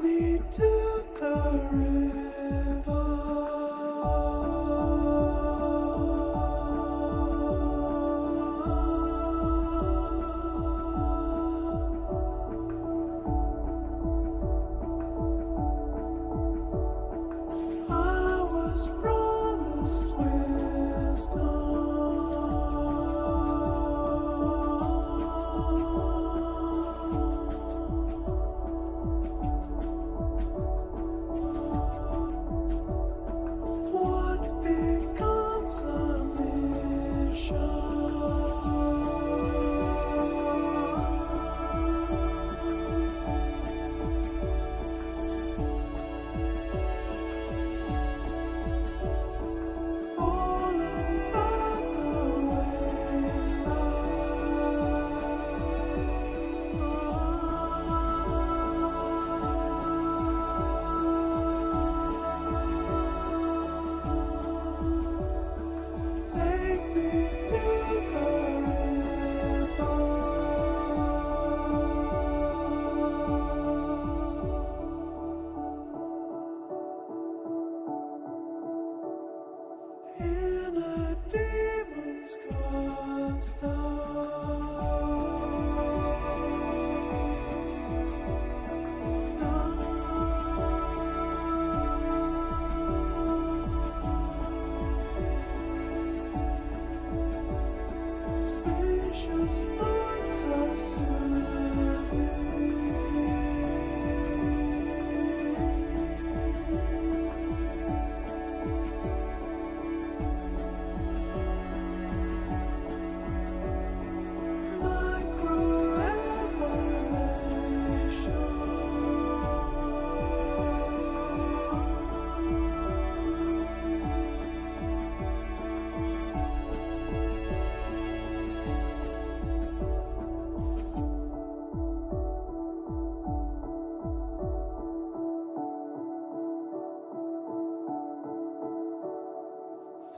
me to the river. I was promised wisdom. What becomes a mission? Falling by the wayside. Take me to the river. In a demon's spacious thoughts are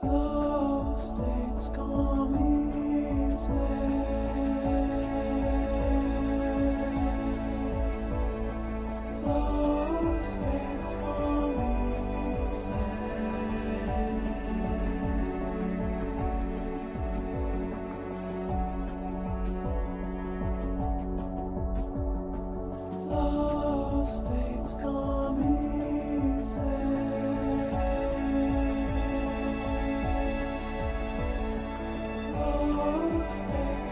flow states come easy. Flow states come easy. Flow states come easy. States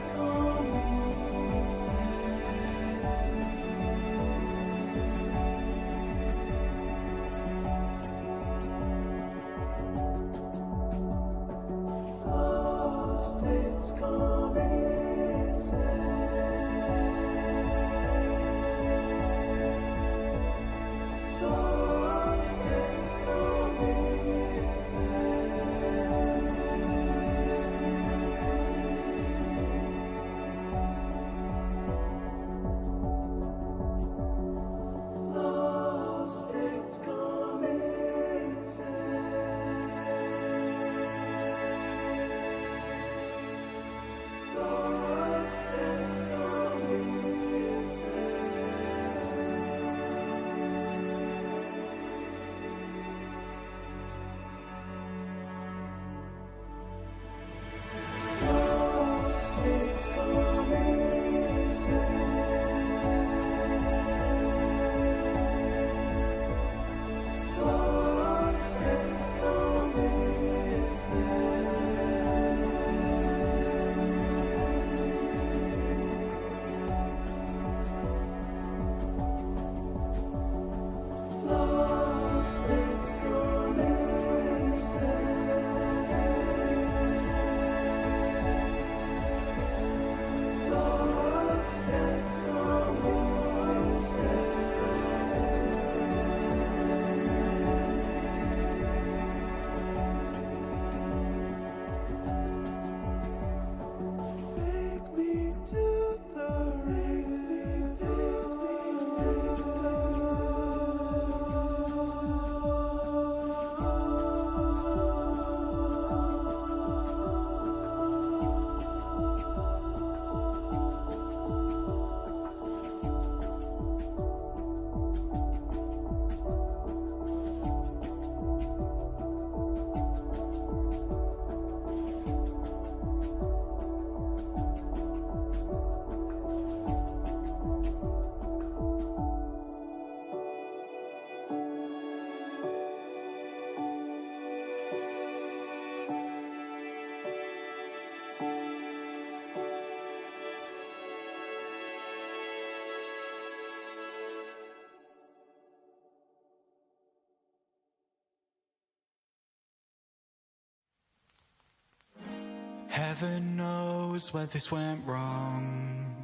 Heaven knows where this went wrong.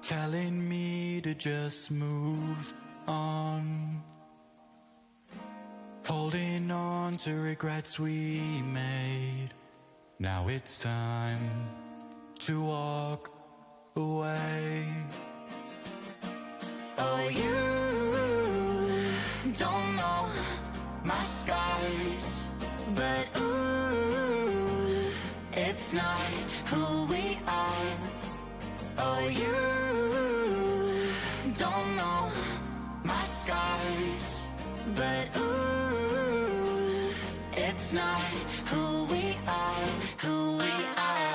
Telling me to just move on. Holding on to regrets we made. Now it's time to walk away. Oh, you don't know my scars, but ooh, it's not who we are. Oh, you don't know my scars, but ooh, it's not who we are, who we are.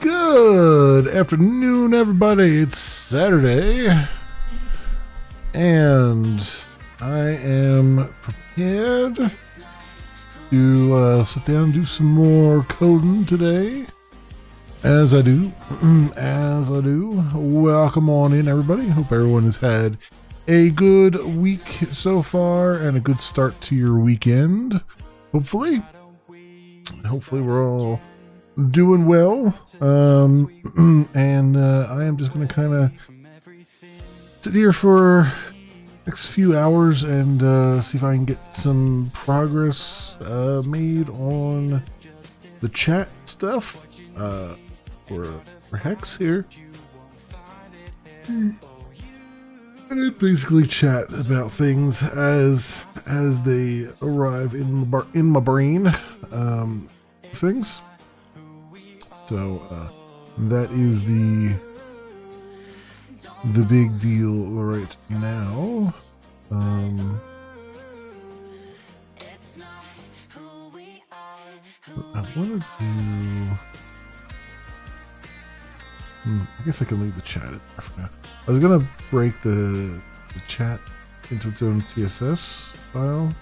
Good afternoon, everybody. It's Saturday, and I am prepared to sit down and do some more coding today. As I do. Welcome on in, everybody. Hope everyone has had a good week so far and a good start to your weekend. Hopefully we're all doing well. And I am just going to kind of sit here for next few hours and see if I can get some progress made on the chat stuff for Hex here. And basically chat about things as they arrive in my brain. Things. So that is the big deal right now. I want to do. I guess I can leave the chat for now. I was gonna break the chat into its own CSS file.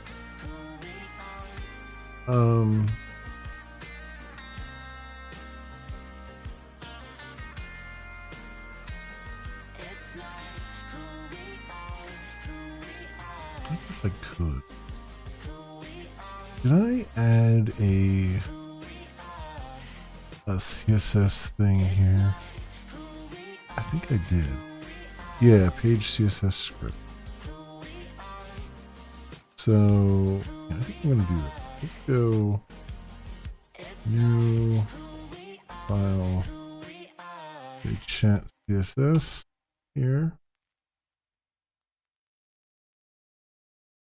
I guess I could. Did I add a CSS thing here? I think I did. Yeah, page CSS script. So yeah, I think I'm gonna do that. Let's go new file, page chat CSS here.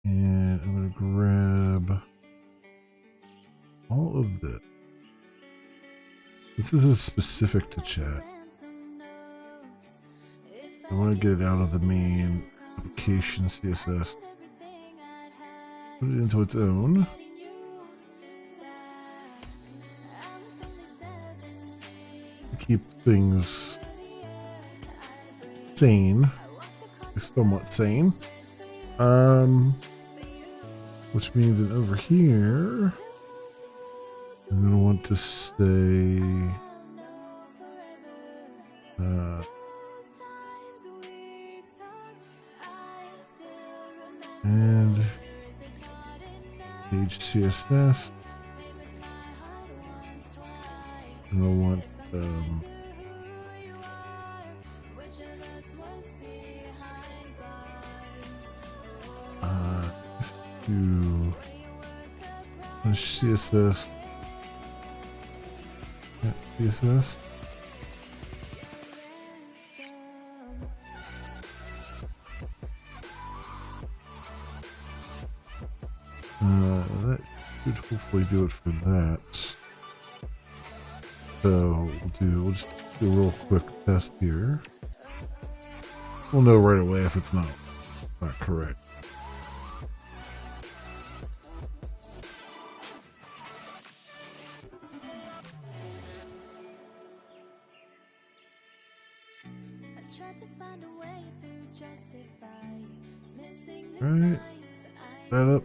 And I'm going to grab all of this. This is specific to chat. I want to get it out of the main application CSS. Put it into its own. Keep things sane. Somewhat sane. Which means that over here, I'm going to want to stay and page CSS. And I want to CSS. Yeah, CSS. That should hopefully do it for that. So we'll just do a real quick test here. We'll know right away if it's not correct. Alright, that up.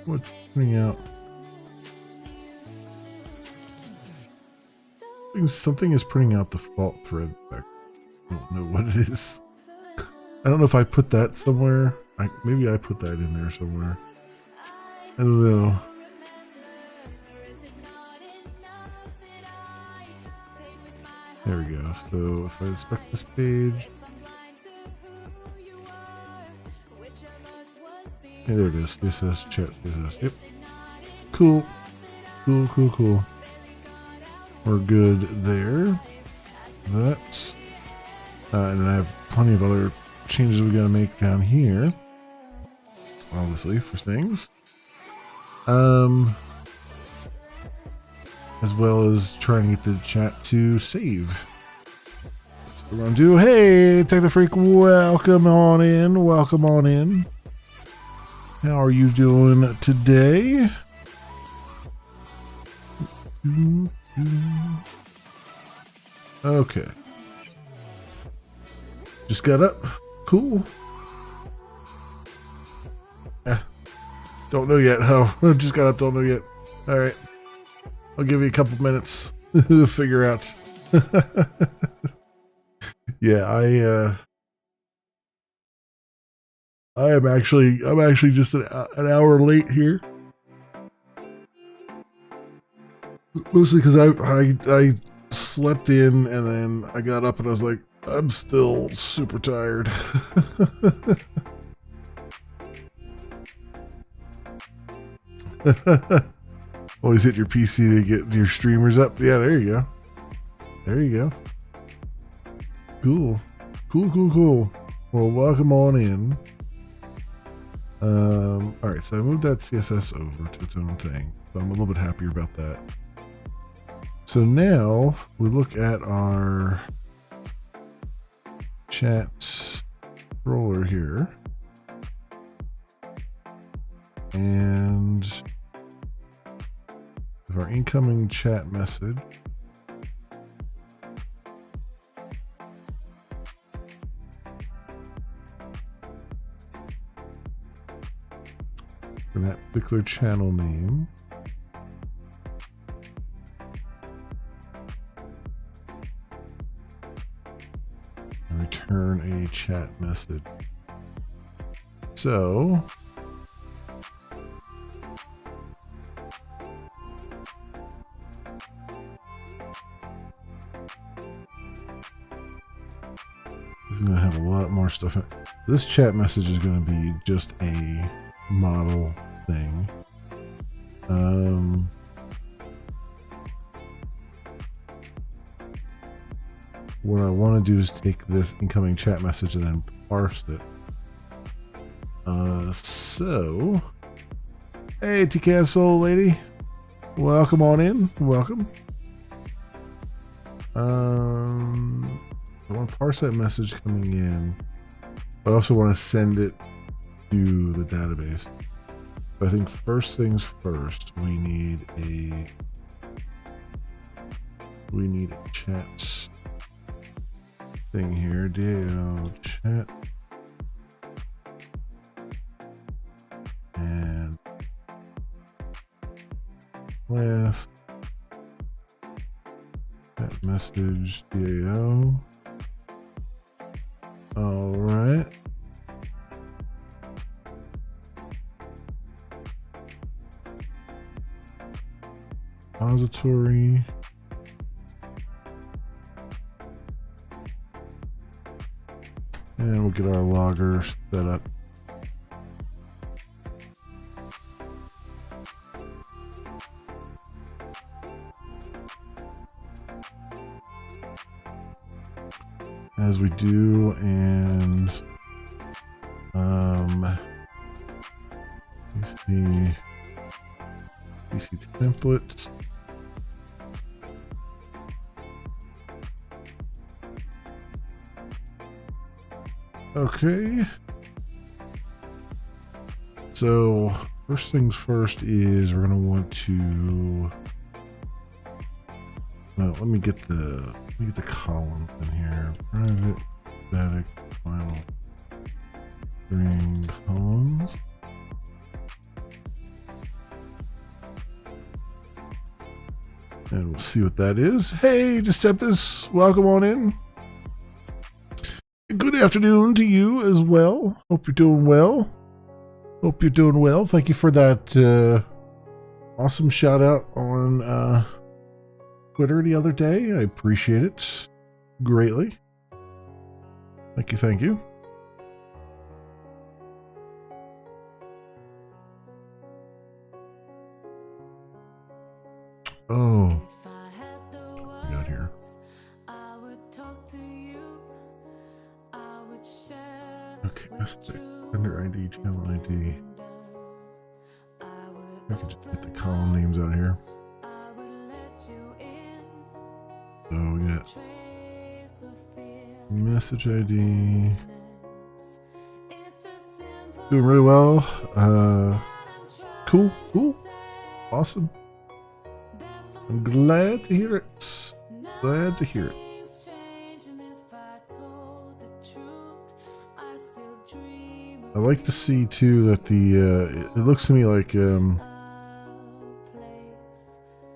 What's coming out? Something is printing out the fault thread back. I don't know what it is. I don't know if I put that somewhere. Maybe I put that in there somewhere. I don't know. There we go. So if I inspect this page. Yeah, there it is. CSS chat CSS. Yep. Cool. Cool. We're good there. That's and then I have plenty of other changes we gotta make down here. Obviously for things. As well as trying to get the chat to save. That's what we're gonna do. Hey, Tech the Freak, welcome on in. How are you doing today? Okay. Just got up. Cool. Don't know yet. How? Just got up. Don't know yet. All right. I'll give you a couple minutes to figure out. Yeah, I'm actually just an hour late here. Mostly because I slept in and then I got up and I was like, I'm still super tired. Always hit your PC to get your streamers up. Yeah, there you go. There you go. Cool. Well, welcome on in. Alright, so I moved that CSS over to its own thing. So I'm a little bit happier about that. So now we look at our chat roller here. And if our incoming chat message for that particular channel name, and return a chat message. So this is going to have a lot more stuff in it. This chat message is going to be just a model thing. What I want to do is take this incoming chat message and then parse it. So, hey, TKF Soul Lady, welcome on in. Welcome. I want to parse that message coming in, but I also want to send it to the database. So I think first things first, we need a chat thing here. DAO chat and last chat message DAO. All right. Repository. And we'll get our logger set up. As we do, and PC templates. Okay. So first things first is we're going to want to. No, let me get the column in here. Private static final string columns. And we'll see what that is. Hey, Deceptus, welcome on in. Good afternoon to you as well. Hope you're doing well. Hope you're doing well. Thank you for that awesome shout out on Twitter the other day. I appreciate it greatly. Thank you, thank you. Oh, what we got here? Okay, that's the sender ID, channel ID. I can just get the column names out here. So we got message ID. Doing really well. Cool, awesome. I'm glad to hear it. Glad to hear it. I like to see too that the it looks to me like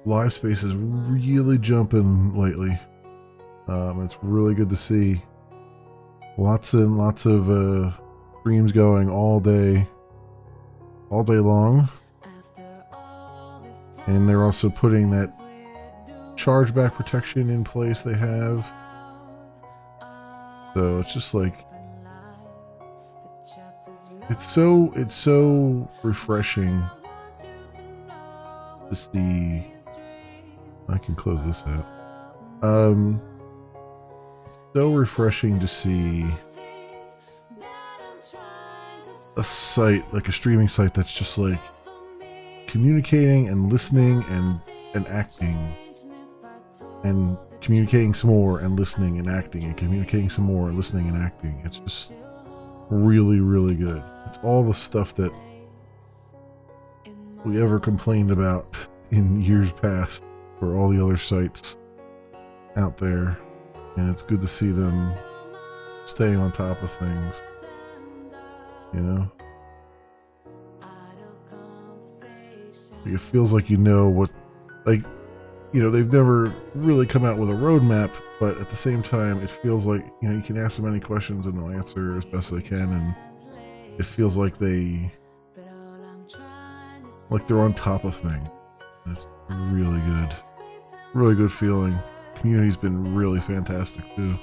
live space is really jumping lately. It's really good to see. Lots and lots of streams going all day long. And they're also putting that chargeback protection in place they have. So it's just like it's so refreshing to see. I can close this out. So refreshing to see a site, like a streaming site, that's just like communicating and listening and acting, and communicating some more and listening and acting, and communicating some more and listening and acting. It's just really, really good. It's all the stuff that we ever complained about in years past for all the other sites out there, and it's good to see them staying on top of things, you know? Like, it feels like you know what, like, you know, they've never really come out with a roadmap, but at the same time, it feels like, you know, you can ask them any questions and they'll answer as best they can, and it feels like they're on top of things. And it's really good. Really good feeling. Community's been really fantastic too.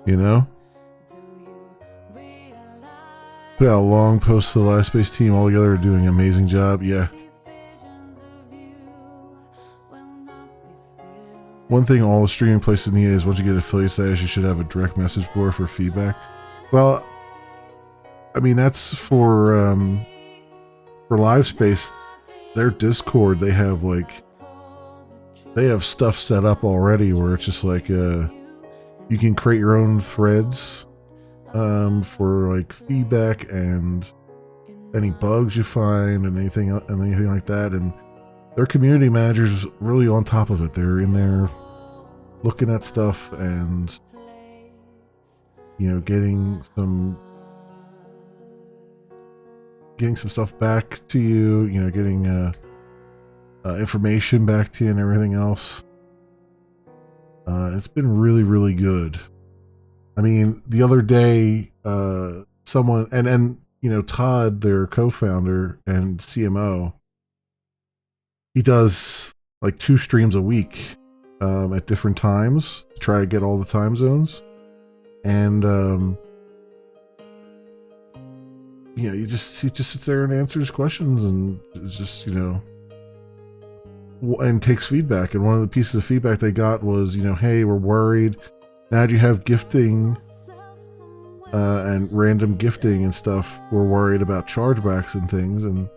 You know? Put out a long post to the Live Space team all together, doing an amazing job. Yeah. One thing all the streaming places need is once you get affiliate status, you should have a direct message board for feedback. Well, I mean, that's for Live Space. Their Discord, they have stuff set up already where it's just like you can create your own threads for like feedback and any bugs you find and anything like that. And their community managers really on top of it. They're in there looking at stuff and, you know, getting some stuff back to you, you know, getting information back to you and everything else. It's been really, really good. I mean, the other day, someone, and you know, Todd, their co-founder and CMO, he does like 2 streams a week at different times to try to get all the time zones. And you know, he just sits there and answers questions, and it's just, you know, and takes feedback. And one of the pieces of feedback they got was, you know, hey, we're worried now that you have gifting and random gifting and stuff, we're worried about chargebacks and things. And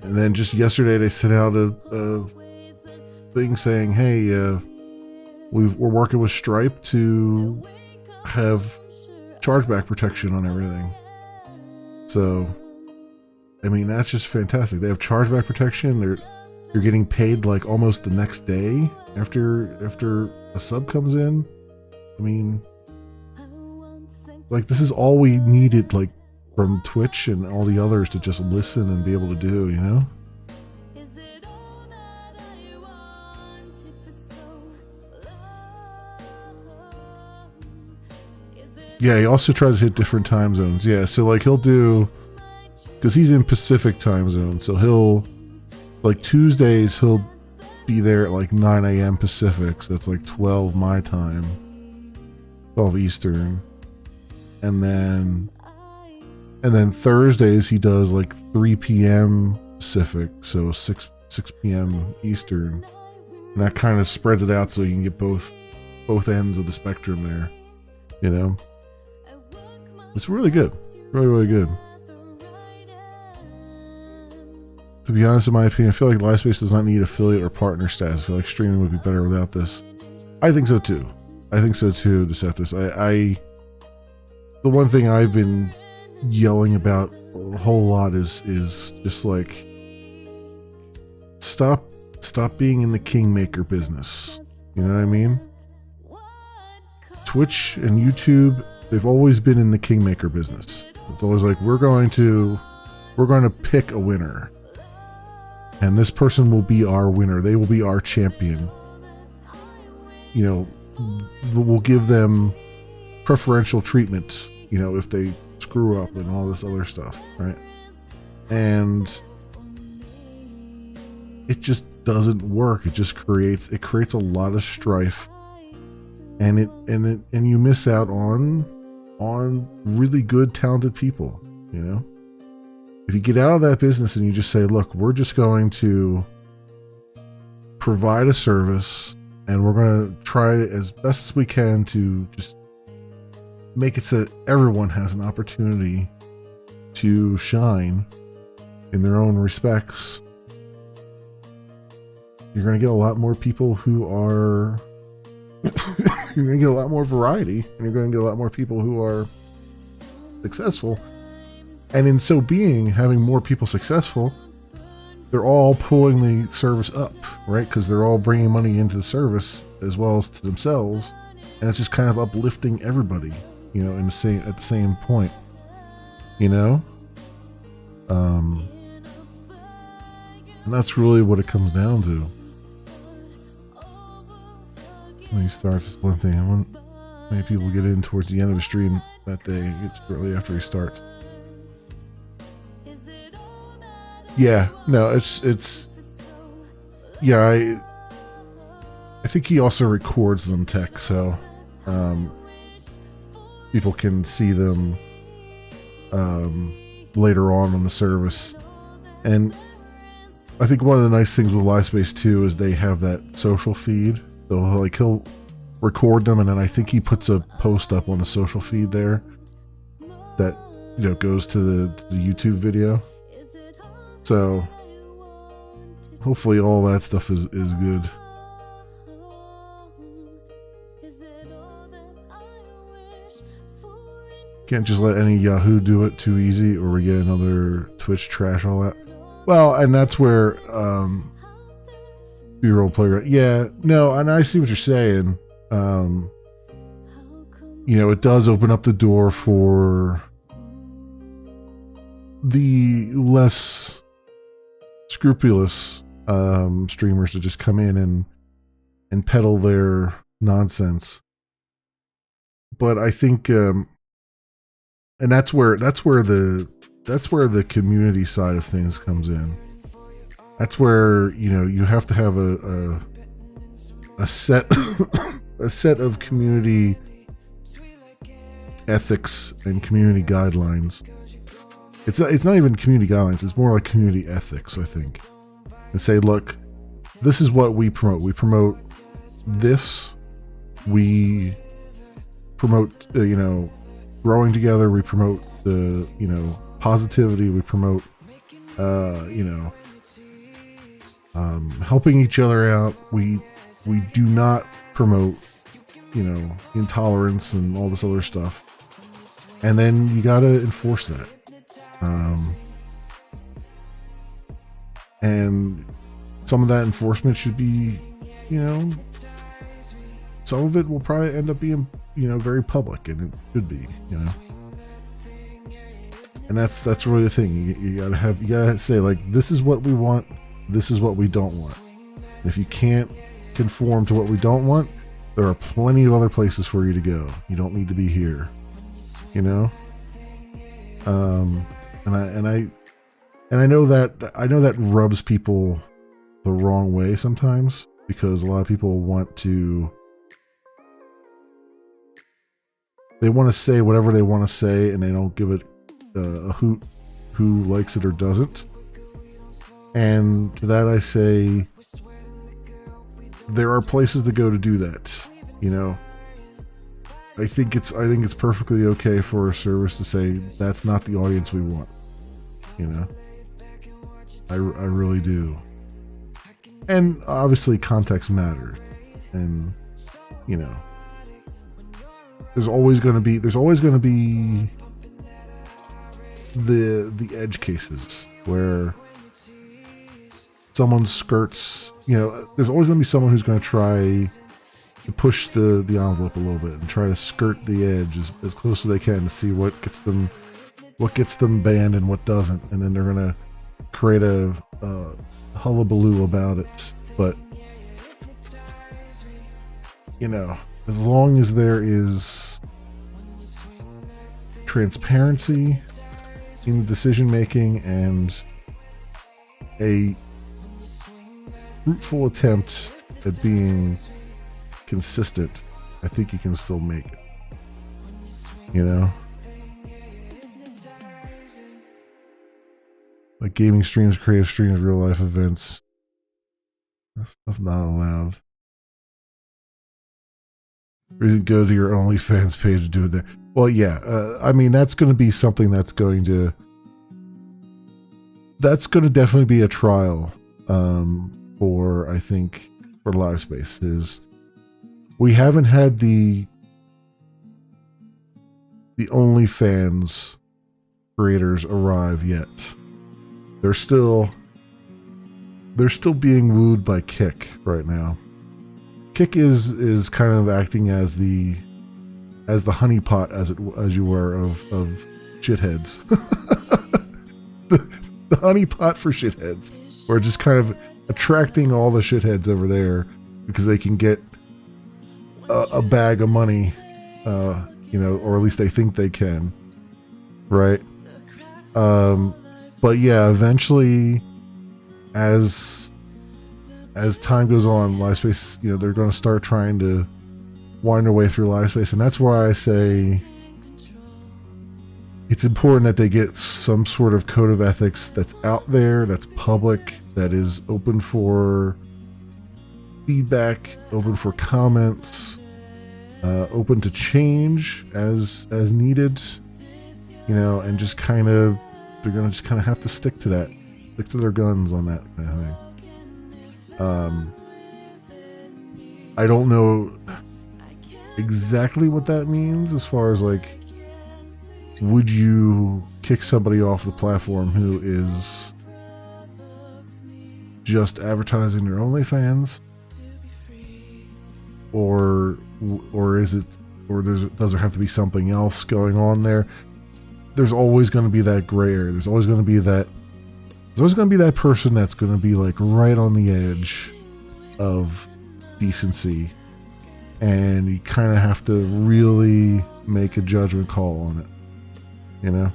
then just yesterday they sent out a thing saying, hey, we're working with Stripe to have chargeback protection on everything. So, I mean, that's just fantastic. They have chargeback protection. You're getting paid like almost the next day after a sub comes in. I mean, like, this is all we needed, like, from Twitch and all the others to just listen and be able to do, you know? Yeah, he also tries to hit different time zones. Yeah, so like he'll do, because he's in Pacific time zone, so he'll, like Tuesdays, he'll be there at like 9 a.m. Pacific, so that's like 12 my time, 12 Eastern. And then Thursdays he does like 3 p.m. Pacific, so 6 p.m. Eastern. And that kind of spreads it out so you can get both ends of the spectrum there, you know? It's really good. Really, really good. To be honest, in my opinion, I feel like LiveSpace does not need affiliate or partner status. I feel like streaming would be better without this. I think so too. Deceptus. The one thing I've been yelling about a whole lot is just like, stop being in the kingmaker business. You know what I mean? Twitch and YouTube, they've always been in the kingmaker business. It's always like, we're going to pick a winner, and this person will be our winner. They will be our champion. You know, we'll give them preferential treatment, you know, if they screw up and all this other stuff, right? And it just doesn't work. It just creates a lot of strife, and you miss out on really good, talented people, you know? If you get out of that business and you just say, look, we're just going to provide a service, and we're going to try as best as we can to just make it so that everyone has an opportunity to shine in their own respects, you're going to get a lot more people who are you're going to get a lot more variety, and you're going to get a lot more people who are successful. And in so being, having more people successful, they're all pulling the service up, right? Because they're all bringing money into the service as well as to themselves, and it's just kind of uplifting everybody, you know, at the same point, you know. And that's really what it comes down to. When he starts, it's one thing. I want many people get in towards the end of the stream that day. It's shortly after he starts. Yeah, no, it's yeah, I think he also records them, Tech, so people can see them later on the service. And I think one of the nice things with LiveSpace too is they have that social feed. So like he'll record them, and then I think he puts a post up on the social feed there that, you know, goes to the YouTube video. So hopefully all that stuff is good. Can't just let any Yahoo do it too easy, or we get another Twitch trash all that. Well, and that's where B-roll playground. Yeah, no, and I see what you're saying. You know, it does open up the door for the less scrupulous streamers to just come in and peddle their nonsense. But I think, and that's where the community side of things comes in. That's where, you know, you have to have a set a set of community ethics and community guidelines. It's not even community guidelines, it's more like community ethics, I think. And say, look, this is what we promote. We promote this. We promote, you know, growing together. We promote the, you know, positivity. We promote, you know, helping each other out. We do not promote, you know, intolerance and all this other stuff. And then you got to enforce that. And some of that enforcement should be, you know, some of it will probably end up being, you know, very public, and it should be, you know. And that's really the thing. You gotta say, like, this is what we want, this is what we don't want. If you can't conform to what we don't want, there are plenty of other places for you to go. You don't need to be here. you know. And I know that rubs people the wrong way sometimes, because a lot of people want to say whatever they want to say, and they don't give it a hoot who likes it or doesn't. And to that I say, there are places to go to do that, you know. I think it's perfectly okay for a service to say that's not the audience we want, you know. I really do. And obviously context matters, and you know, there's always going to be the edge cases where someone skirts, you know, there's always going to be someone who's going to try to push the envelope a little bit and try to skirt the edge as close as they can to see what gets them banned and what doesn't, and then they're going to create a hullabaloo about it. But you know, as long as there is transparency in the decision making and a fruitful attempt at being consistent, I think you can still make it, you know. Like gaming streams, creative streams, real life events. That stuff not allowed. Or you go to your OnlyFans page and do it there. Well, yeah. I mean, that's going to be something that's going to definitely be a trial for, I think, for LiveSpace. Is we haven't had the OnlyFans creators arrive yet. They're still being wooed by Kick right now. Kick is kind of acting as the honeypot, as you were, of shitheads. the honeypot for shitheads. Or just kind of attracting all the shitheads over there because they can get a bag of money, you know, or at least they think they can, right? But yeah, eventually, as time goes on, LiveSpace, you know, they're going to start trying to wind their way through LiveSpace, and that's why I say it's important that they get some sort of code of ethics that's out there, that's public, that is open for feedback, open for comments, open to change as needed, you know, and just kind of, they're going to just kind of have to stick to that, stick to their guns on that kind of thing. I don't know exactly what that means as far as like, would you kick somebody off the platform who is just advertising their OnlyFans, or is it, or does there have to be something else going on there? There's always going to be that gray area. There's always going to be that person that's going to be like right on the edge of decency, and you kind of have to really make a judgment call on it, you know.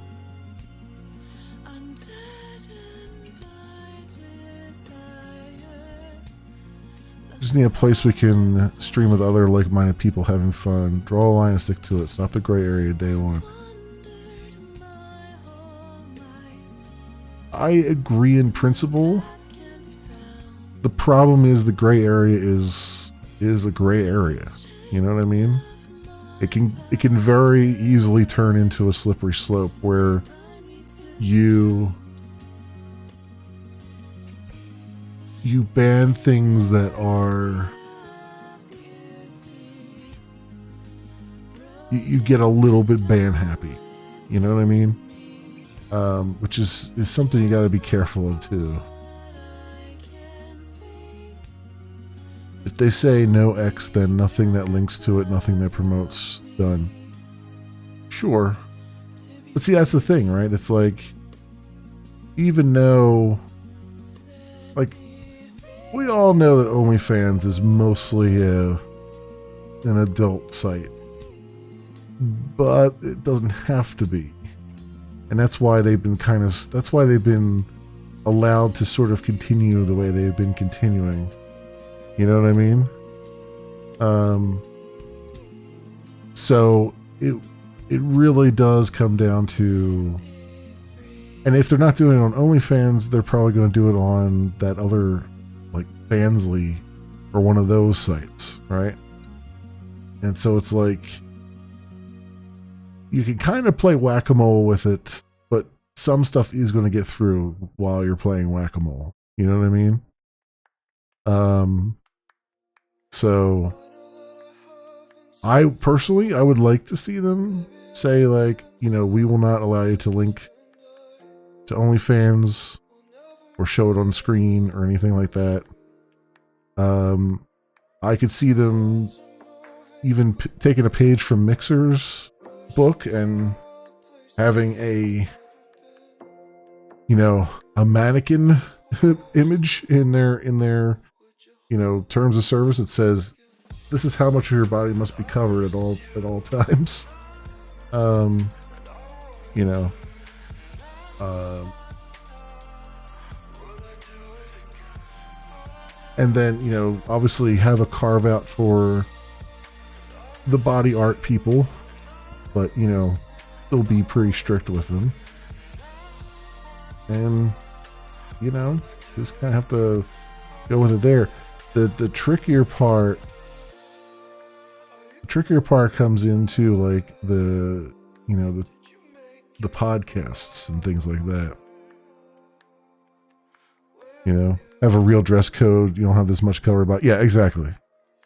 Just need a place we can stream with other like-minded people having fun. Draw a line and stick to it. It's not the gray area day one. I agree in principle. The problem is the gray area is a gray area. You know what I mean? It can very easily turn into a slippery slope where you ban things that are, you get a little bit ban happy. You know what I mean? Which is something you got to be careful of too. If they say no X, then nothing that links to it, nothing that promotes, done. Sure. But see, that's the thing, right? It's like, even though, like, we all know that OnlyFans is mostly an adult site. but it doesn't have to be. And that's why they've been allowed to sort of continue the way they've been continuing. You know what I mean? So it really does come down to, and if they're not doing it on OnlyFans, they're probably going to do it on that other, like Fansly or one of those sites, right? And so it's like, you can kind of play whack-a-mole with it, but some stuff is going to get through while you're playing whack-a-mole. You know what I mean? So I personally, I would like to see them say, like, you know, we will not allow you to link to OnlyFans or show it on screen or anything like that. I could see them even taking a page from Mixer's book and having a, you know, a mannequin image in their you know, terms of service that says this is how much of your body must be covered at all times. You know, and then, you know, obviously have a carve out for the body art people, but, you know, still be pretty strict with them. And, you know, just kind of have to go with it there. The trickier part comes into, like, the, you know, the podcasts and things like that. You know, have a real dress code. You don't have this much cover about. Yeah, exactly.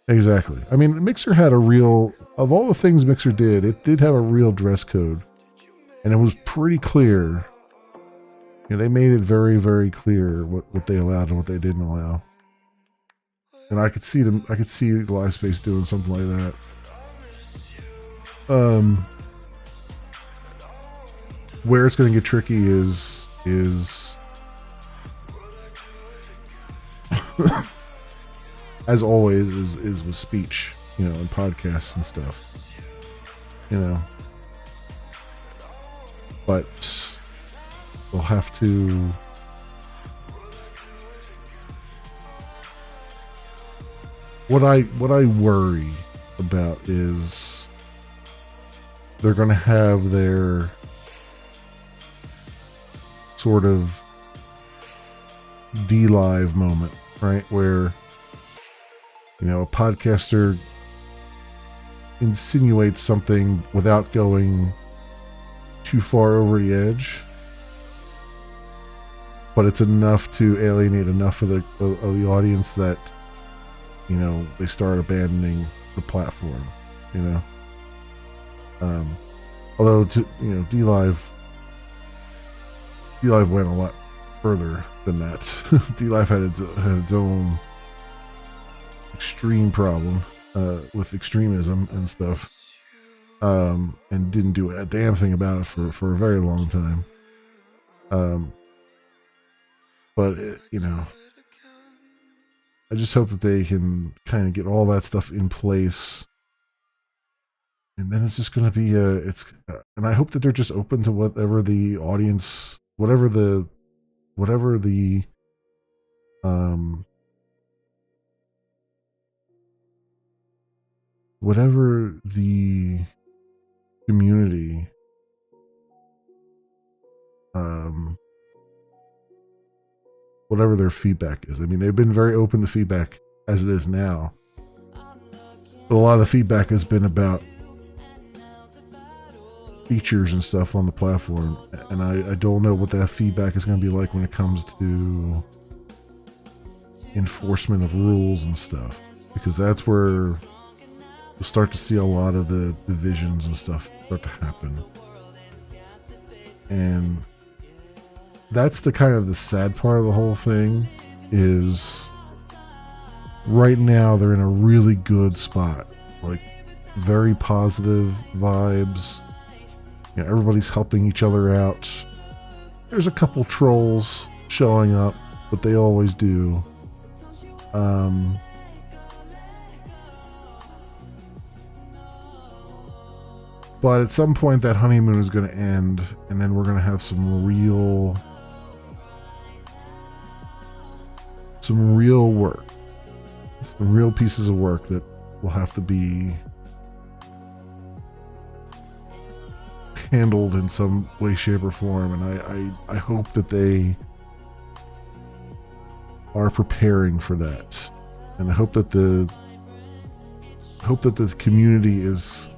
I mean, Mixer had a real, of all the things Mixer did, it did have a real dress code, and it was pretty clear. You know, they made it very, very clear what they allowed and what they didn't allow. And I could see LiveSpace doing something like that. Where it's going to get tricky is as always is with speech, you know, and podcasts and stuff, you know. But we'll have to what I worry about is they're going to have their sort of DLive moment, right? Where, you know, a podcaster insinuates something without going too far over the edge, but it's enough to alienate enough of the audience that, you know, they start abandoning the platform, you know. Although, you know, DLive went a lot further than that. DLive had its own extreme problem with extremism and stuff, and didn't do a damn thing about it for a very long time. But you know, I just hope that they can kind of get all that stuff in place, and then it's just going to be and I hope that they're just open to whatever the audience, whatever the community whatever their feedback is. I mean, they've been very open to feedback as it is now, but a lot of the feedback has been about features and stuff on the platform, and I don't know what that feedback is going to be like when it comes to enforcement of rules and stuff, because that's where you'll start to see a lot of the divisions and stuff start to happen. And that's the kind of the sad part of the whole thing, is right now they're in a really good spot, like very positive vibes. You know, everybody's helping each other out. There's a couple trolls showing up, but they always do. But at some point, that honeymoon is going to end, and then we're going to have some real work, some real pieces of work that will have to be handled in some way, shape, or form. And I hope that they are preparing for that, and I hope that the community is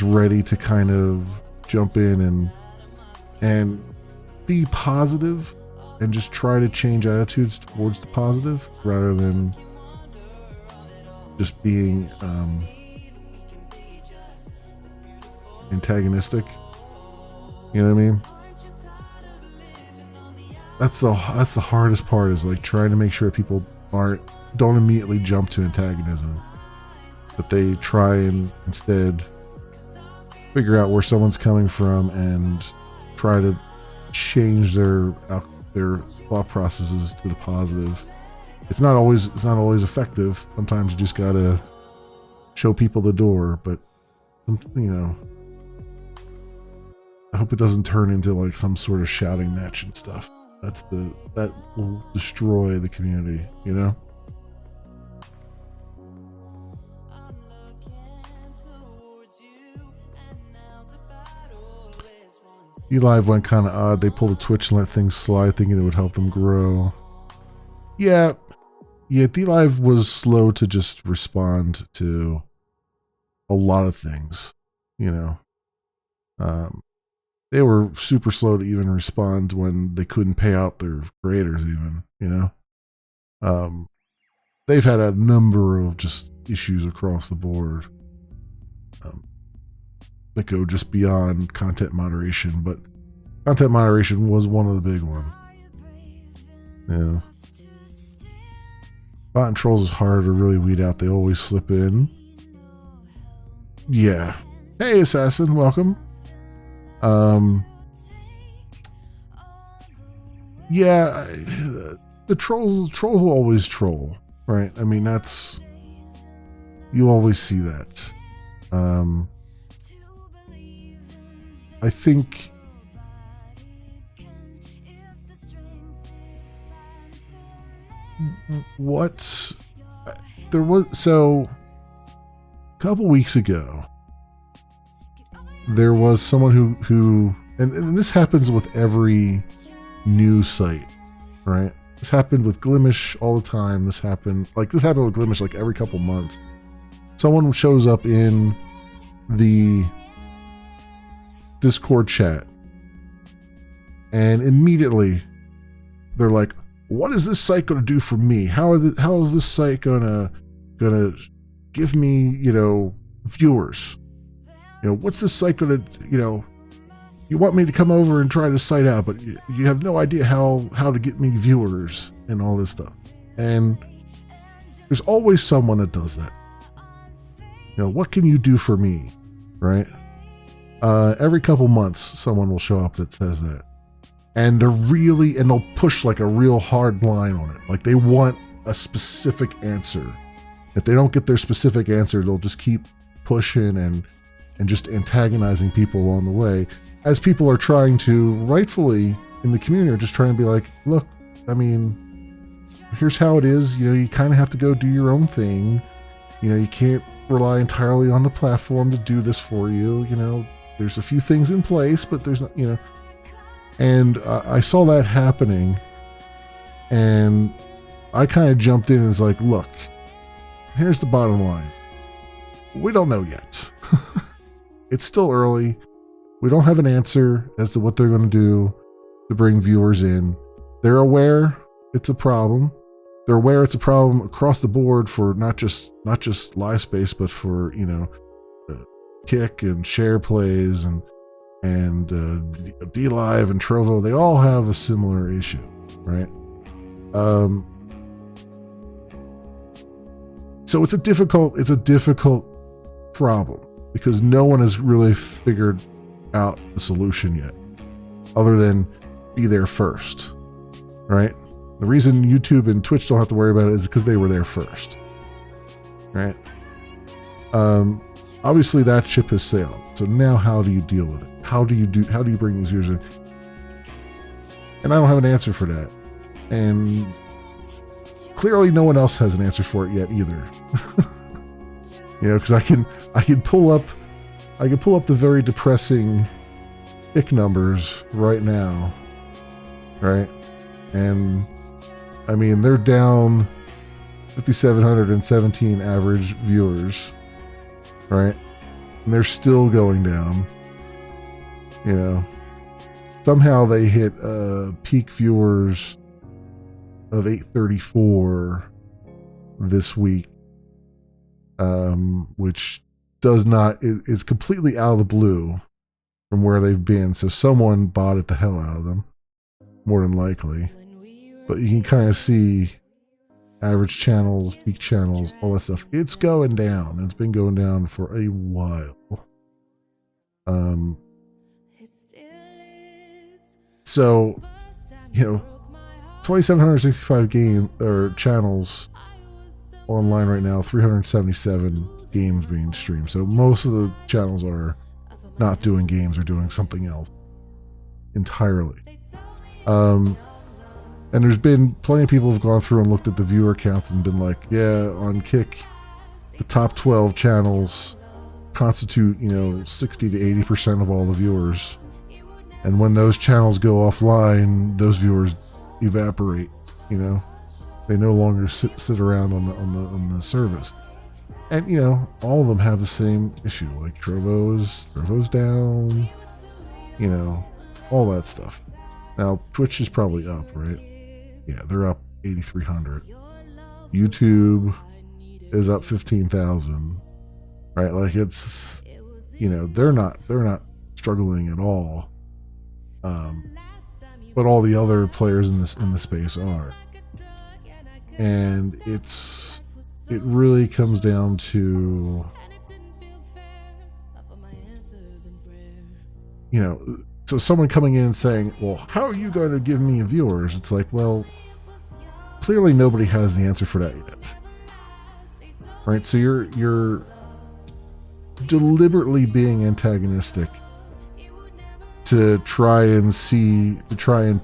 ready to kind of jump in and be positive and just try to change attitudes towards the positive rather than just being antagonistic. You know what I mean? That's the hardest part, is like trying to make sure people don't immediately jump to antagonism, but they try and instead figure out where someone's coming from and try to change their thought processes to the positive. It's not always effective. Sometimes you just gotta show people the door, but I hope it doesn't turn into like some sort of shouting match and stuff. That will destroy the community, you know? DLive went kind of odd. They pulled a Twitch and let things slide, thinking it would help them grow. Yeah, DLive was slow to just respond to a lot of things, you know. They were super slow to even respond when they couldn't pay out their creators, even, you know. They've had a number of just issues across the board that go just beyond content moderation, but content moderation was one of the big ones. Yeah. Bot and trolls is hard to really weed out. They always slip in. Yeah. Hey, Assassin, welcome. Yeah, the trolls will always troll, right? I mean, you always see that. I think a couple weeks ago, there was someone who and this happens with every new site, right? This happened with Glimish all the time. This happened with Glimish like every couple months. Someone shows up in the Discord chat and immediately they're like, what is this site going to do for me? How is this site gonna give me, viewers? What's this site going to, you want me to come over and try this site out, but you have no idea how to get me viewers and all this stuff. And there's always someone that does that. What can you do for me? Right? Every couple months, someone will show up that says that. And they'll push like a real hard line on it. Like they want a specific answer. If they don't get their specific answer, they'll just keep pushing and just antagonizing people along the way. As people are trying to, rightfully, in the community, are just trying to be like, look, I mean, here's how it is. You kind of have to go do your own thing. You can't rely entirely on the platform to do this for you. There's a few things in place, but there's not, And I saw that happening, and I kind of jumped in and was like, look, here's the bottom line. We don't know yet. It's still early. We don't have an answer as to what they're going to do to bring viewers in. They're aware it's a problem. They're aware it's a problem across the board for not just live space, but for, Kick and Share Plays and DLive and Trovo. They all have a similar issue, right? So it's a difficult problem because no one has really figured out the solution yet, other than be there first, right? The reason YouTube and Twitch don't have to worry about it is because they were there first, right? obviously that ship has sailed. So now how do you deal with it? How do you bring these viewers in? And I don't have an answer for that. And clearly no one else has an answer for it yet either. You know, because I can pull up the very depressing ick numbers right now, right? And I mean, they're down 5,717 average viewers, right? And they're still going down. You know, somehow they hit peak viewers of 834 this week, which is completely out of the blue from where they've been. So someone botted the hell out of them, more than likely. But you can kind of see average channels, peak channels, all that stuff. It's going down. It's been going down for a while. So, you know, 2,765 channels online right now, 377 games being streamed. So most of the channels are not doing games or doing something else entirely. And there's been plenty of people who've gone through and looked at the viewer counts and been like, yeah, on Kick, the top 12 channels constitute, you know, 60 to 80% of all the viewers. And when those channels go offline, those viewers evaporate, you know. They no longer sit around on the service. And, you know, all of them have the same issue. Like Trovo's down, you know, all that stuff. Now, Twitch is probably up, right? Yeah, they're up 8,300. YouTube is up 15,000, right? Like it's, you know, they're not struggling at all. But all the other players in the space are. And it really comes down to, you know, so someone coming in and saying, well, how are you going to give me viewers? It's like, well, clearly nobody has the answer for that yet. Right? So you're deliberately being antagonistic to try and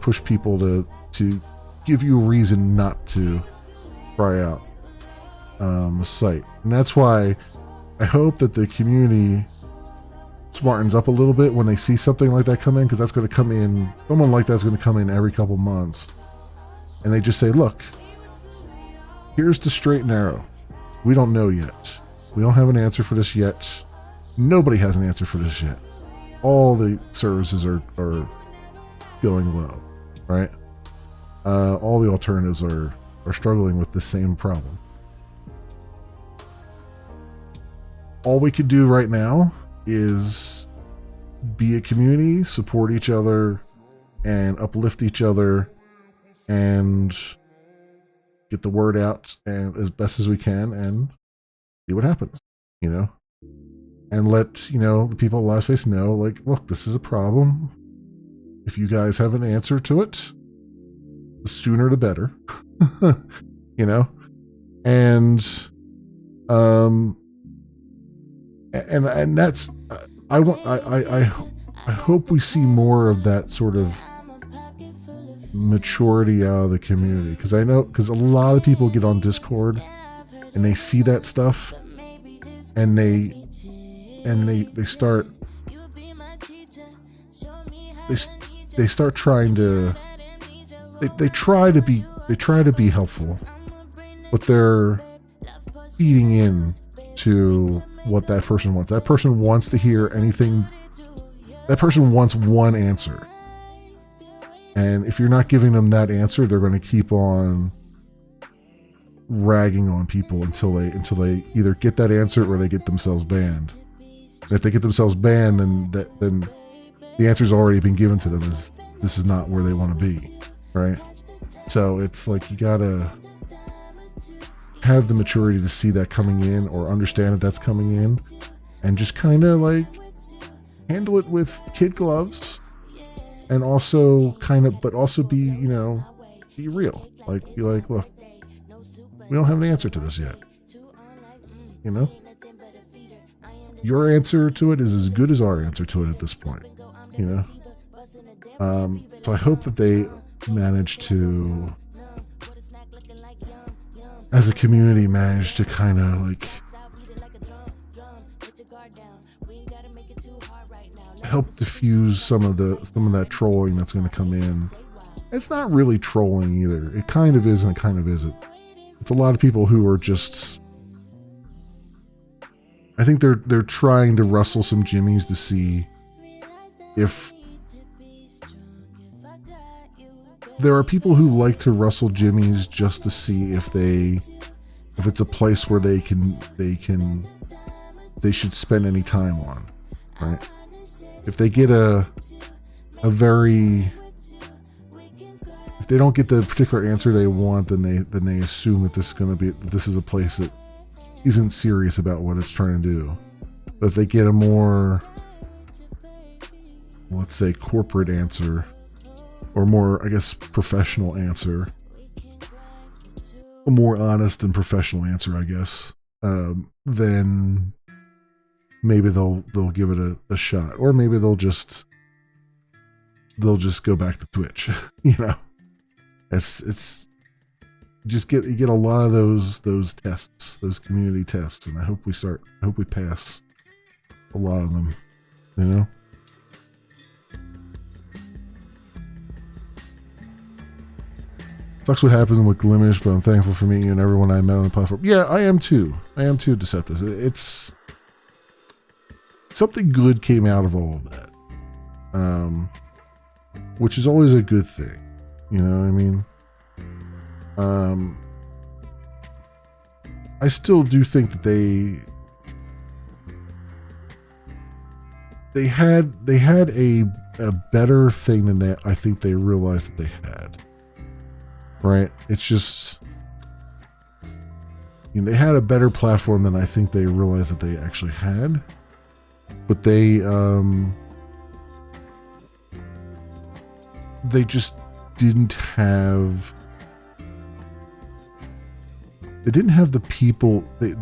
push people to give you a reason not to try out the site. And that's why I hope that the community smartens up a little bit when they see something like that come in, because that's going to come in, someone like that's going to come in every couple months, and they just say, look, here's the straight and narrow. We don't know yet. We don't have an answer for this yet. Nobody has an answer for this yet. All the services are going low, right? All the alternatives are struggling with the same problem. All we could do right now is be a community, support each other, and uplift each other, and get the word out and as best as we can, and see what happens, you know, and let, you know, the people at Livespace know, like, look, this is a problem. If you guys have an answer to it, the sooner the better, you know, and that's, I hope we see more of that sort of maturity out of the community, because I know, because a lot of people get on Discord and they see that stuff and they start trying to they try to be helpful, but they're feeding in to what that person wants. That person wants to hear anything. That person wants one answer. And if you're not giving them that answer, they're going to keep on ragging on people until they either get that answer or they get themselves banned. And if they get themselves banned, then the answer's already been given to them as this is not where they want to be, right? So it's like you gotta have the maturity to see that coming in, or understand that that's coming in, and just kind of like handle it with kid gloves, and also but also be, you know, be real. Like, be like, look, we don't have an answer to this yet, you know? your answer to it is as good as our answer to it at this point, you know. So I hope that they manage to, as a community, manage to kind of like help diffuse some of that trolling that's going to come in. It's not really trolling either. It kind of is and it kind of isn't. It's a lot of people who are just, I think they're trying to rustle some jimmies to see if there are people who like to rustle jimmies just to see if it's a place where they should spend any time on, right? If they get if they don't get the particular answer they want, then they assume that this is a place that isn't serious about what it's trying to do. But if they get a more, let's say, corporate answer, or more, I guess, professional answer, a more honest and professional answer, I guess, then maybe they'll give it a shot, or maybe they'll just go back to Twitch. You know, it's just you get a lot of those tests, those community tests, and I hope we pass a lot of them, you know. Sucks what happens with Glimish, but I'm thankful for meeting you and everyone I met on the platform. Yeah, I am too, Deceptus. It's something good came out of all of that, which is always a good thing. You know what I mean? I still do think that they had a better thing than I think they realized that they had. Right? It's just, you know, they had a better platform than I think they realized that they actually had. But they just didn't have the people. They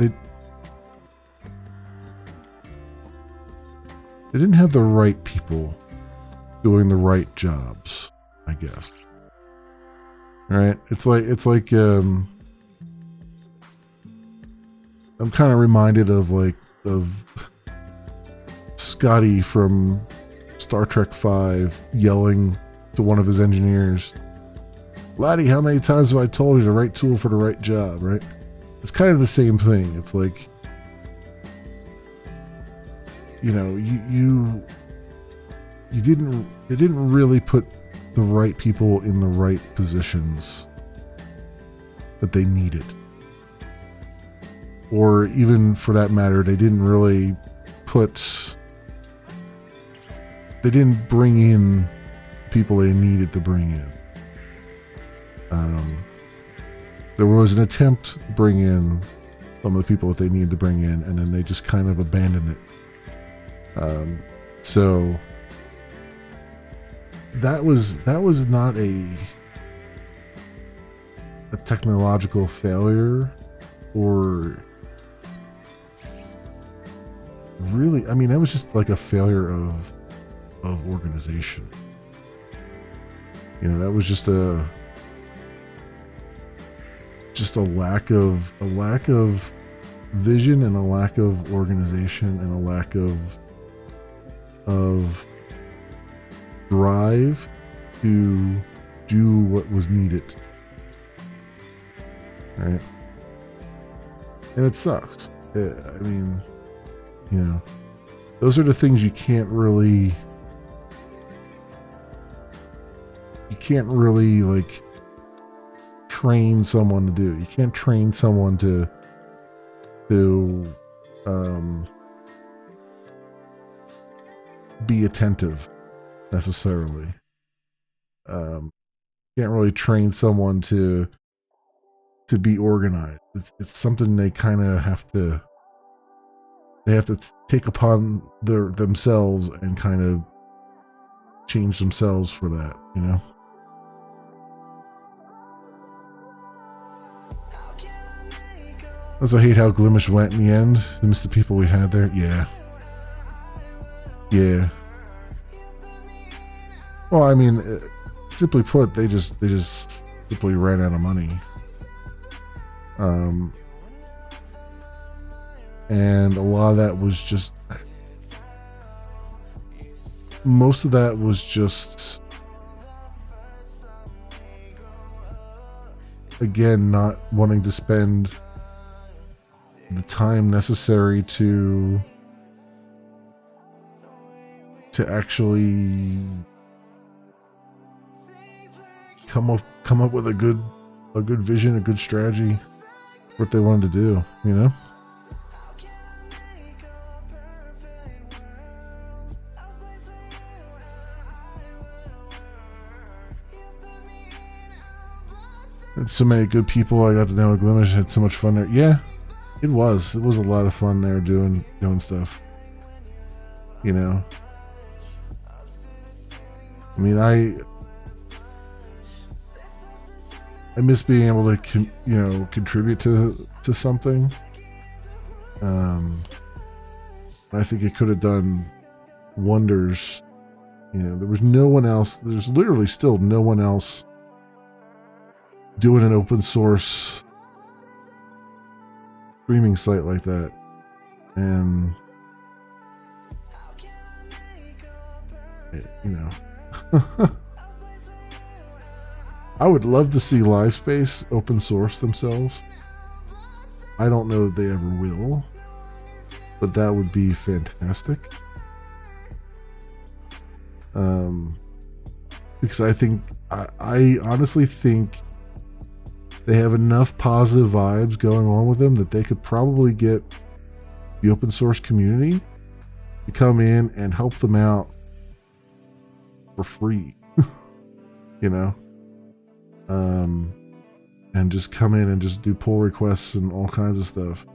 didn't have the right people doing the right jobs, I guess. Right? It's like I'm kind of reminded of Scotty from Star Trek V yelling to one of his engineers, "Laddie, how many times have I told you the right tool for the right job?" Right? It's kind of the same thing. It's like, you know, they didn't really put the right people in the right positions that they needed. Or even for that matter, they didn't bring in people they needed to bring in. There was an attempt to bring in some of the people that they needed to bring in, and then they just kind of abandoned it. So that was not a technological failure, or really, I mean, that was just like a failure of organization. You know, that was just a lack of vision, and a lack of organization, and a lack of drive to do what was needed. Right? And it sucks. I mean, you know, those are the things you can't really like train someone to do. You can't train someone to be attentive necessarily. Can't really train someone to be organized. It's something they kind of have to take upon themselves and kind of change themselves for that, you know. Also, I hate how Glimish went in the end. I miss the people we had there. Yeah, Yeah. Well, I mean, simply put, they just simply ran out of money. And a lot of that was just, most of that was just, again, not wanting to spend the time necessary to actually come up with a good vision, a good strategy, what they wanted to do, you know? And so many good people I got to know at Glimish, had so much fun there. Yeah, it was a lot of fun there doing stuff, you know? I mean, I miss being able to, contribute to something. I think it could have done wonders. You know, there was no one else. There's literally still no one else doing an open source streaming site like that, and you know. I would love to see LiveSpace open source themselves. I don't know that they ever will, but that would be fantastic. Because I honestly think they have enough positive vibes going on with them that they could probably get the open source community to come in and help them out for free, you know, and just come in and just do pull requests and all kinds of stuff.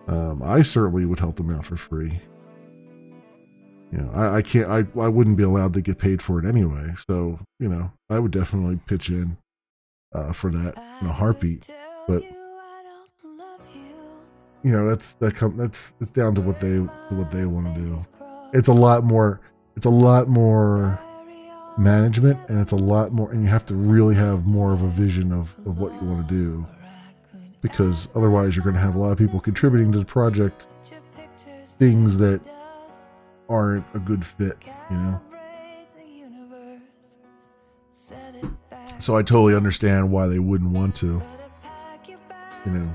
I certainly would help them out for free. You know, I wouldn't be allowed to get paid for it anyway. So, you know, I would definitely pitch in for that in a heartbeat. But you know, it's down to what they want to do. It's a lot more management, and it's a lot more, and you have to really have more of a vision of what you want to do, because otherwise you're going to have a lot of people contributing to the project things that aren't a good fit, you know. So I totally understand why they wouldn't want to, you know,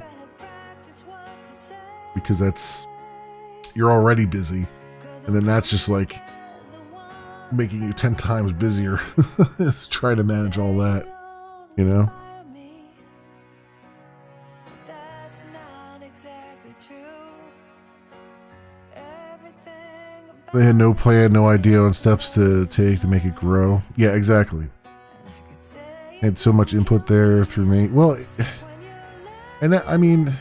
because you're already busy, and then that's just like making you 10 times busier trying to manage all that, you know. They had no plan, no idea on steps to take to make it grow. Yeah, exactly. Had so much input there through me. Well, and I mean,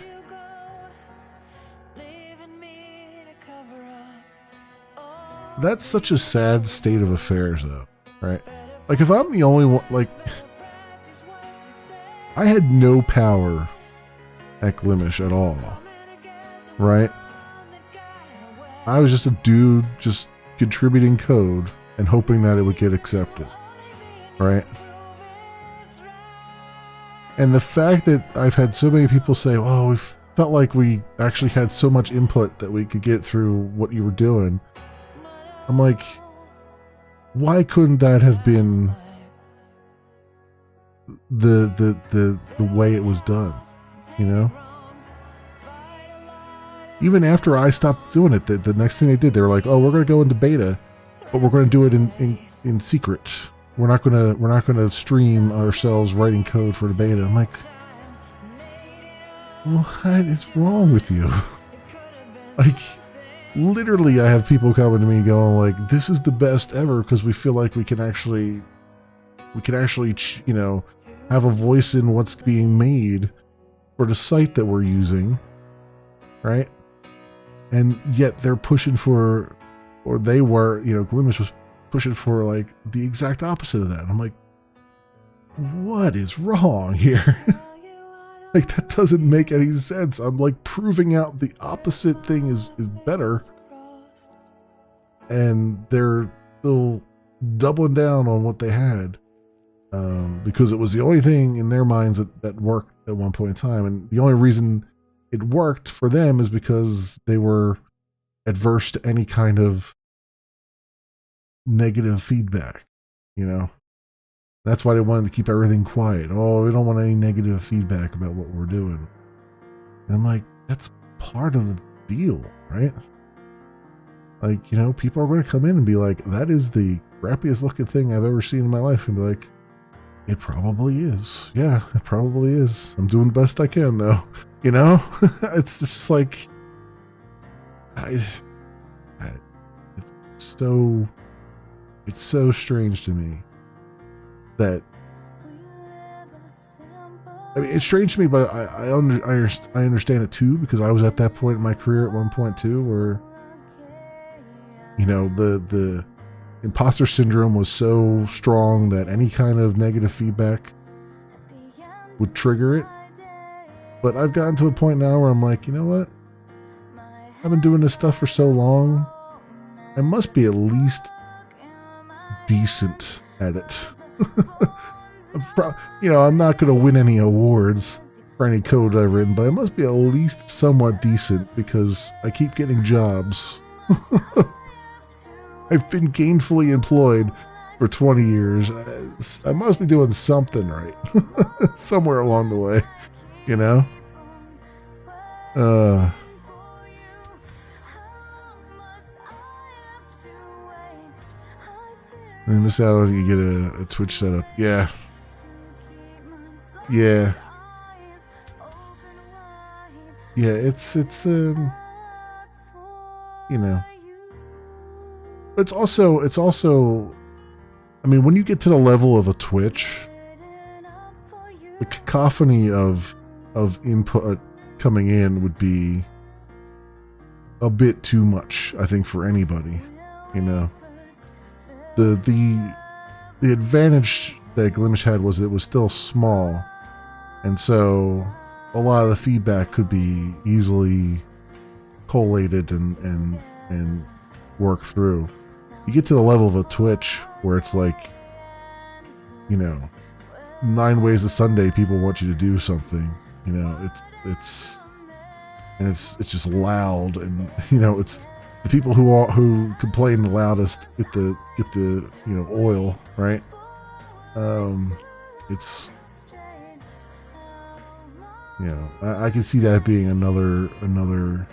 that's such a sad state of affairs, though, right? Like, if I'm the only one, like, I had no power at Glimish at all, right? I was just a dude just contributing code and hoping that it would get accepted, right? And the fact that I've had so many people say, oh, we felt like we actually had so much input that we could get through what you were doing. I'm like, why couldn't that have been the way it was done, you know? Even after I stopped doing it, the next thing they did, they were like, "Oh, we're going to go into beta, but we're going to do it in secret. We're not going to stream ourselves writing code for the beta." I'm like, what is wrong with you? Like, literally, I have people coming to me going like, "This is the best ever," because we feel like we can actually, you know, have a voice in what's being made for the site that we're using, right? And yet they're pushing for, or they were, you know, Glimish was pushing for like the exact opposite of that. I'm like, what is wrong here? Like, that doesn't make any sense. I'm like proving out the opposite thing is better. and they're still doubling down on what they had, because it was the only thing in their minds that worked at one point in time. And the only reason it worked for them is because they were adverse to any kind of negative feedback, you know? That's why they wanted to keep everything quiet. Oh, we don't want any negative feedback about what we're doing. And I'm like, that's part of the deal, right? Like, you know, people are going to come in and be like, that is the crappiest looking thing I've ever seen in my life. And be like, it probably is. Yeah, it probably is. I'm doing the best I can, though. You know? It's just like, it's so strange to me that, I mean, it's strange to me, but I understand it too, because I was at that point in my career at one point too, where, you know, the imposter syndrome was so strong that any kind of negative feedback would trigger it. But I've gotten to a point now where I'm like, you know what? I've been doing this stuff for so long. I must be at least decent at it. You know, I'm not going to win any awards for any code I've written, but I must be at least somewhat decent because I keep getting jobs. I've been gainfully employed for 20 years. I must be doing something right. Somewhere along the way, you know? I mean, this out you get a Twitch setup. Yeah. Yeah. Yeah, it's you know. It's also I mean, when you get to the level of a Twitch, the cacophony of input coming in would be a bit too much, I think, for anybody, you know. The advantage that Glimesh had was it was still small, and so a lot of the feedback could be easily collated and worked through. You get to the level of a Twitch where it's like, you know, 9 ways a Sunday people want you to do something, you know, it's just loud, and you know, it's the people who complain the loudest get the you know, oil, right? It's, you know, I can see that being another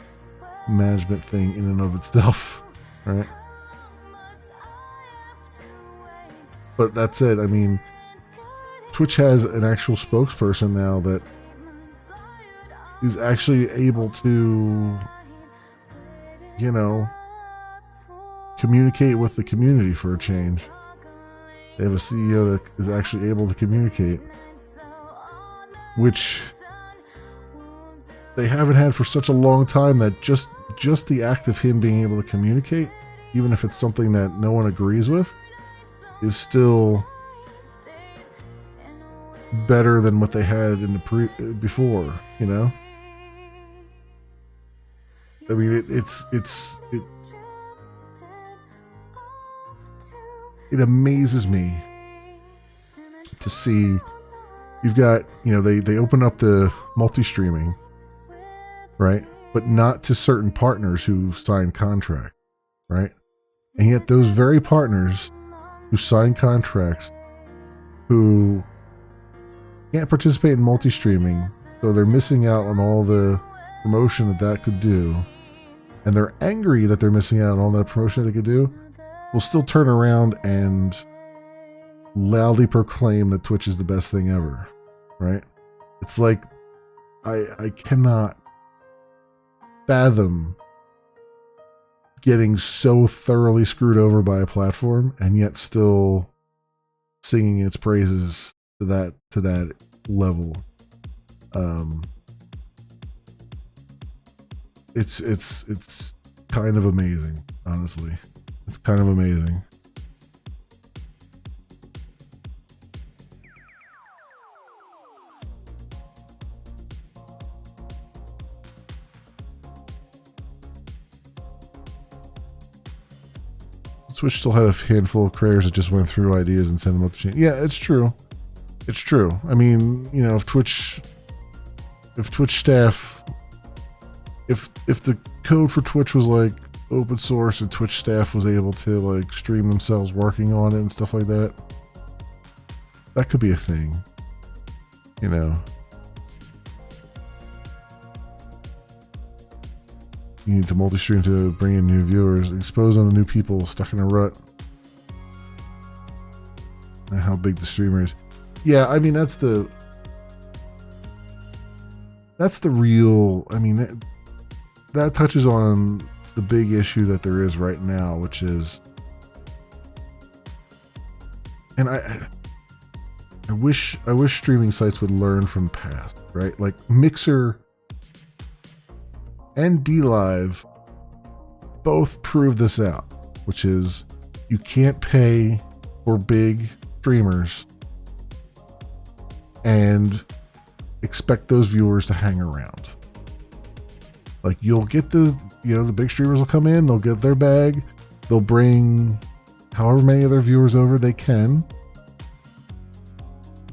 management thing in and of itself, right? But that's it. I mean, Twitch has an actual spokesperson now that is actually able to, you know, communicate with the community for a change. They have a CEO that is actually able to communicate, which they haven't had for such a long time, that just the act of him being able to communicate, even if it's something that no one agrees with, is still better than what they had in the before, you know? I mean, it amazes me to see. You've got, you know, they open up the multi-streaming, right? But not to certain partners who sign contract, right? And yet those very partners who sign contracts, who can't participate in multi-streaming, so they're missing out on all the promotion that could do, and they're angry that they're missing out on all that promotion they could do, will still turn around and loudly proclaim that Twitch is the best thing ever, right? It's like, I cannot fathom getting so thoroughly screwed over by a platform and yet still singing its praises to that level. It's kind of amazing, honestly. It's kind of amazing. Twitch still had a handful of creators that just went through ideas and sent them up the chain. Yeah, it's true. It's true. I mean, you know, if Twitch staff, if the code for Twitch was like open source and Twitch staff was able to like stream themselves working on it and stuff like that, that could be a thing, you know. You need to multi-stream to bring in new viewers, expose on the new people stuck in a rut, and how big the streamer is. Yeah, I mean that's the real. I mean that touches on the big issue that there is right now, which is, and I wish streaming sites would learn from the past, right? Like Mixer and DLive both prove this out, which is you can't pay for big streamers and expect those viewers to hang around. Like you'll get the big streamers will come in, they'll get their bag, they'll bring however many of their viewers over they can,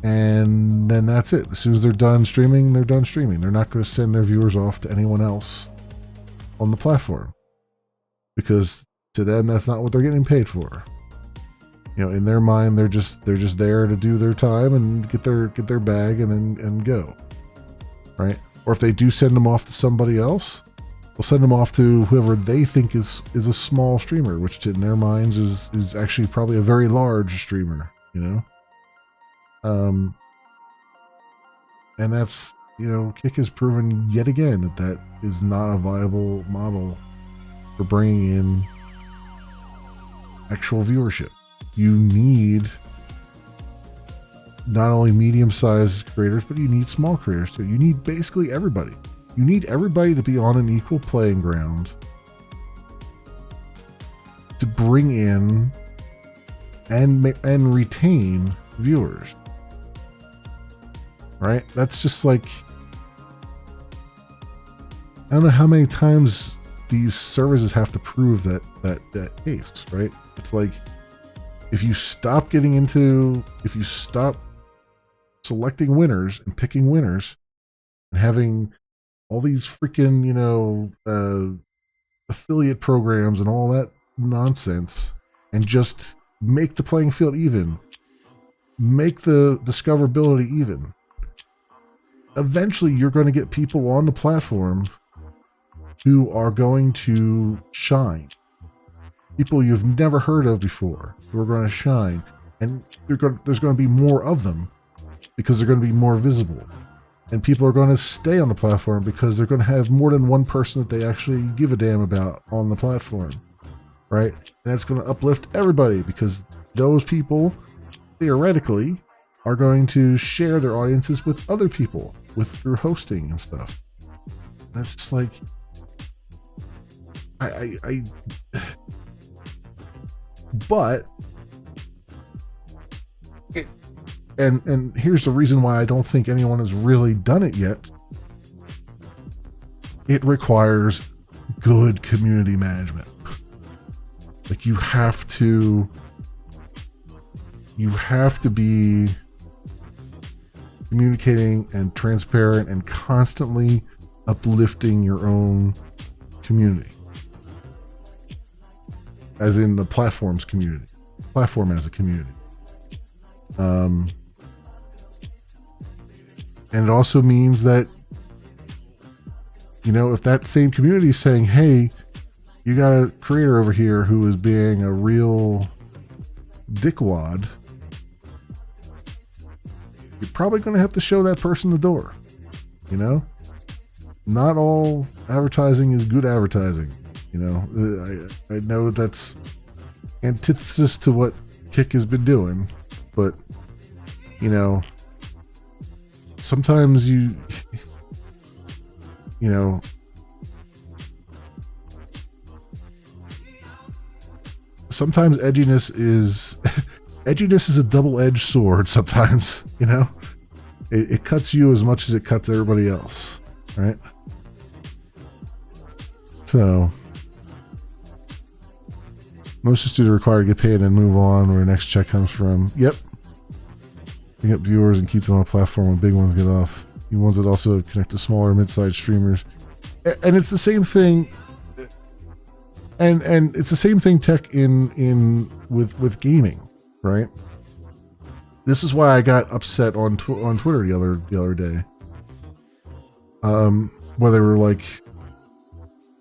and then that's it. As soon as they're done streaming, they're done streaming. They're not going to send their viewers off to anyone else on the platform, because to them that's not what they're getting paid for. You know, in their mind, they're just there to do their time and get their bag and go, right? Or if they do send them off to somebody else, they'll send them off to whoever they think is a small streamer, which in their minds is actually probably a very large streamer, you know. And that's, you know, Kick has proven yet again that is not a viable model for bringing in actual viewership. You need not only medium-sized creators, but you need small creators too. You need basically everybody. You need everybody to be on an equal playing ground to bring in and retain viewers. Right? That's just like, I don't know how many times these services have to prove that case, right? It's like, if you stop selecting winners and picking winners and having all these freaking, you know, affiliate programs and all that nonsense, and just make the playing field even, make the discoverability even, eventually you're going to get people on the platform who are going to shine. People you've never heard of before who are going to shine, and there's going to be more of them because they're going to be more visible, and people are going to stay on the platform because they're going to have more than one person that they actually give a damn about on the platform, right? And that's going to uplift everybody because those people theoretically are going to share their audiences with other people through hosting and stuff. And it's just like, but and here's the reason why I don't think anyone has really done it yet. It requires good community management. Like you have to be communicating and transparent and constantly uplifting your own community. As in the platform as a community. And it also means that, you know, if that same community is saying, hey, you got a creator over here who is being a real dickwad, you're probably going to have to show that person the door. You know, not all advertising is good advertising. You know, I know that's antithesis to what Kick has been doing, but you know, sometimes you know, sometimes edginess is a double-edged sword. Sometimes, you know, it cuts you as much as it cuts everybody else, right? Most students are required to get paid and move on where the next check comes from. Yep. Pick up viewers and keep them on a platform when big ones get off. The ones that also connect to smaller mid-sized streamers. And it's the same thing. And it's the same thing tech with gaming, right? This is why I got upset on Twitter the other day. Where they were like,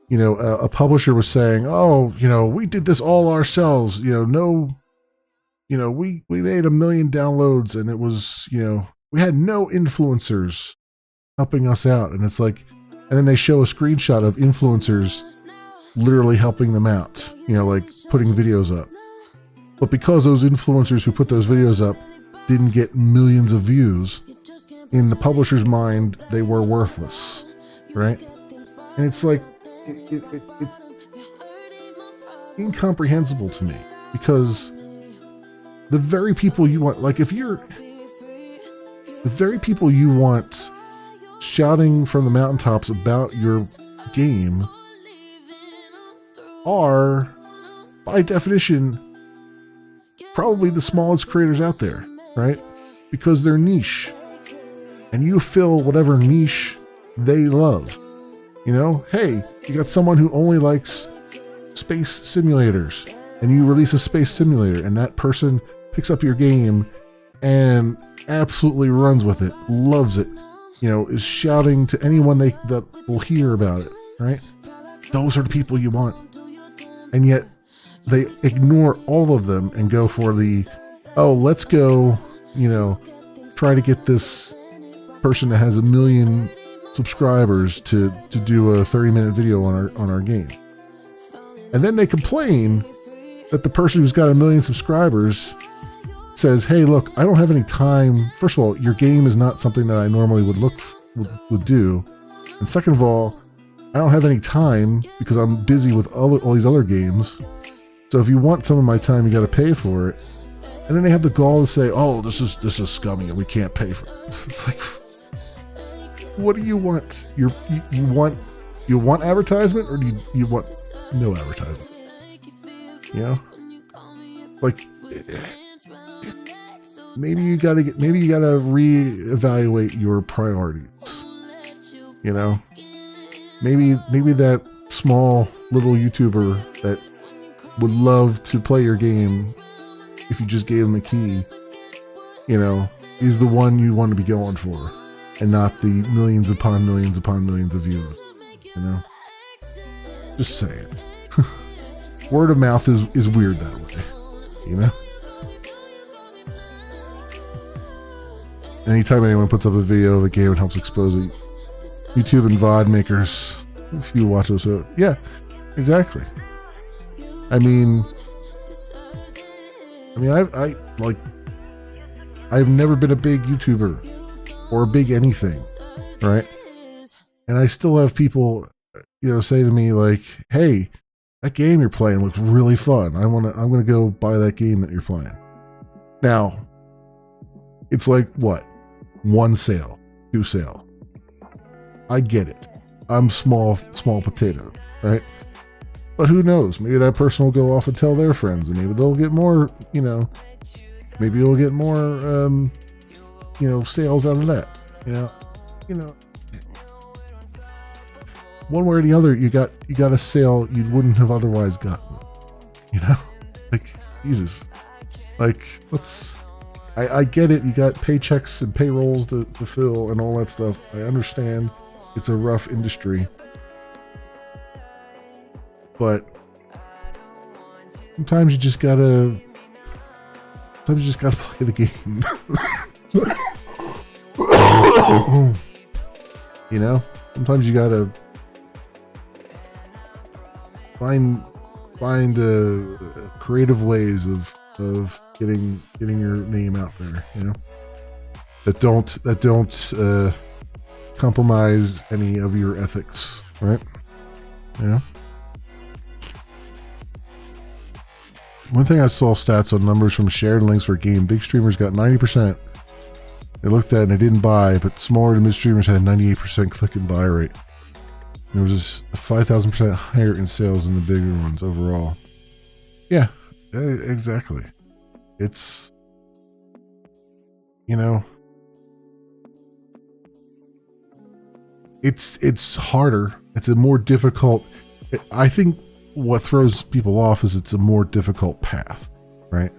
you know, a publisher was saying, "Oh, you know, we did this all ourselves. You know, we made 1 million downloads, and it was, you know, we had no influencers helping us out." And it's like, and then they show a screenshot of influencers literally helping them out, you know, like putting videos up. But because those influencers who put those videos up didn't get millions of views, in the publisher's mind, they were worthless, right? And it's like, it's incomprehensible to me, because the very people you want, like, the very people you want shouting from the mountaintops about your game are, by definition, probably the smallest creators out there, right? Because they're niche. And you fill whatever niche they love. You know, hey, you got someone who only likes space simulators, and you release a space simulator, and that person picks up your game and absolutely runs with it, loves it, you know, is shouting to anyone that will hear about it, right? Those are the people you want. And yet they ignore all of them and go for the, oh, let's go, you know, try to get this person that has 1 million subscribers to do a 30-minute video on our game. And then they complain that the person who's got 1 million subscribers says, hey, look, I don't have any time. First of all, your game is not something that I normally would do. And second of all, I don't have any time because I'm busy with all these other games. So if you want some of my time, you got to pay for it. And then they have the gall to say, oh, this is scummy and we can't pay for it. It's like, what do you want? You want advertisement, or do you want no advertisement? You know, like, maybe you gotta reevaluate your priorities. You know, maybe that small little YouTuber that would love to play your game, if you just gave them a key, you know, is the one you want to be going for, and not the millions upon millions upon millions of views. You know, just say it. Word of mouth is weird that way, you know. Anytime anyone puts up a video of a game, it helps expose it. YouTube and VOD makers, if you watch those, so yeah, exactly. I mean, I've never been a big YouTuber or a big anything, right? And I still have people, you know, say to me like, "Hey, that game you're playing looks really fun. I'm gonna go buy that game that you're playing." Now, it's like what? 1 sale, 2 sales. I get it. I'm small potato, right? But who knows? Maybe that person will go off and tell their friends, and maybe they'll get more, you know, maybe you'll get more, you know, sales out of that. You know, one way or the other, you got a sale you wouldn't have otherwise gotten. You know, like, Jesus, like, I get it. You got paychecks and payrolls to fill and all that stuff. I understand it's a rough industry, but sometimes you just gotta play the game. You know, sometimes you gotta find creative ways of getting your name out there, you know, that don't compromise any of your ethics, right? You know, one thing I saw stats on numbers from shared links for a game. Big streamers got 90%. They looked at and they didn't buy, but smaller to mid streamers had 98% click and buy rate. There was 5,000% higher in sales than the bigger ones overall. Yeah. Exactly. It's, you know, it's harder. It's a more difficult. I think what throws people off is it's a more difficult path, right?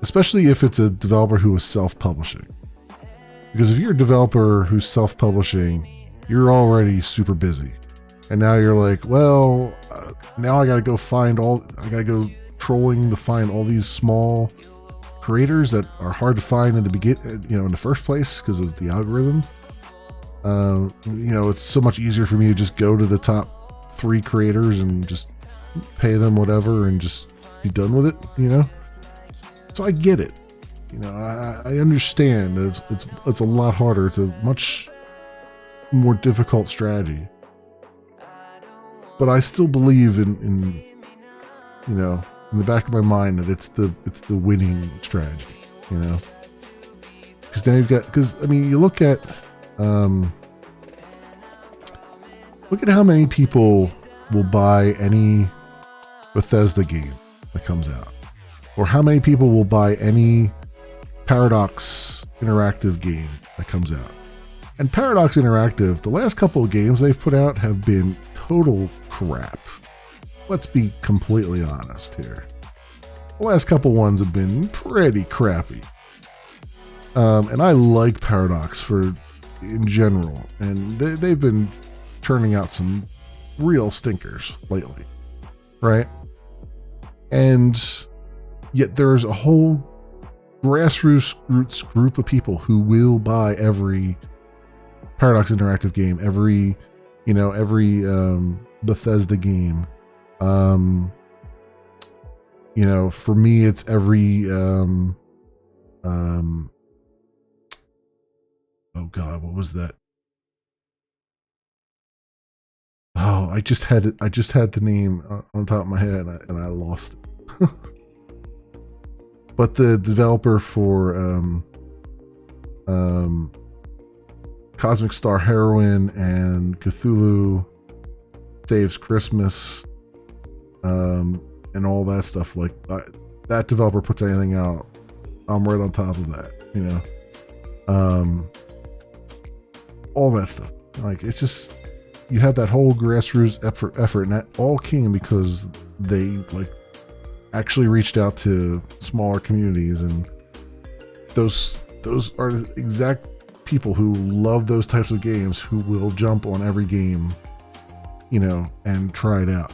Especially if it's a developer who is self-publishing. Because if you're a developer who's self-publishing, you're already super busy. And now you're like, well, now I got to go trolling to find all these small creators that are hard to find in the in the first place because of the algorithm. It's so much easier for me to just go to the top 3 creators and just pay them whatever and just be done with it, So I get it. I understand that it's a lot harder. It's a much more difficult strategy. But I still believe in the back of my mind that it's the winning strategy, Because you look at how many people will buy any Bethesda game that comes out, or how many people will buy any Paradox Interactive game that comes out. And Paradox Interactive, the last couple of games they've put out have been total crap. Let's be completely honest here. The last couple ones have been pretty crappy. And I like Paradox in general, and they've been turning out some real stinkers lately, right? And yet there's a whole grassroots group of people who will buy every Paradox Interactive game, every Bethesda game. For me, it's every oh God, what was that? Oh, I just had the name on top of my head and I lost it. But the developer for Cosmic Star Heroine and Cthulhu Saves Christmas, and all that stuff, like that developer puts anything out, I'm right on top of that, all that stuff. Like, it's just, you have that whole grassroots effort, and that all came because they actually reached out to smaller communities, and those are the exact people who love those types of games who will jump on every game, and try it out,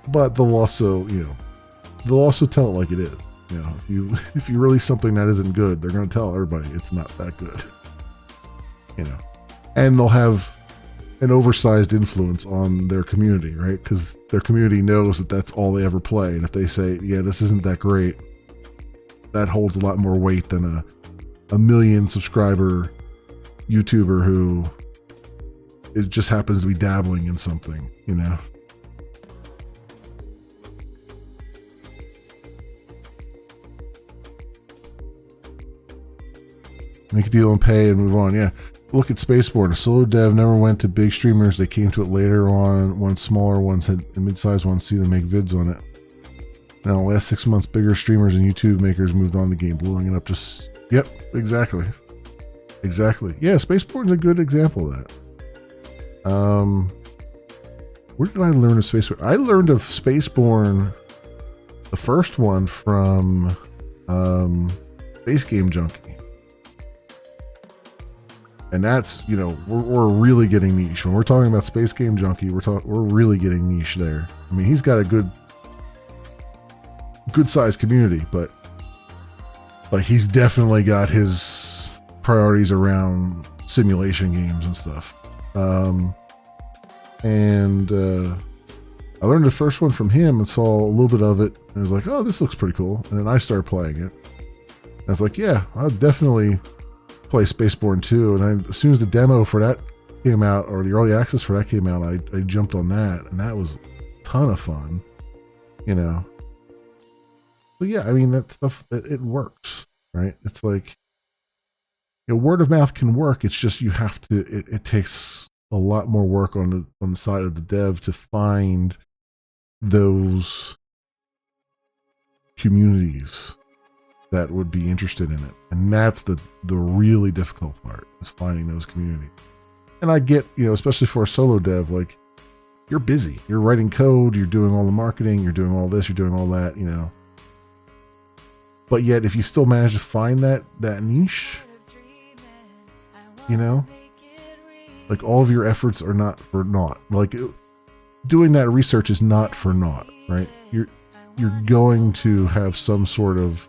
But they'll also tell it like it is. If you release something that isn't good, they're going to tell everybody it's not that good. And they'll have an oversized influence on their community, right? Because their community knows that that's all they ever play. And if they say, yeah, this isn't that great, that holds a lot more weight than a million subscriber YouTuber who it just happens to be dabbling in something, Make a deal and pay and move on. Yeah. Look at Spaceborne. A solo dev never went to big streamers. They came to it later on. Once smaller ones had mid-sized ones see them make vids on it. Now, the last 6 months, bigger streamers and YouTube makers moved on the game, blowing it up. Yep, exactly. Yeah, Spaceborne's a good example of that. Where did I learn of Spaceborne? I learned of Spaceborne, the first one, from Base Game Junkie. And that's, we're really getting niche. When we're talking about Space Game Junkie, we're really getting niche there. I mean, he's got a good sized community, but he's definitely got his priorities around simulation games and stuff. I learned the first one from him and saw a little bit of it, and I was like, oh, this looks pretty cool. And then I started playing it. I was like, yeah, I'll definitely play Spaceborne 2. And as soon as the demo for that came out, or the early access for that came out, I jumped on that, and that was a ton of fun, But yeah, I mean, that stuff, it works, right? It's like, word of mouth can work. It's just you have to. It takes a lot more work on the side of the dev to find those communities that would be interested in it. And that's the really difficult part, is finding those communities. And I get, especially for a solo dev, like, you're busy. You're writing code, you're doing all the marketing, you're doing all this, you're doing all that, But yet, if you still manage to find that niche, like, all of your efforts are not for naught. Like, doing that research is not for naught, right? You're going to have some sort of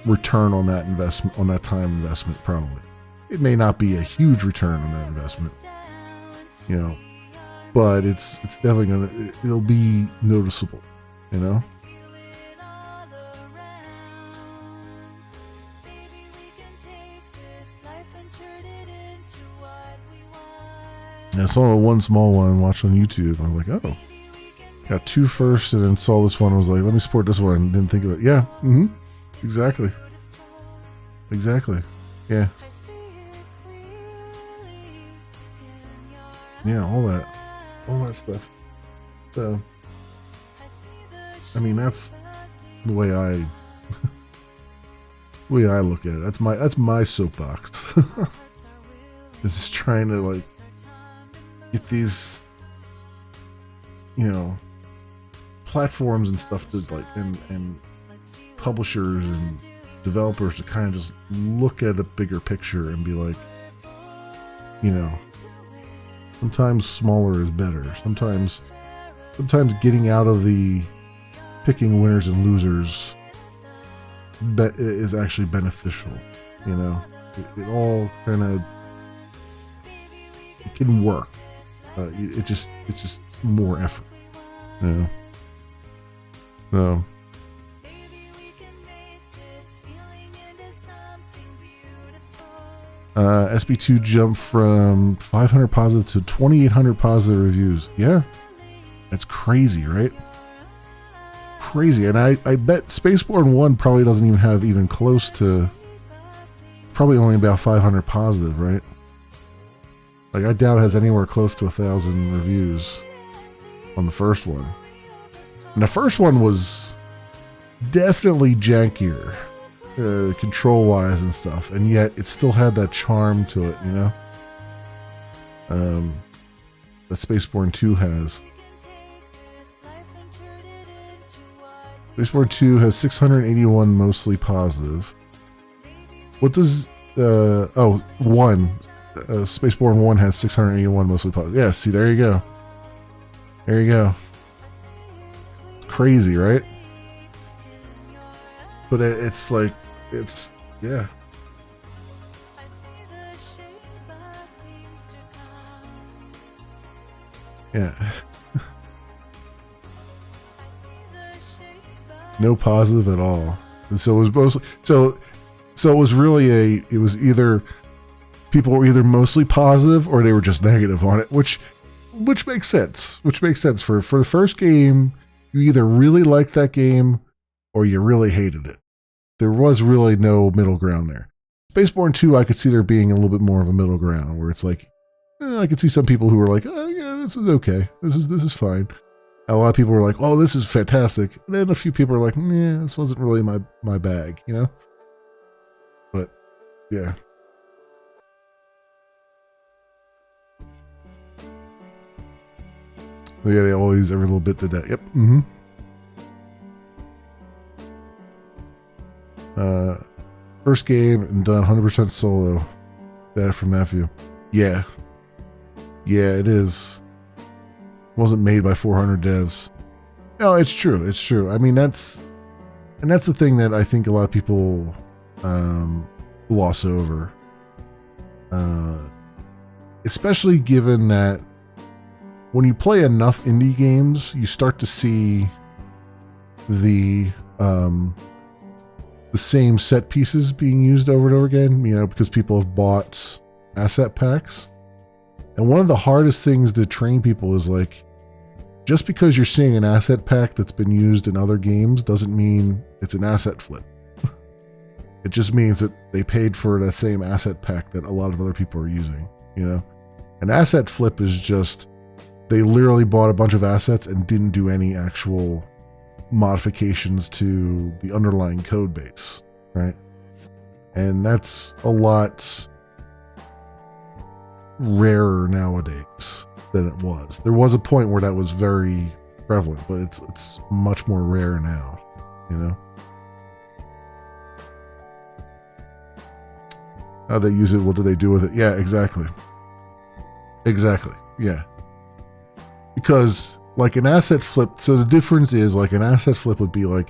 return on that investment, on that time investment. Probably it may not be a huge return on that investment, but it's definitely it'll be noticeable, And I saw one small one watched on YouTube. I was like, oh, got two first, and then saw this one. I was like, let me support this one. And didn't think of it. Yeah, exactly. Yeah, all that stuff. So, I mean, that's the way I look at it. That's my soapbox. This is trying to, like, get these, platforms and stuff to, like, and publishers and developers to kind of just look at a bigger picture and be like, sometimes smaller is better. Sometimes getting out of the picking winners and losers is actually beneficial. It all kind of, it can work. It's just more effort. So. SB2 jumped from 500 positive to 2,800 positive reviews. Yeah, that's crazy, right? Crazy. And I bet Spaceborne 1 probably doesn't even have even close to, probably only about 500 positive, right? Like, I doubt it has anywhere close to 1,000 reviews on the first one. And the first one was definitely jankier, control-wise and stuff, and yet it still had that charm to it, that Spaceborne 2 has. Spaceborne 2 has 681 mostly positive. What does Spaceborne 1 has 681 mostly positive. Yeah, see, there you go. Crazy, right? But it's like, yeah. Yeah. No positive at all. And so it was mostly, so it was really it was either people were either mostly positive or they were just negative on it, which makes sense. For the first game, you either really liked that game or you really hated it. There was really no middle ground there. Spaceborne 2, I could see there being a little bit more of a middle ground where it's like, I could see some people who were like, oh yeah, this is okay. This is fine. And a lot of people were like, oh, this is fantastic. And then a few people were like, yeah, this wasn't really my bag, But yeah. Yeah, they always, every little bit did that. Yep. First game and done 100% solo. Data from Matthew. Yeah, it is. Wasn't made by 400 devs. No, it's true. I mean, that's the thing that I think a lot of people gloss over. Especially given that when you play enough indie games, you start to see the same set pieces being used over and over again, because people have bought asset packs. And one of the hardest things to train people is, like, just because you're seeing an asset pack that's been used in other games doesn't mean it's an asset flip. It just means that they paid for that same asset pack that a lot of other people are using, An asset flip is just they literally bought a bunch of assets and didn't do any actual modifications to the underlying code base, right? And that's a lot rarer nowadays than it was. There was a point where that was very prevalent, but it's much more rare now, you know? How they use it, what do they do with it? Yeah, exactly. Exactly, yeah. Because like an asset flip, so the difference is like an asset flip would be like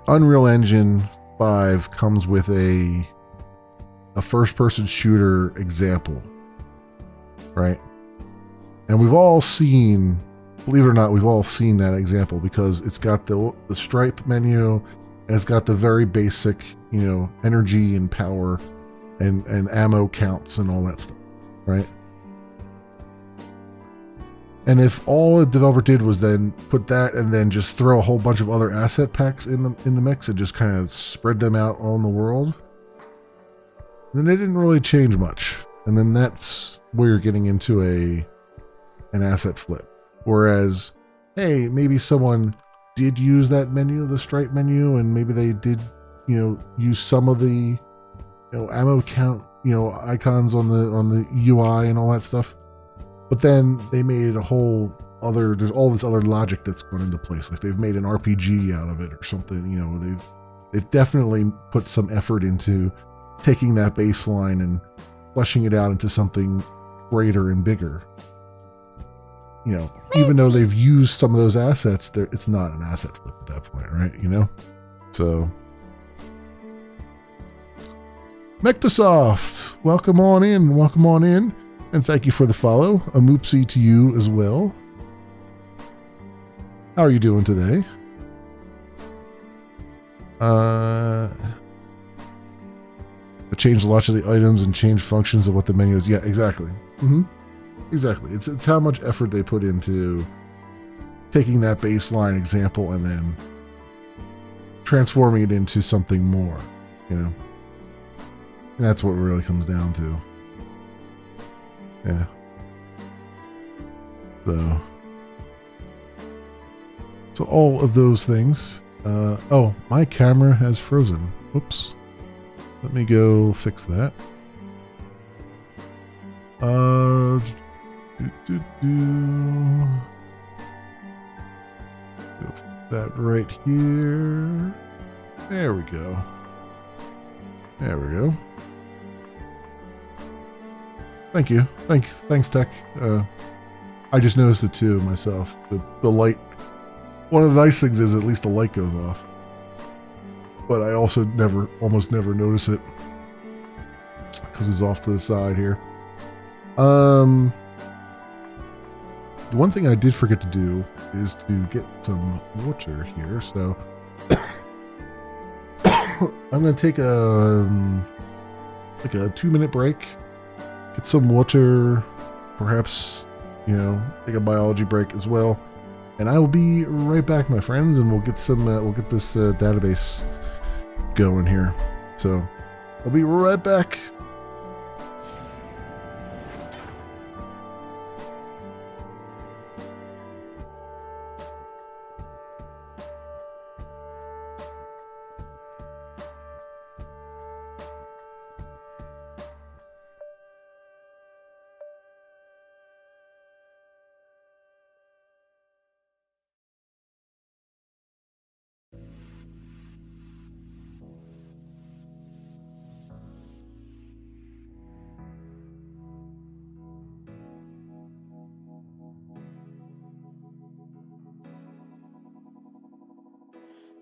Unreal Engine 5 comes with a first person shooter example, right? And we've all seen, believe it or not, we've all seen that example because it's got the stripe menu and it's got the very basic, you know, energy and power and ammo counts and all that stuff, right? And if all a developer did was then put that and then just throw a whole bunch of other asset packs in the mix and just kind of spread them out on the world, then it didn't really change much. And then that's where you're getting into an asset flip. Whereas, hey, maybe someone did use that menu, the stripe menu, and maybe they did, you know, use some of the, you know, ammo count, you know, icons on the UI and all that stuff. But then they made a whole other, there's all this other logic that's gone into place. Like they've made an RPG out of it or something, you know, they've definitely put some effort into taking that baseline and fleshing it out into something greater and bigger. You know, even though they've used some of those assets, it's not an asset flip at that point, right? You know? So Mectasoft, welcome on in. And thank you for the follow. A moopsie to you as well. How are you doing today? I changed lots of the items and changed functions of what the menu is. Yeah, exactly. Exactly. It's how much effort they put into taking that baseline example and then transforming it into something more, you know? And that's what it really comes down to. Yeah. So all of those things. Oh, my camera has frozen. Oops. Let me go fix that. That right here. There we go. There we go. Thank you. Thanks, Tech. I just noticed it too myself. The light. One of the nice things is at least the light goes off. But I also almost never notice it because it's off to the side here. The one thing I did forget to do is to get some water here. So I'm gonna take a 2-minute break. Get some water, perhaps, you know, take a biology break as well, and I will be right back, my friends, and we'll get this database going here. So I'll be right back.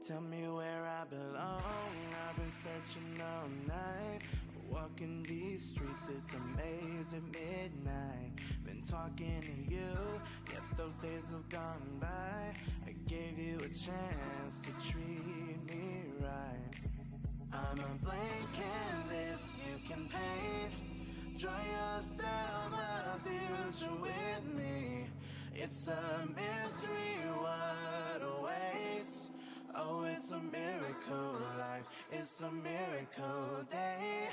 Tell me where I belong. I've been searching all night. Walking these streets, it's a maze at midnight. Been talking to you, yet those days have gone by. I gave you a chance to treat me right. I'm a blank canvas you can paint. Draw yourself a future with me. It's a mystery what awaits. Oh, it's a miracle life, it's a miracle day.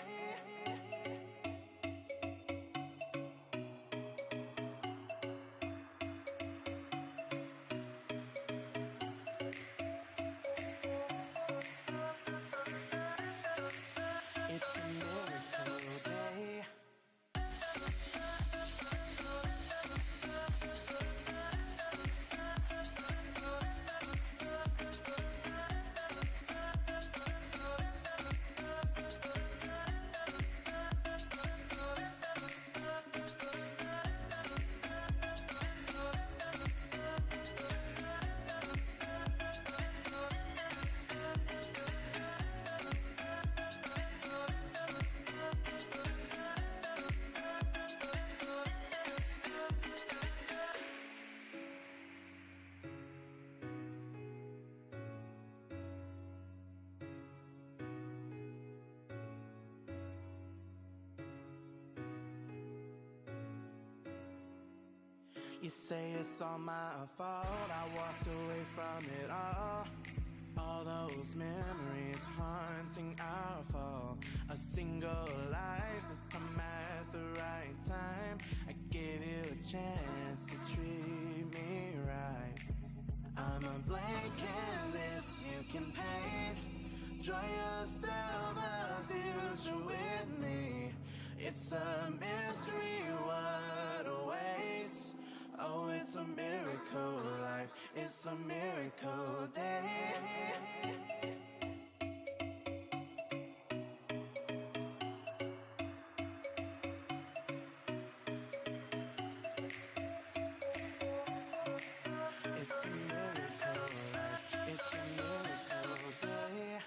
You say it's all my fault, I walked away from it all. All those memories haunting our fall. A single life has come at the right time. I gave you a chance to treat me right. I'm a blank canvas you can paint. Draw yourself a future with me. It's a mystery what awaits. Oh, it's a miracle life. It's a miracle day. It's a miracle life. It's a miracle day.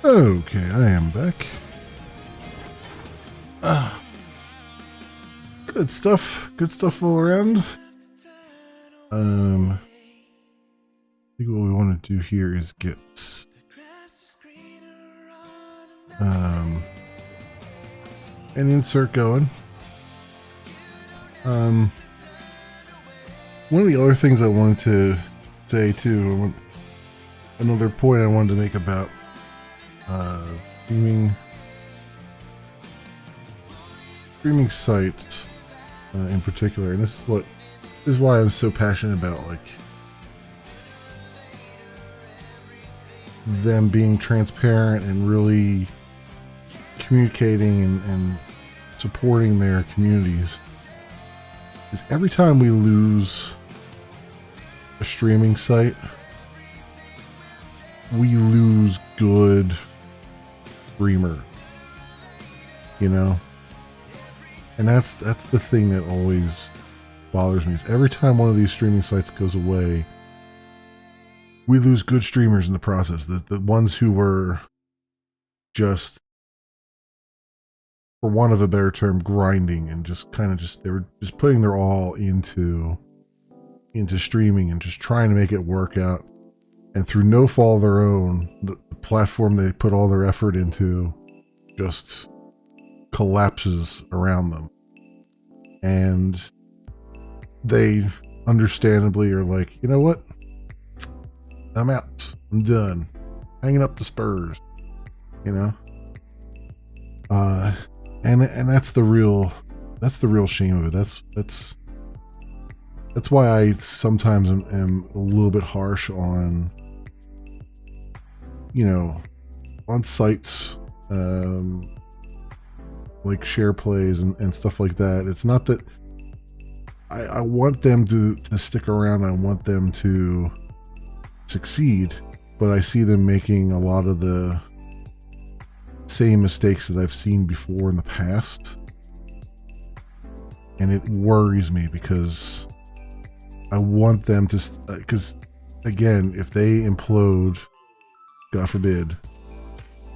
Okay, I am back. Good stuff. Good stuff all around. I think what we want to do here is get an insert going. One of the other things I wanted to say too, another point I wanted to make about theming streaming sites in particular, and this is why I'm so passionate about like them being transparent and really communicating and supporting their communities, is every time we lose a streaming site, we lose good streamer, you know? And that's the thing that always bothers me, is every time one of these streaming sites goes away, we lose good streamers in the process. The ones who were just, for want of a better term, grinding and they were just putting their all into streaming and just trying to make it work out. And through no fault of their own, the platform they put all their effort into just collapses around them. And they understandably are like, you know what? I'm out. I'm done. Hanging up the spurs. You know? And that's the real shame of it. That's why I sometimes am a little bit harsh on, you know, on sites like share plays and stuff like that. It's not that I want them to stick around. I want them to succeed, but I see them making a lot of the same mistakes that I've seen before in the past, and it worries me because I want them to, because again, if they implode, God forbid,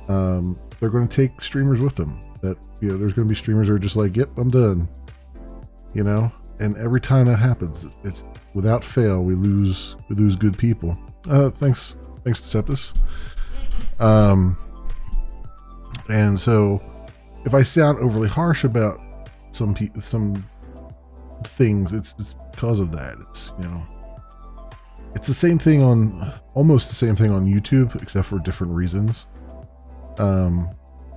they're going to take streamers with them. That, you know, there's going to be streamers that are just like, yep, I'm done, you know. And every time that happens, it's without fail, we lose good people. Thanks Deceptus. And so if I sound overly harsh about some things, it's because of that. It's, you know, it's almost the same thing on YouTube, except for different reasons. You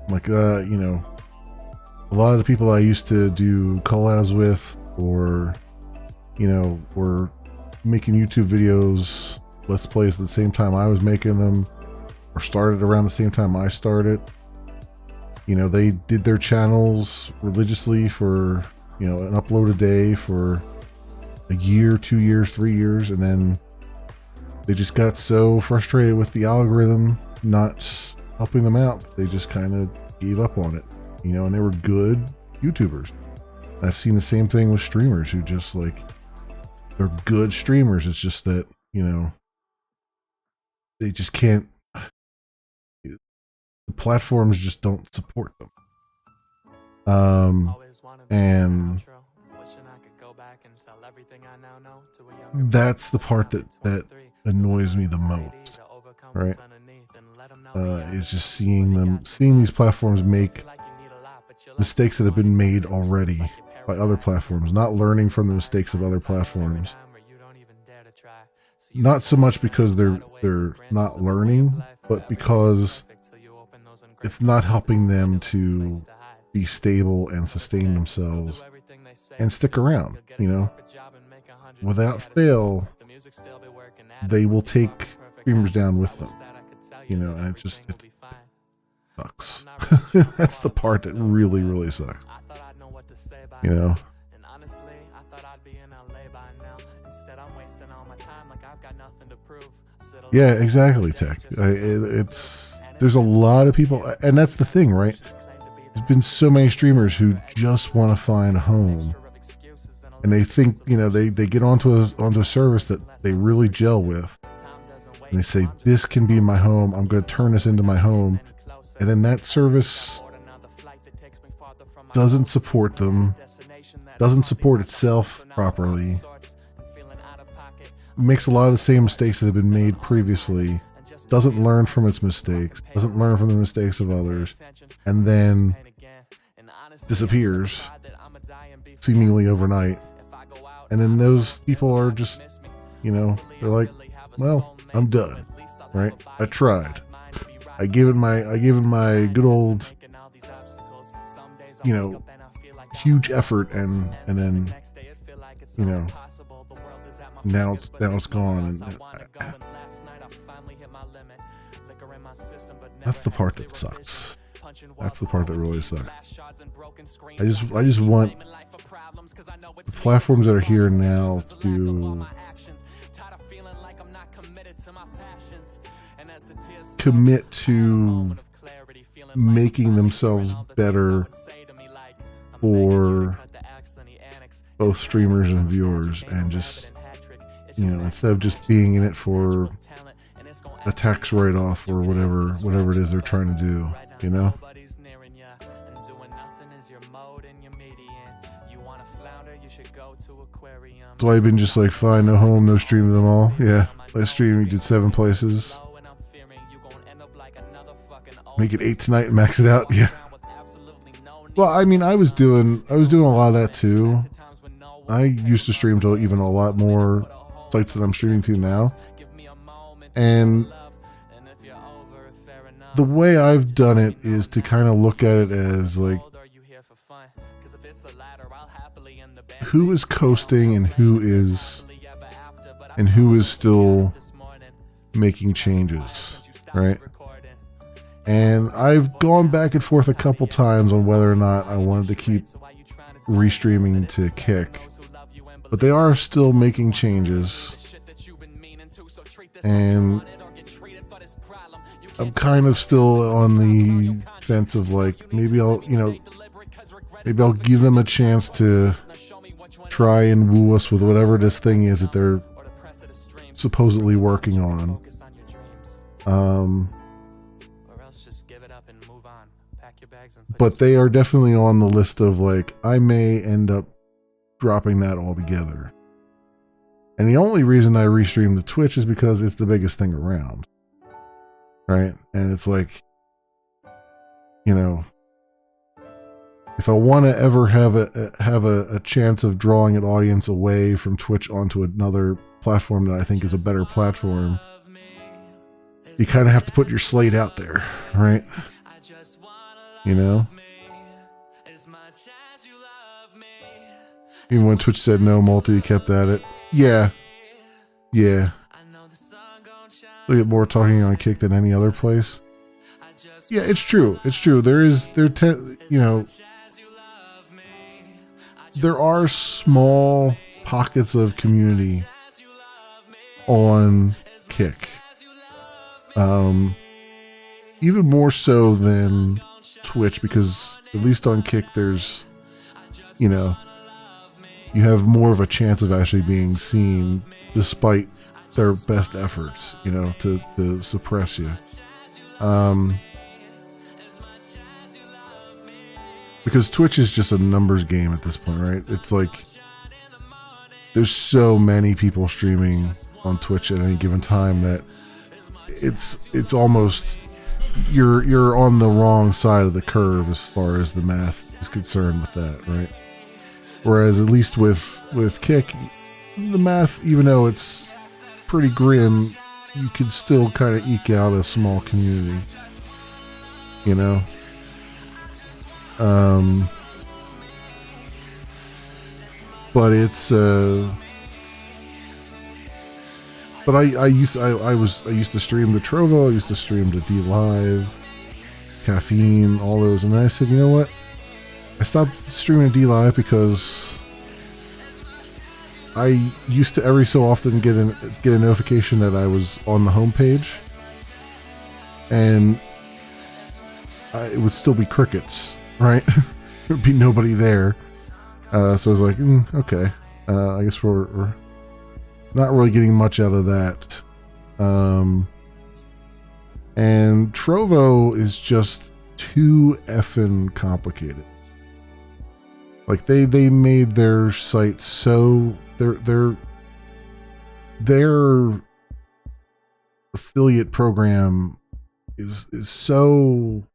know, a lot of the people I used to do collabs with, or, you know, were making YouTube videos, Let's Plays at the same time I was making them, or started around the same time I started. You know, they did their channels religiously for, you know, an upload a day for a year, 2 years, 3 years, and then they just got so frustrated with the algorithm not helping them out, they just kind of gave up on it, you know. And they were good YouTubers. And I've seen the same thing with streamers who just, like, they're good streamers. It's just that, you know, they just can't, the platforms just don't support them. And that's the part that annoys me the most, right? Is just seeing these platforms make mistakes that have been made already by other platforms, not learning from the mistakes of other platforms. Not so much because they're not learning, but because it's not helping them to be stable and sustain themselves and stick around, you know. Without fail, they will take streamers down with them, you know, and it sucks. That's the part that really, really sucks, you know. Yeah, exactly, Tech. There's a lot of people, and that's the thing, right? There's been so many streamers who just want to find a home, and they think, you know, they get onto a service that they really gel with, and they say, this can be my home, I'm going to turn this into my home, and then that service doesn't support them, doesn't support itself properly, makes a lot of the same mistakes that have been made previously, doesn't learn from its mistakes, doesn't learn from the mistakes of others, and then disappears seemingly overnight. And then those people are just, you know, they're like, well, I'm done, right? I tried. I gave it my good old, you know, huge effort, and then, you know, now it's gone, and that's the part that sucks. That's the part that really sucks. I just want the platforms that are here now to commit to making themselves better for both streamers and viewers, and just, you know, instead of just being in it for a tax write-off or whatever it is they're trying to do, you know. So I've been just like, fine, no home, no stream them all. Yeah, last stream we did 7 places. Make it 8 tonight and max it out. Yeah. Well, I mean, I was doing a lot of that too. I used to stream to even a lot more sites that I'm streaming to now. And the way I've done it is to kind of look at it as like, who is coasting and who is still making changes, right? And I've gone back and forth a couple times on whether or not I wanted to keep restreaming to Kick, but they are still making changes, and I'm kind of still on the fence of like, maybe I'll give them a chance to try and woo us with whatever this thing is that they're supposedly working on. But they are definitely on the list of like, I may end up dropping that altogether. And the only reason I restream to Twitch is because it's the biggest thing around. Right? And it's like, you know, if I want to ever have a chance of drawing an audience away from Twitch onto another platform that I think is a better platform, you kind of have to put your slate out there, right? You know? Even when Twitch said no multi, you kept at it. Yeah. Yeah. We get more talking on Kick than any other place. Yeah, it's true. It's true. There are small pockets of community on Kick. Even more so than Twitch, because at least on Kick there's, you know, you have more of a chance of actually being seen despite their best efforts, you know, to suppress you. Because Twitch is just a numbers game at this point, right? It's like there's so many people streaming on Twitch at any given time that it's almost you're on the wrong side of the curve as far as the math is concerned with that, right? Whereas at least with Kick, the math, even though it's pretty grim, you can still kind of eke out a small community, you know? But it's but I used to stream to Trovo, I used to stream to DLive, Caffeine, all those, and then I said, you know what? I stopped streaming to DLive because I used to every so often get a notification that I was on the homepage, and it would still be crickets, right? There'd be nobody there. So I was like, okay, I guess we're not really getting much out of that. And Trovo is just too effing complicated. Like they made their site so their affiliate program is so,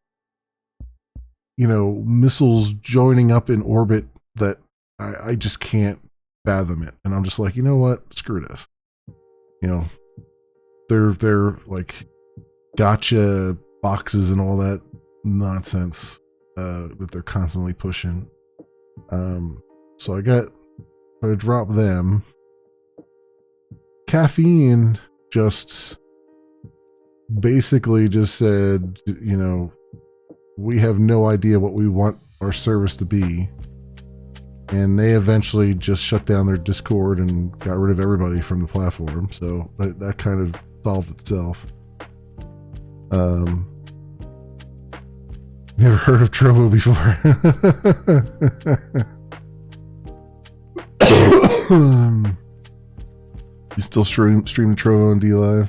you know, missiles joining up in orbit that I just can't fathom it. And I'm just like, you know what? Screw this. You know, they're like gotcha boxes and all that nonsense that they're constantly pushing. So I dropped them. Caffeine just basically just said, we have no idea what we want our service to be. And they eventually just shut down their Discord and got rid of everybody from the platform. So that kind of solved itself. Never heard of Trovo before. You still stream Trovo on DLive?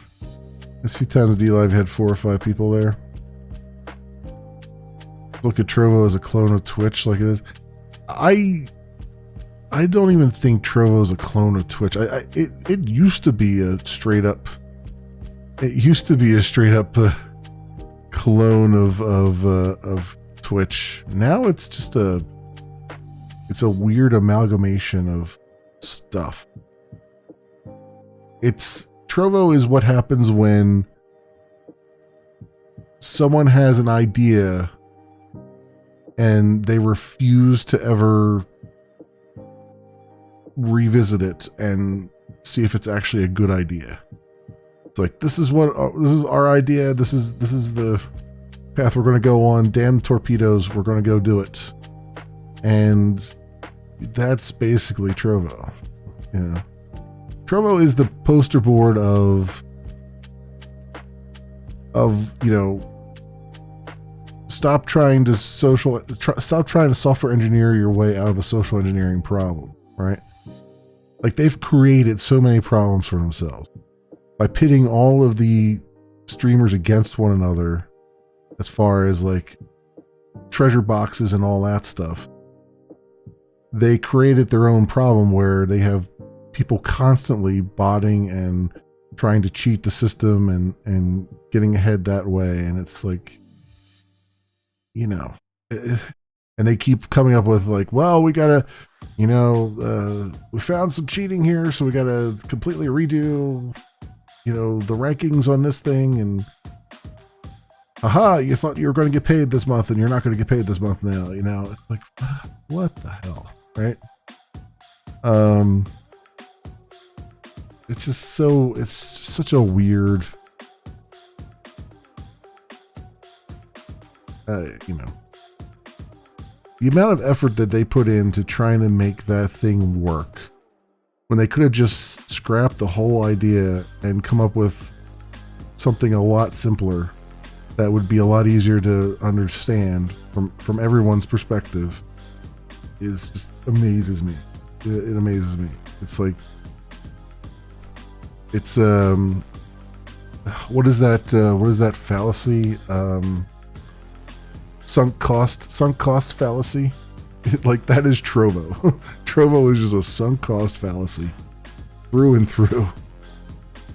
This few times on DLive you had 4 or 5 people there. Look at Trovo as a clone of Twitch like it is. I don't even think Trovo is a clone of Twitch. It used to be a straight up. It used to be a straight up clone of Twitch. Now it's just a weird amalgamation of stuff. Trovo is what happens when someone has an idea and they refuse to ever revisit it and see if it's actually a good idea. It's like, this is our idea. This is the path we're going to go on. Damn torpedoes, we're going to go do it. And that's basically Trovo. Trovo is the poster board of stop trying to software engineer your way out of a social engineering problem, right? Like, they've created so many problems for themselves by pitting all of the streamers against one another as far as like treasure boxes and all that stuff. They created their own problem where they have people constantly botting and trying to cheat the system and getting ahead that way. And it's like, and they keep coming up with like, well, we gotta, we found some cheating here, so we gotta completely redo, the rankings on this thing. And aha, you thought you were going to get paid this month and you're not going to get paid this month now. It's like, what the hell, right? It's just such a weird, the amount of effort that they put into trying to make that thing work when they could have just scrapped the whole idea and come up with something a lot simpler that would be a lot easier to understand from everyone's perspective just amazes me. It amazes me. It's like, it's what is that fallacy? Sunk cost fallacy. Like, that is Trovo. Trovo is just a sunk cost fallacy through and through.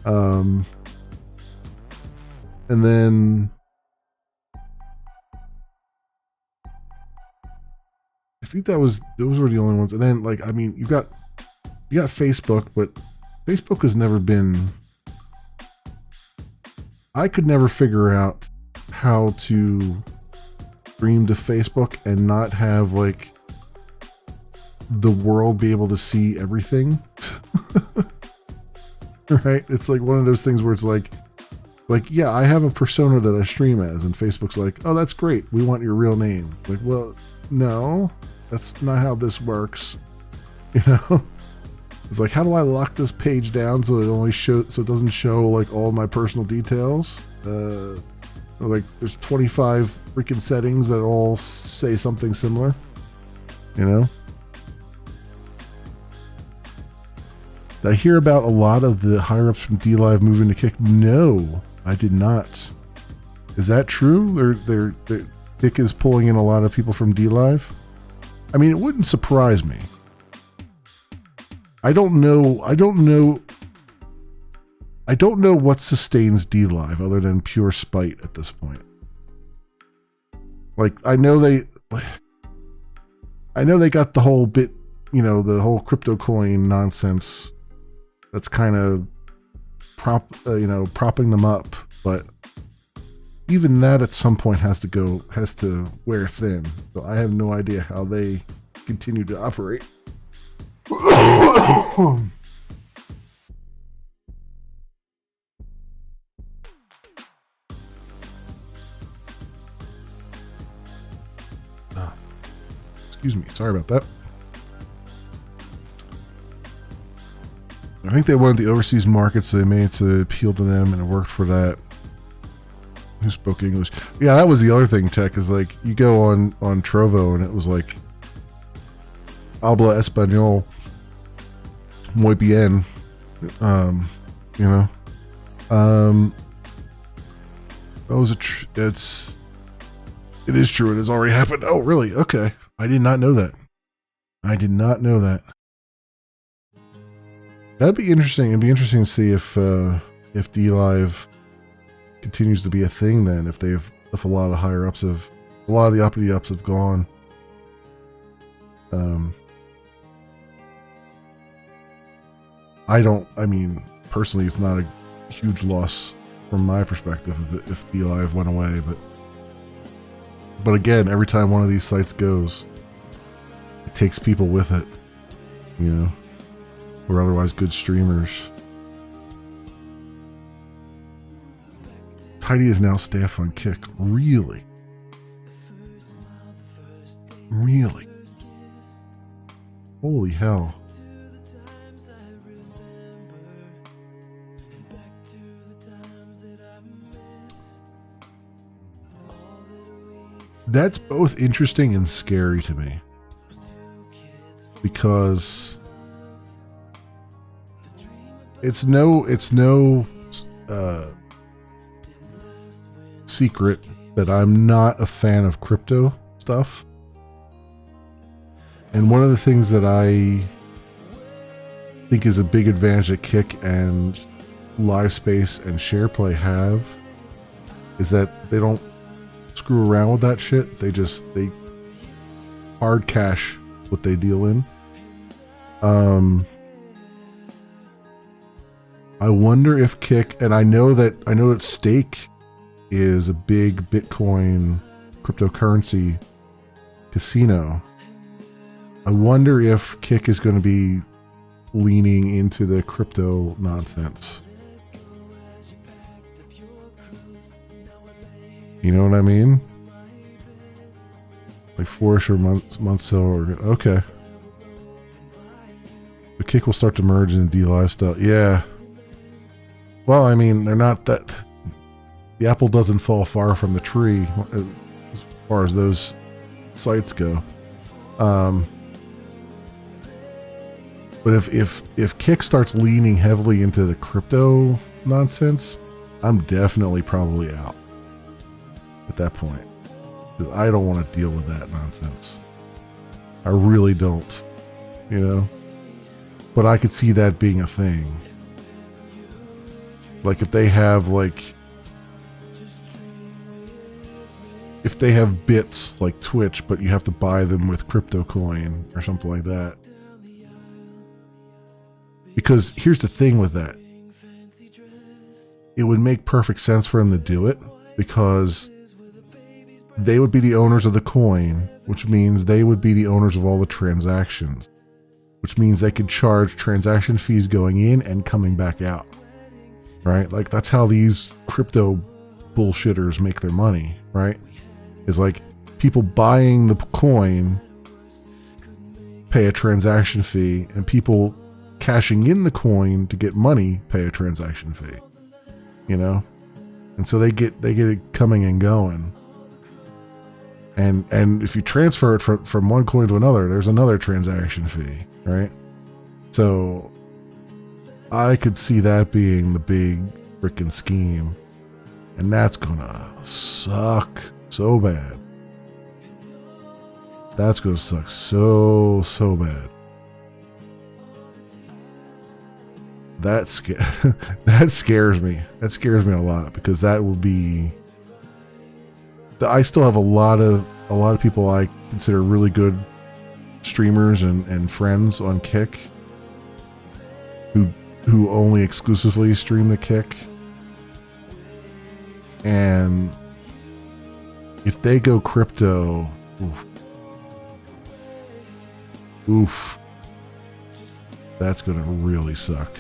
And then I think those were the only ones. And then, like, I mean, you got Facebook, but Facebook has never been. I could never figure out how to stream to Facebook and not have like the world be able to see everything. Right? It's like one of those things where it's like, yeah, I have a persona that I stream as, and Facebook's like, oh, that's great, we want your real name. Like, well, no, that's not how this works. It's like, how do I lock this page down so it doesn't show like all my personal details? Like, there's 25 freaking settings that all say something similar. Did I hear about a lot of the higher ups from DLive moving to Kick? No, I did not. Is that true? Kick is pulling in a lot of people from DLive. I mean, it wouldn't surprise me. I don't know what sustains DLive other than pure spite at this point. Like, I know they got the whole bit, the whole crypto coin nonsense that's kind of propping them up, but even that at some point has to wear thin. So I have no idea how they continue to operate. Excuse me. Sorry about that. I think they wanted the overseas markets. So they made it to appeal to them, and it worked for that. Who spoke English? Yeah, that was the other thing. Tech is like you go on Trovo, and it was like habla español muy bien. You know, that was it is true. It has already happened. Oh, really? Okay. I did not know that. That'd be interesting. It'd be interesting to see if DLive continues to be a thing. Then, if a lot of the higher ups a lot of the uppity ups have gone. I mean, personally, it's not a huge loss from my perspective if DLive went away, but again, every time one of these sites goes, it takes people with it, you know, who are otherwise good streamers. Tidy is now staff on Kick. Really? Really? Holy hell. That's both interesting and scary to me, because it's no secret that I'm not a fan of crypto stuff. And one of the things that I think is a big advantage that Kick and LiveSpace and SharePlay have is that they don't screw around with that shit. They hard cash what they deal in. I wonder if Kick, and I know that Stake is a big Bitcoin cryptocurrency casino. I wonder if Kick is going to be leaning into the crypto nonsense. You know what I mean? Like 4-ish or months so, or okay. The Kick will start to merge into DLive stuff. Yeah. Well, I mean, they're not that. The apple doesn't fall far from the tree as far as those sites go. But if Kick starts leaning heavily into the crypto nonsense, I'm definitely probably out at that point, because I don't want to deal with that nonsense. I really don't, you know. But I could see that being a thing. Like if they have bits like Twitch, but you have to buy them with crypto coin or something like that. Because here's the thing with that. It would make perfect sense for them to do it, because they would be the owners of the coin, which means they would be the owners of all the transactions, which means they could charge transaction fees going in and coming back out. Right? Like that's how these crypto bullshitters make their money, right? Is like people buying the coin pay a transaction fee, and people cashing in the coin to get money pay a transaction fee. You know? And so they get it coming and going. And if you transfer it from one coin to another, there's another transaction fee, right? So I could see that being the big freaking scheme, and that's gonna suck so bad. That's gonna suck so bad. That scares me. That scares me a lot, because that will be. I still have a lot of people I consider really good streamers and friends on Kick who only exclusively stream the Kick. And if they go crypto, oof, Oof. That's gonna really suck.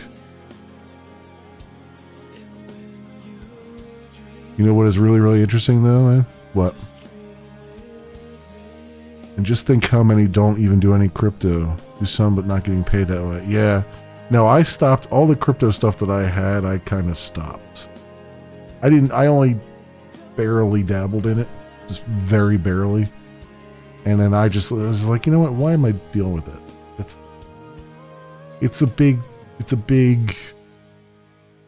You know what is really, really interesting though, man? What? And just think how many don't even do any crypto. Do some, but not getting paid that way. Yeah. No, I stopped all the crypto stuff that I had. I kind of stopped. I only barely dabbled in it, just very barely. And then I was like, you know what? Why am I dealing with it? It's a big,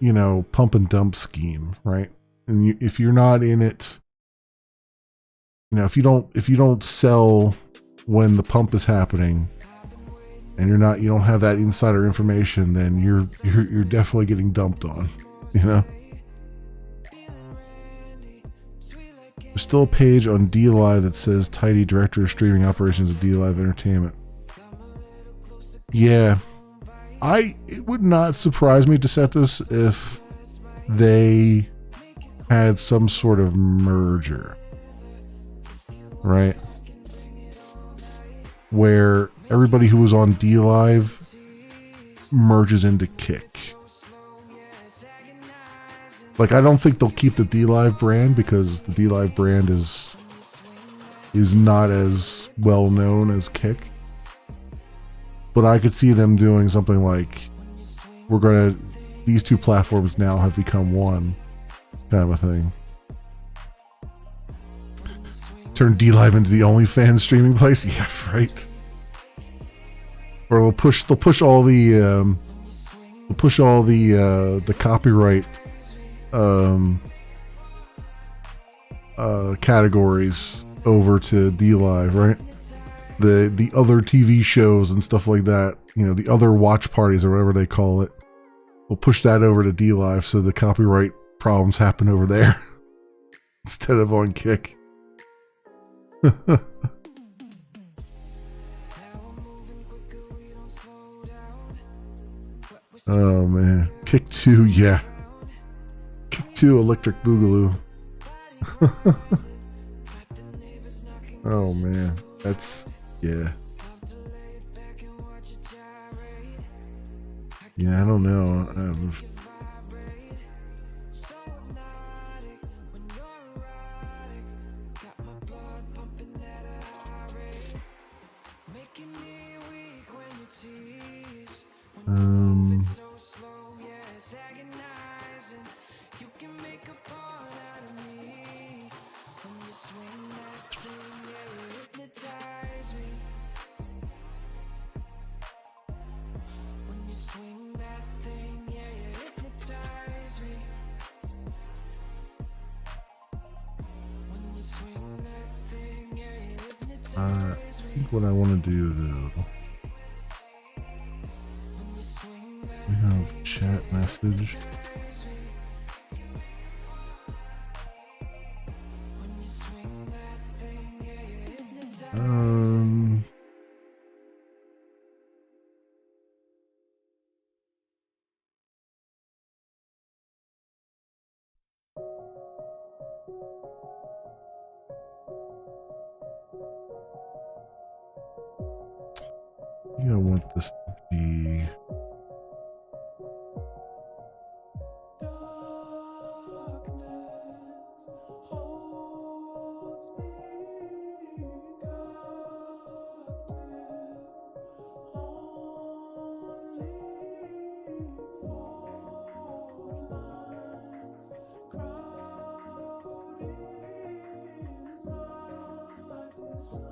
you know, pump and dump scheme, right? And if you're not in it, you know, if you don't sell when the pump is happening, and you don't have that insider information, then you're definitely getting dumped on, you know. There's still a page on DLive that says Tidy Director of Streaming Operations at DLive Entertainment. Yeah, it would not surprise me, Deceptus, if they had some sort of merger, right? Where everybody who was on DLive merges into Kick. Like, I don't think they'll keep the DLive brand because the DLive brand is not as well known as Kick. But I could see them doing something like, these two platforms now have become one, kind of a thing. Turn DLive into the OnlyFans streaming place? Yeah, right. Or they'll push all the copyright categories over to DLive, right? The other TV shows and stuff like that, you know, the other watch parties or whatever they call it, we'll push that over to DLive so the copyright problems happen over there instead of on Kick. Oh man, Kick 2, yeah. Kick 2 Electric Boogaloo. Oh man, yeah. Yeah, I don't know. I think what I want to do though, we have chat message. I think I want this to be.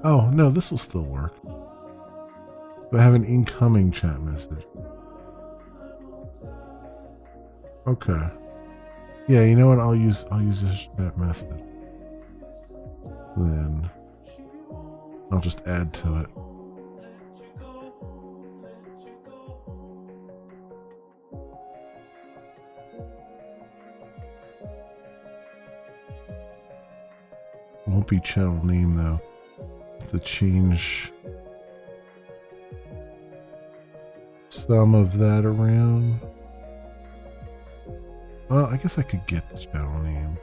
Oh, no, this will still work. But I have an incoming chat message. Okay. Yeah, you know what? I'll use this chat message. Then I'll just add to it. Won't be channel name though. To change some of that around. Well, I guess I could get the channel name.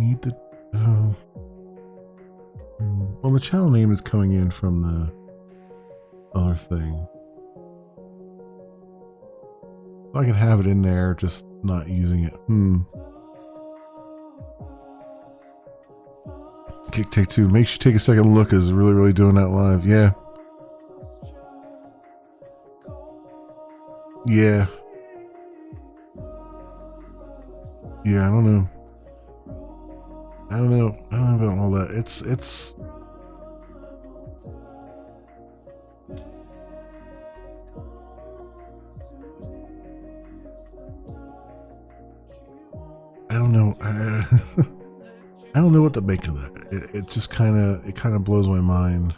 need the... Oh. Well, the channel name is coming in from the other thing. So I can have it in there, just not using it. Kick Take Two. Make sure you take a second look. Is really, really doing that live. Yeah. Yeah. Yeah, I don't know. I don't know about all that. It's I don't know. I don't know what to make of that. It just kind of blows my mind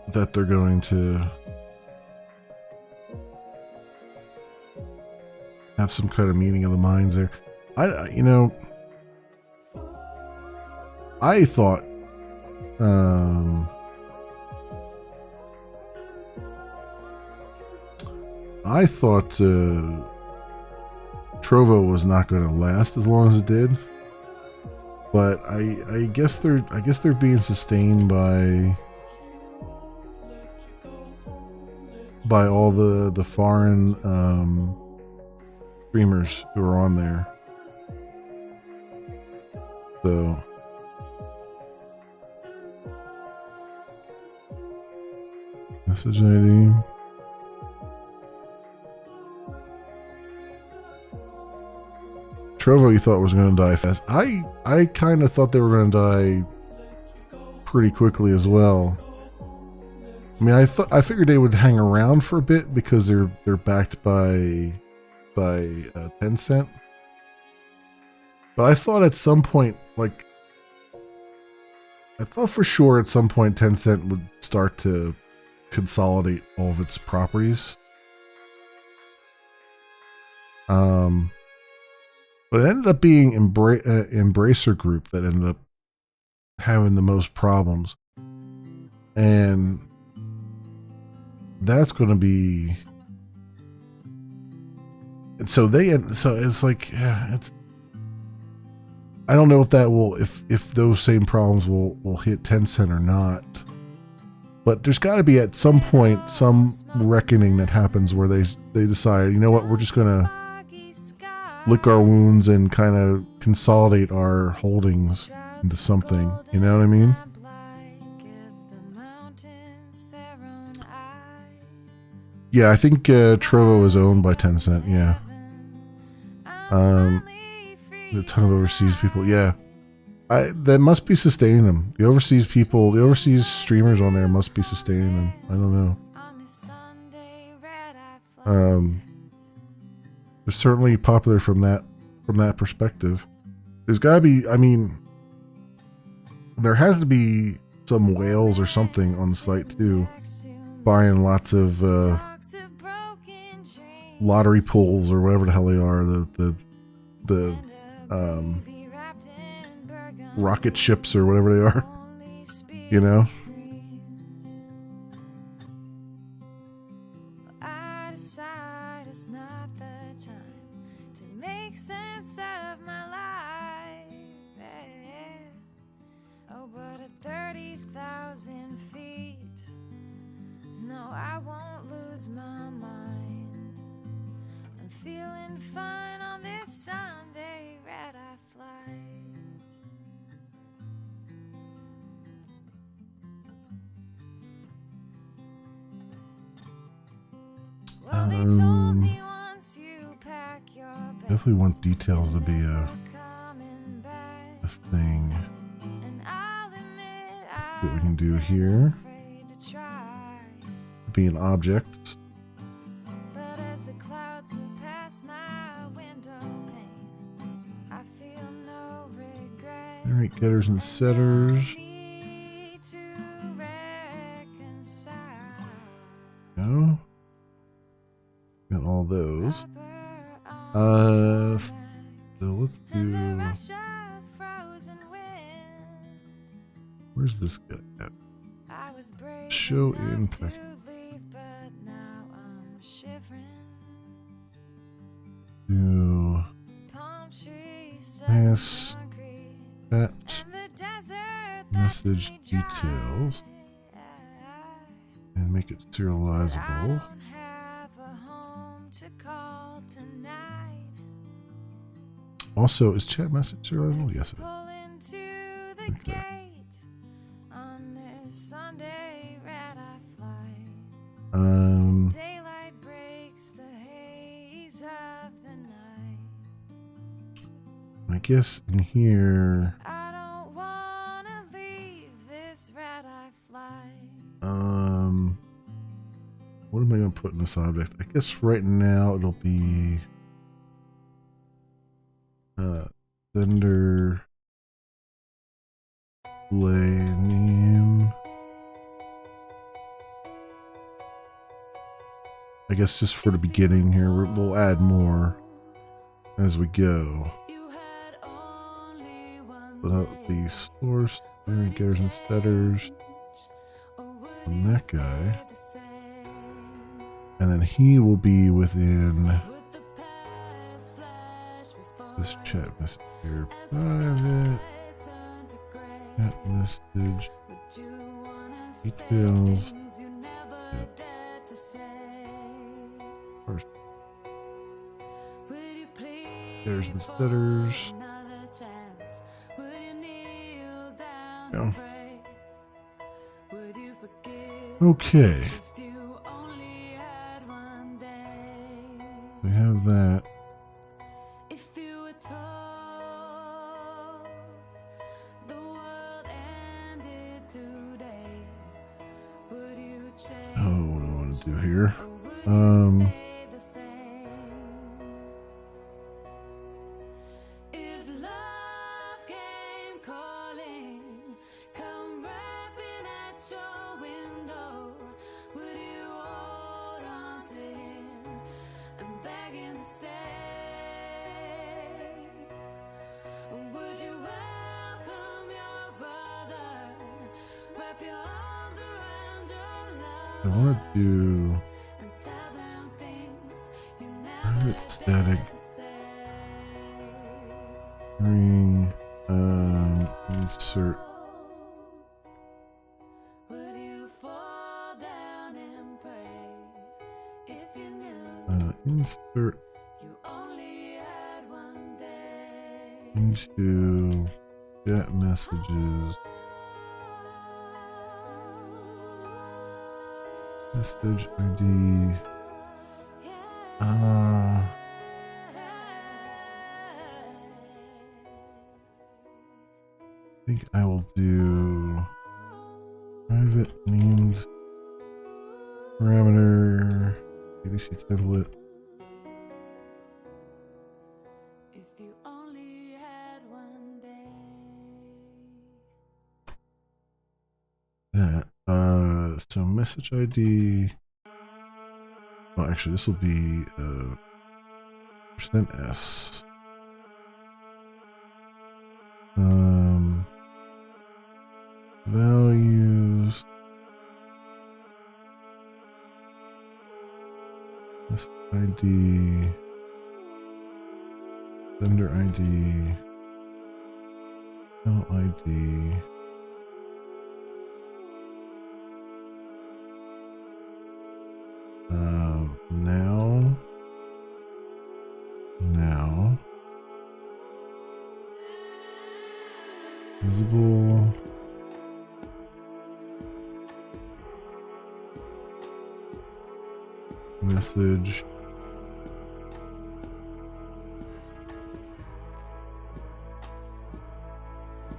that they're going to have some kind of meeting of the minds there. I thought Trovo was not going to last as long as it did, but I guess they're being sustained by all the foreign streamers who are on there. So message ID. Trovo, you thought was going to die fast. I kind of thought they were going to die pretty quickly as well. I mean, I figured they would hang around for a bit because they're backed by Tencent. But I thought at some point, I thought for sure at some point Tencent would start to consolidate all of its properties. But it ended up being Embracer Group that ended up having the most problems. And that's going to be... And so it's like, yeah, it's... I don't know if that will, if those same problems will hit Tencent or not. But there's got to be at some point some reckoning that happens where they decide, you know what, we're just going to lick our wounds and kind of consolidate our holdings into something. You know what I mean? Yeah, I think Trovo is owned by Tencent. Yeah. A ton of overseas people. Yeah. That must be sustaining them. The overseas people, the overseas streamers on there must be sustaining them. I don't know. They're certainly popular from that perspective. There's got to be, I mean, there has to be some whales or something on the site too, buying lots of lottery pools or whatever the hell they are, the rocket ships or whatever they are, you know. I won't lose my mind. I'm feeling fine on this Sunday, red-eye flight. Well, they told me once you pack your bags, definitely want details to be a thing. See what we can do here. Be an object. But as the clouds move past my window pane, I feel no regret. Alright, getters and setters. Go. Got all those. So let's do. Where's this guy at? Show impact. Do Yes. That message details and make it serializable. Also, is chat message serializable? Yes, it is. Okay. Daylight breaks the haze of the night. I guess in here. I don't wanna leave this red eye fly. What am I going to put in this object? I guess right now it'll be sender play name. I guess just for the beginning here, we'll add more as we go. Put out the source, getters and setters on that guy. And then he will be within this chat message here. Private chat message details. First, getters and setters. Yeah. Okay. We have that. Oh, what do I want to do here? I want to do private static ring insert insert into chat messages. Message ID. I think I will do private named parameter ABC template. That so message ID. Well, actually, this will be %s. Values. This ID. Sender ID. Channel ID. Now, visible, message,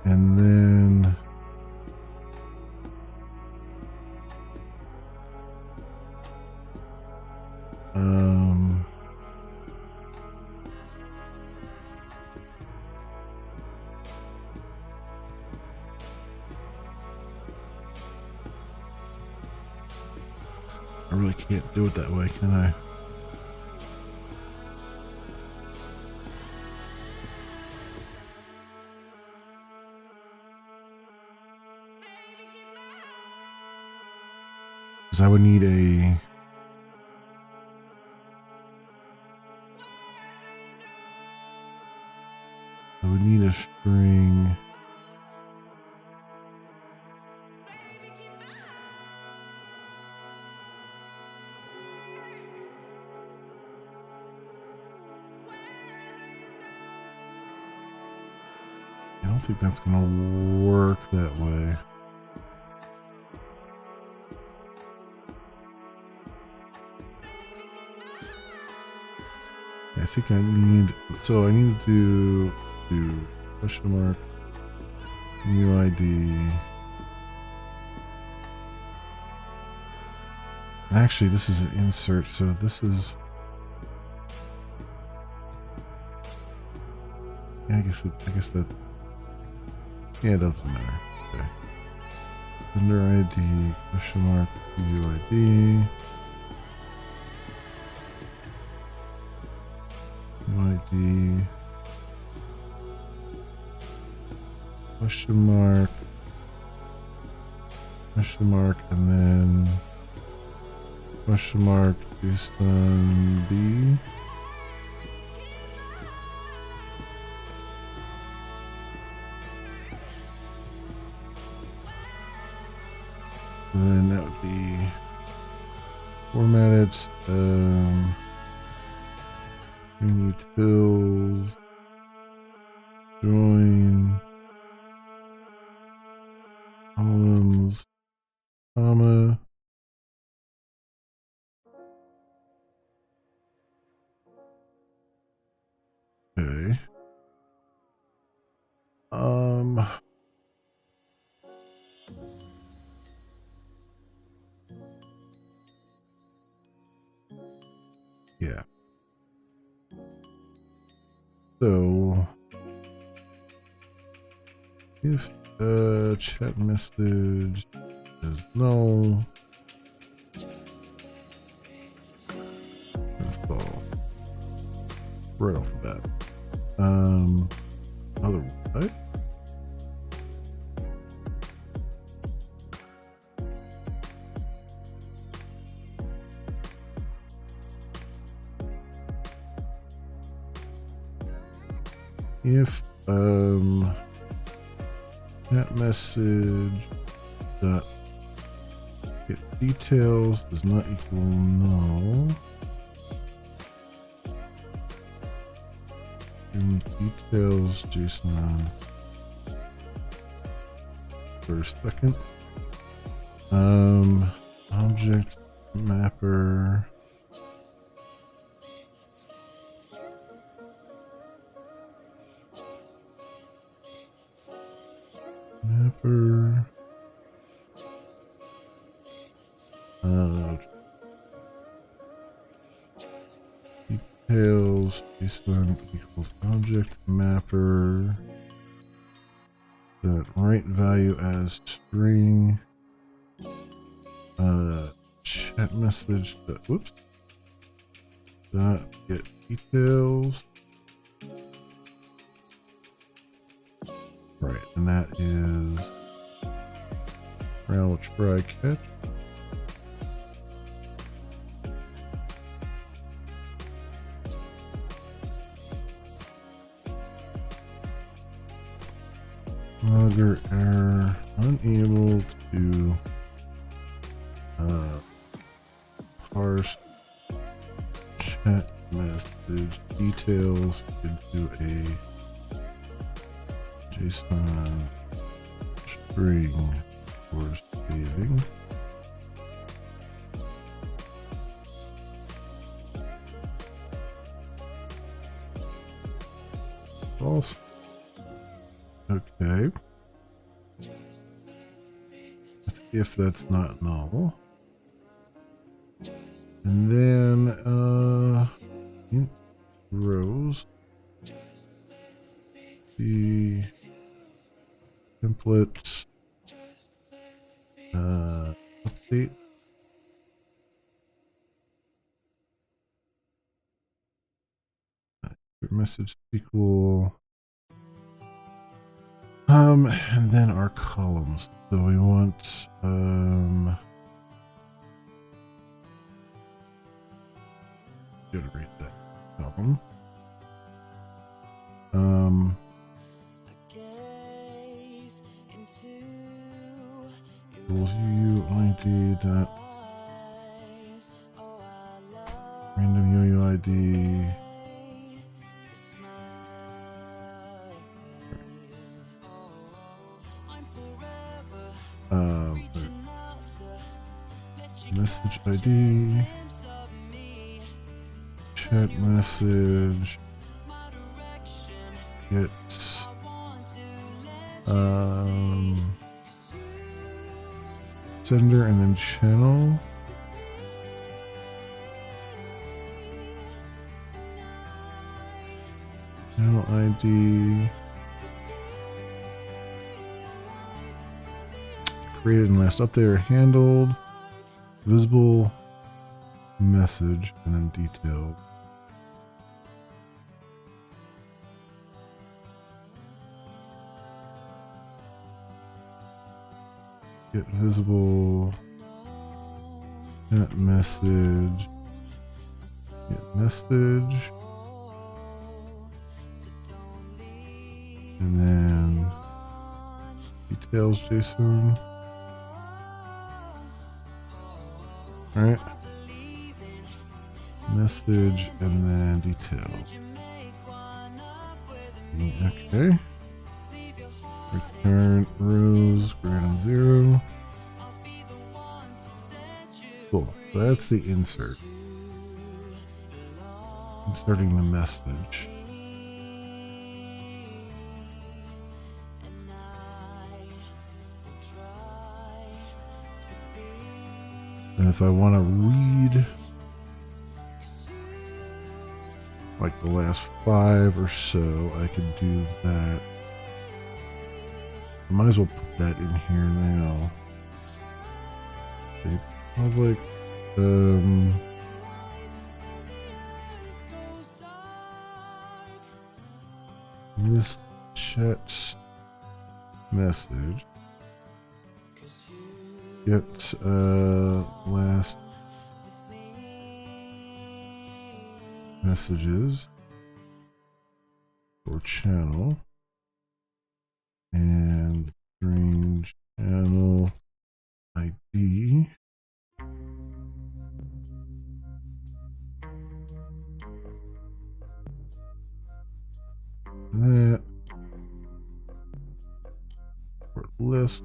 and then I really can't do it that way, can I? Because I would need a So we need a string. I don't think that's gonna work that way. I think I need, so I need to do question mark, new ID. Actually, this is an insert, so this is, yeah, I guess that, yeah, it doesn't matter. Okay. Under ID, question mark, UID. UID. Question mark, and then question mark, JSON B. And then that would be formatted, utils, join, columns, comma. Okay. Yeah. So if chat message is null, that's all. Right off the bat. Otherwise, if chat message dot get details does not equal null, details JSON for a second. Object mapper. Mapper. Details JSON equals object mapper. That right value as string. Chat message. Whoops. Dot get details. Right, and that is round try catch. Logger error, unable to parse chat message details into a JSON string for saving. False. Okay. Let's see if that's not null. And then int rows. The templates update. Message equal. And then our columns. So we want generate that column. UID dot random UUID. Message ID, chat message, get sender, and then channel. Channel ID. Created and last update or handled. Visible message and then detailed. Get visible. Get message. Get message. And then details JSON. Alright. Message and then detail. Okay. Return rows greater than 0. Cool. So that's the insert. Inserting the message. And if I want to read like the last 5 or so, I could do that. I might as well put that in here now. Okay, public, list chat message. Get last messages for channel and strange channel ID. That for list.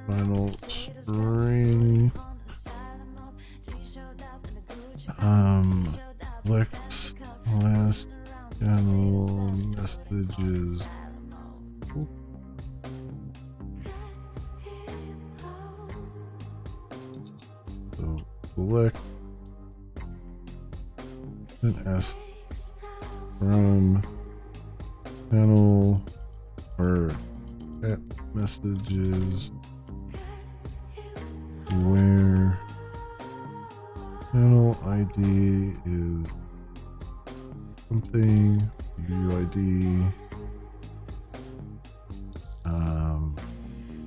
Final string. Select last channel messages. So select and S from channel or chat messages where channel ID is something UID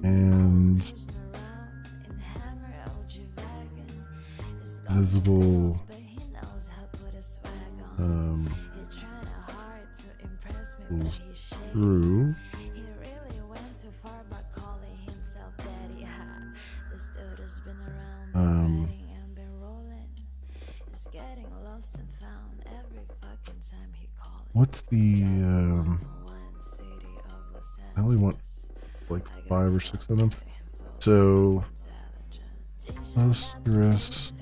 and visible true. What's the I only want like 5 or 6 of them. So Postgres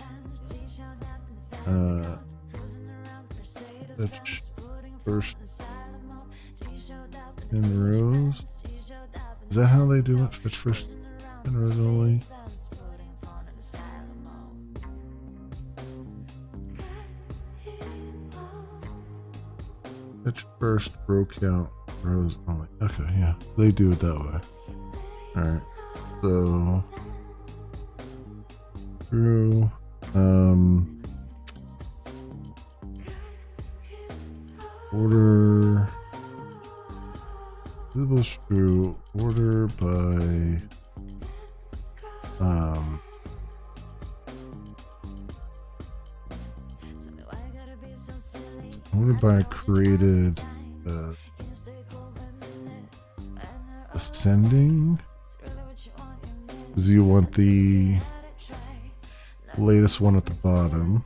fetch first 10 rows. Is that how they do it? Fetch first 10 rows only? Fetch first row count rows only. Okay, yeah. They do it that way. Alright. So true. Order visible true. Order by What if I created ascending? Because you want the latest one at the bottom.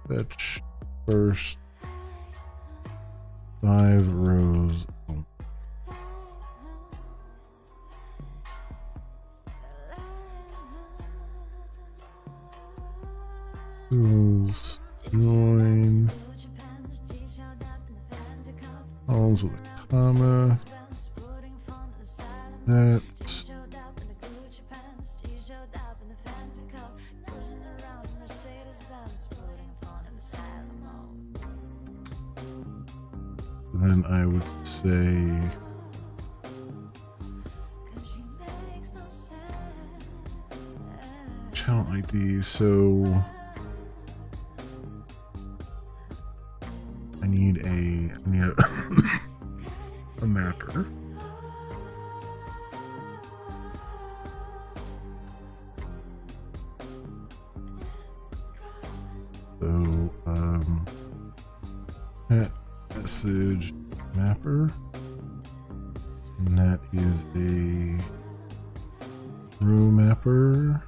Fetch first 5 rows. Tools, join, columns with a comma, that, then I would say channel ID, so I need a a mapper. So pet message mapper, and that is a row mapper.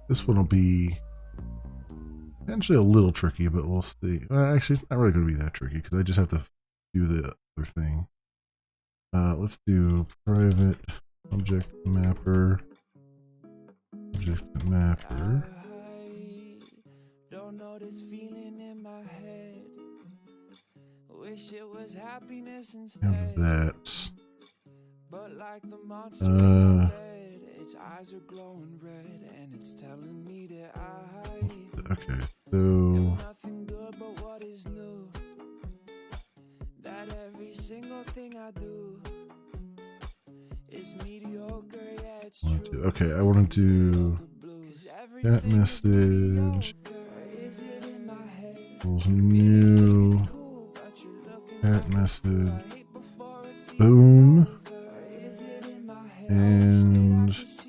This one will be potentially a little tricky, but we'll see. Actually, it's not really going to be that tricky because I just have to do the other thing. Let's do private object mapper. Object mapper. I don't know this feeling in my head. Wish it was happiness instead. Have that. But like the monster in my bed, its eyes are glowing red, and it's telling me that okay, so nothing good but what is new. That every single thing I do is mediocre, yeah, it's true. Okay, I want to do that message. Equals new. That message. Boom. And just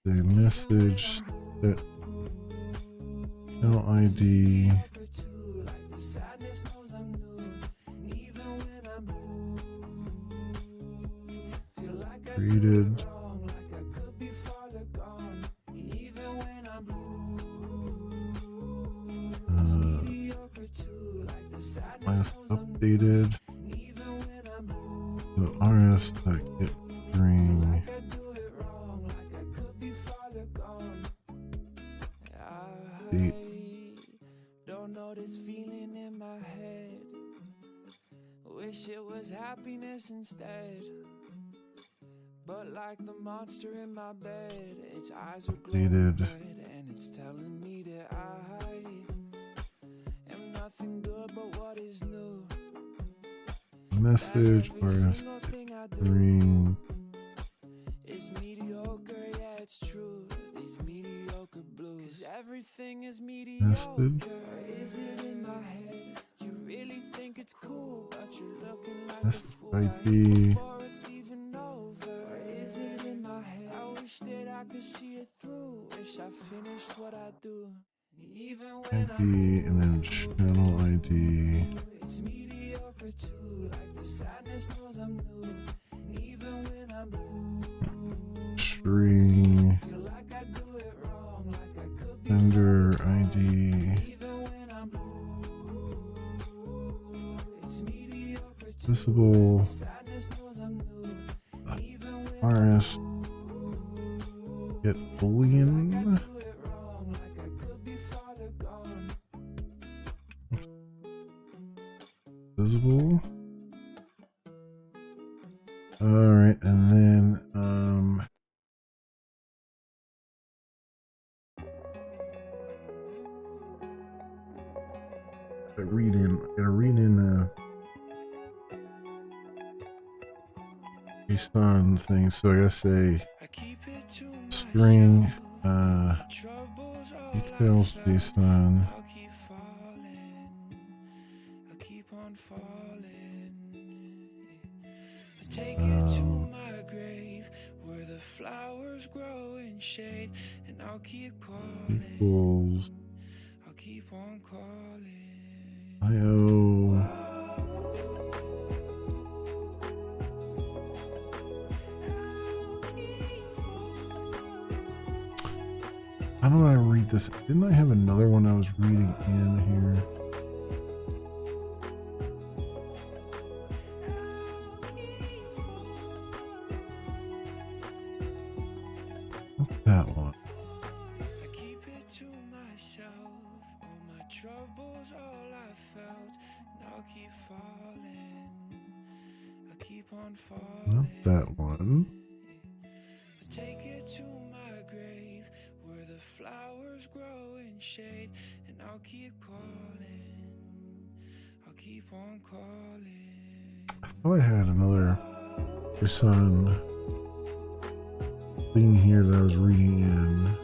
a message that channel ID created. Last updated. So rs get string. Date. Don't know this feeling in my head. Wish it was happiness instead. But like the monster in my bed, its eyes are glowing red, and it's telling me that I am nothing good but what is new. Message rs string. It's mediocre, yeah, it's true. These mediocre blues. 'Cause everything is mediocre. Message. Is it in my head? You really think it's cool, but you're looking like Message a fool ID. before it's even over. Or is it in my head? I wish that I could see it through. Wish I finished what I do. Even when ID and then channel ID. it's mediocre too. Like the sadness knows I'm new. And even when I'm blue, String. feel like I do it wrong. Like I could be Sender ID. even when I'm blue. It's mediocre too. Visible. Sadness knows I'm new. Even when RS get boolean. I do it wrong. Like I could be farther gone. Visible. Alright, and then gotta read in JSON thing. So I guess a string details JSON. Take it to my grave where the flowers grow in shade, and I'll keep calling. Equals I'll keep on calling. IO. How do I read this? Didn't I have another one I was reading in here? What's that one? I keep it to myself. All my troubles, all I felt. And I'll keep falling. I keep on falling. Not that one. I take it to my grave where the flowers grow in shade, and I'll keep calling. I'll keep on calling. I thought I had another JSON thing here that I was reading in.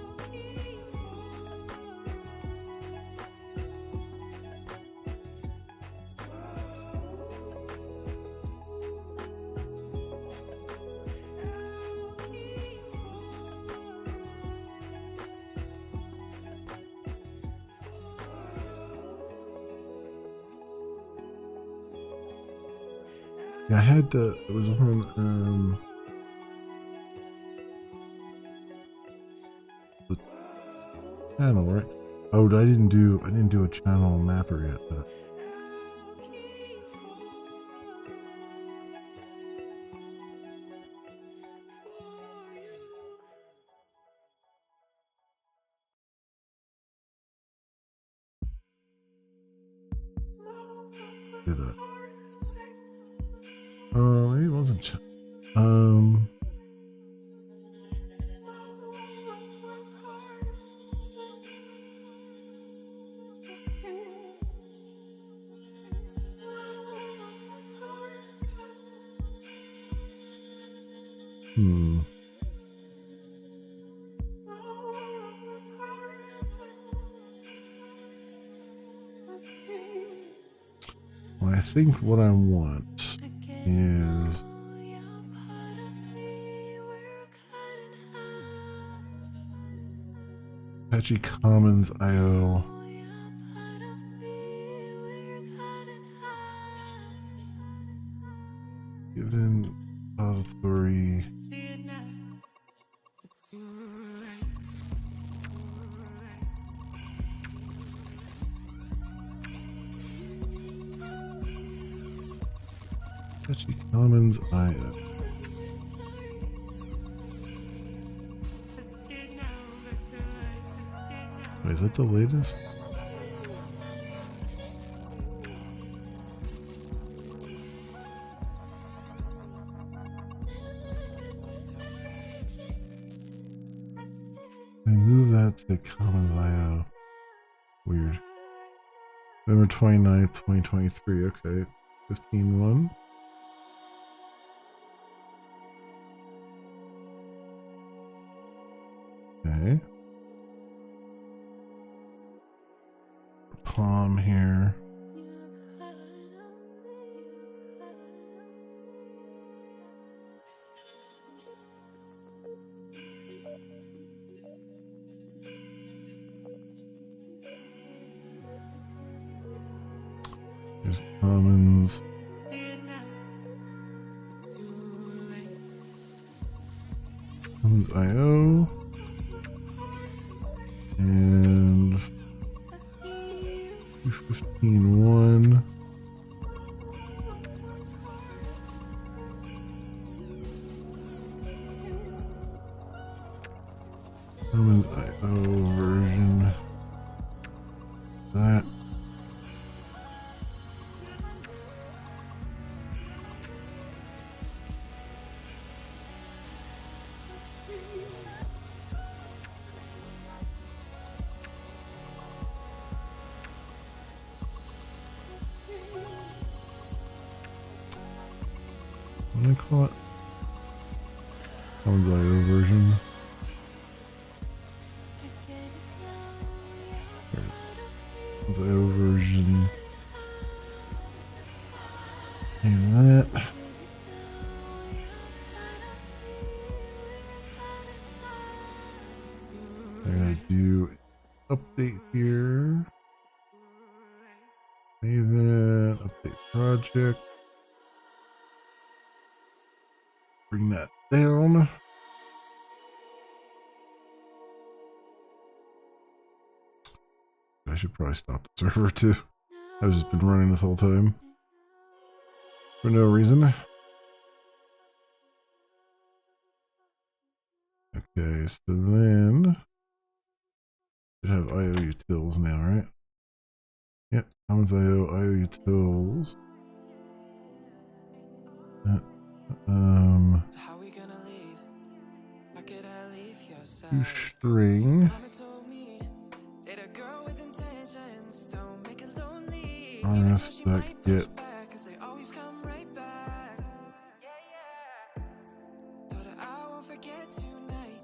Yeah, I had the, it was on, the channel, right? Oh, I didn't do a channel mapper yet, but did it. Maybe it wasn't. Well, I think what I want is Apache Commons IO. Given repository. Apache Commons IO. Wait, is that the latest? I move that to Commons IO. Weird. November 29th, 2023. Okay. 15.1. Okay. Palm here. There's Commons. Commons IO. And 215.1. Commons IO version. That. What do I call it? One's IO version. One's IO version. And that. I'm gonna do update here. Maven, update project. Bring that down. I should probably stop the server too. I've just been running this whole time for no reason. Okay, so then should have IO utils now, right? Yep, Commons IO, IO utils. So how we gonna leave? How could I leave your side? Do string. Mama told me that a girl with intentions don't make it lonely. RS that get. Cause they always come right back. Yeah. Told her I won't forget tonight.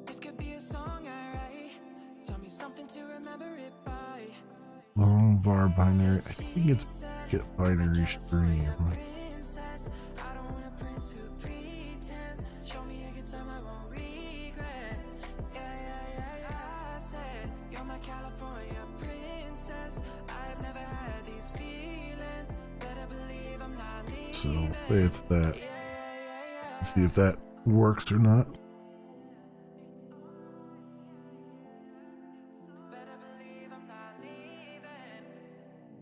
This could be a song I write. Tell me something to remember it by. Long bar binary. I think it's get binary string. So say it's that. Let's see if that works or not.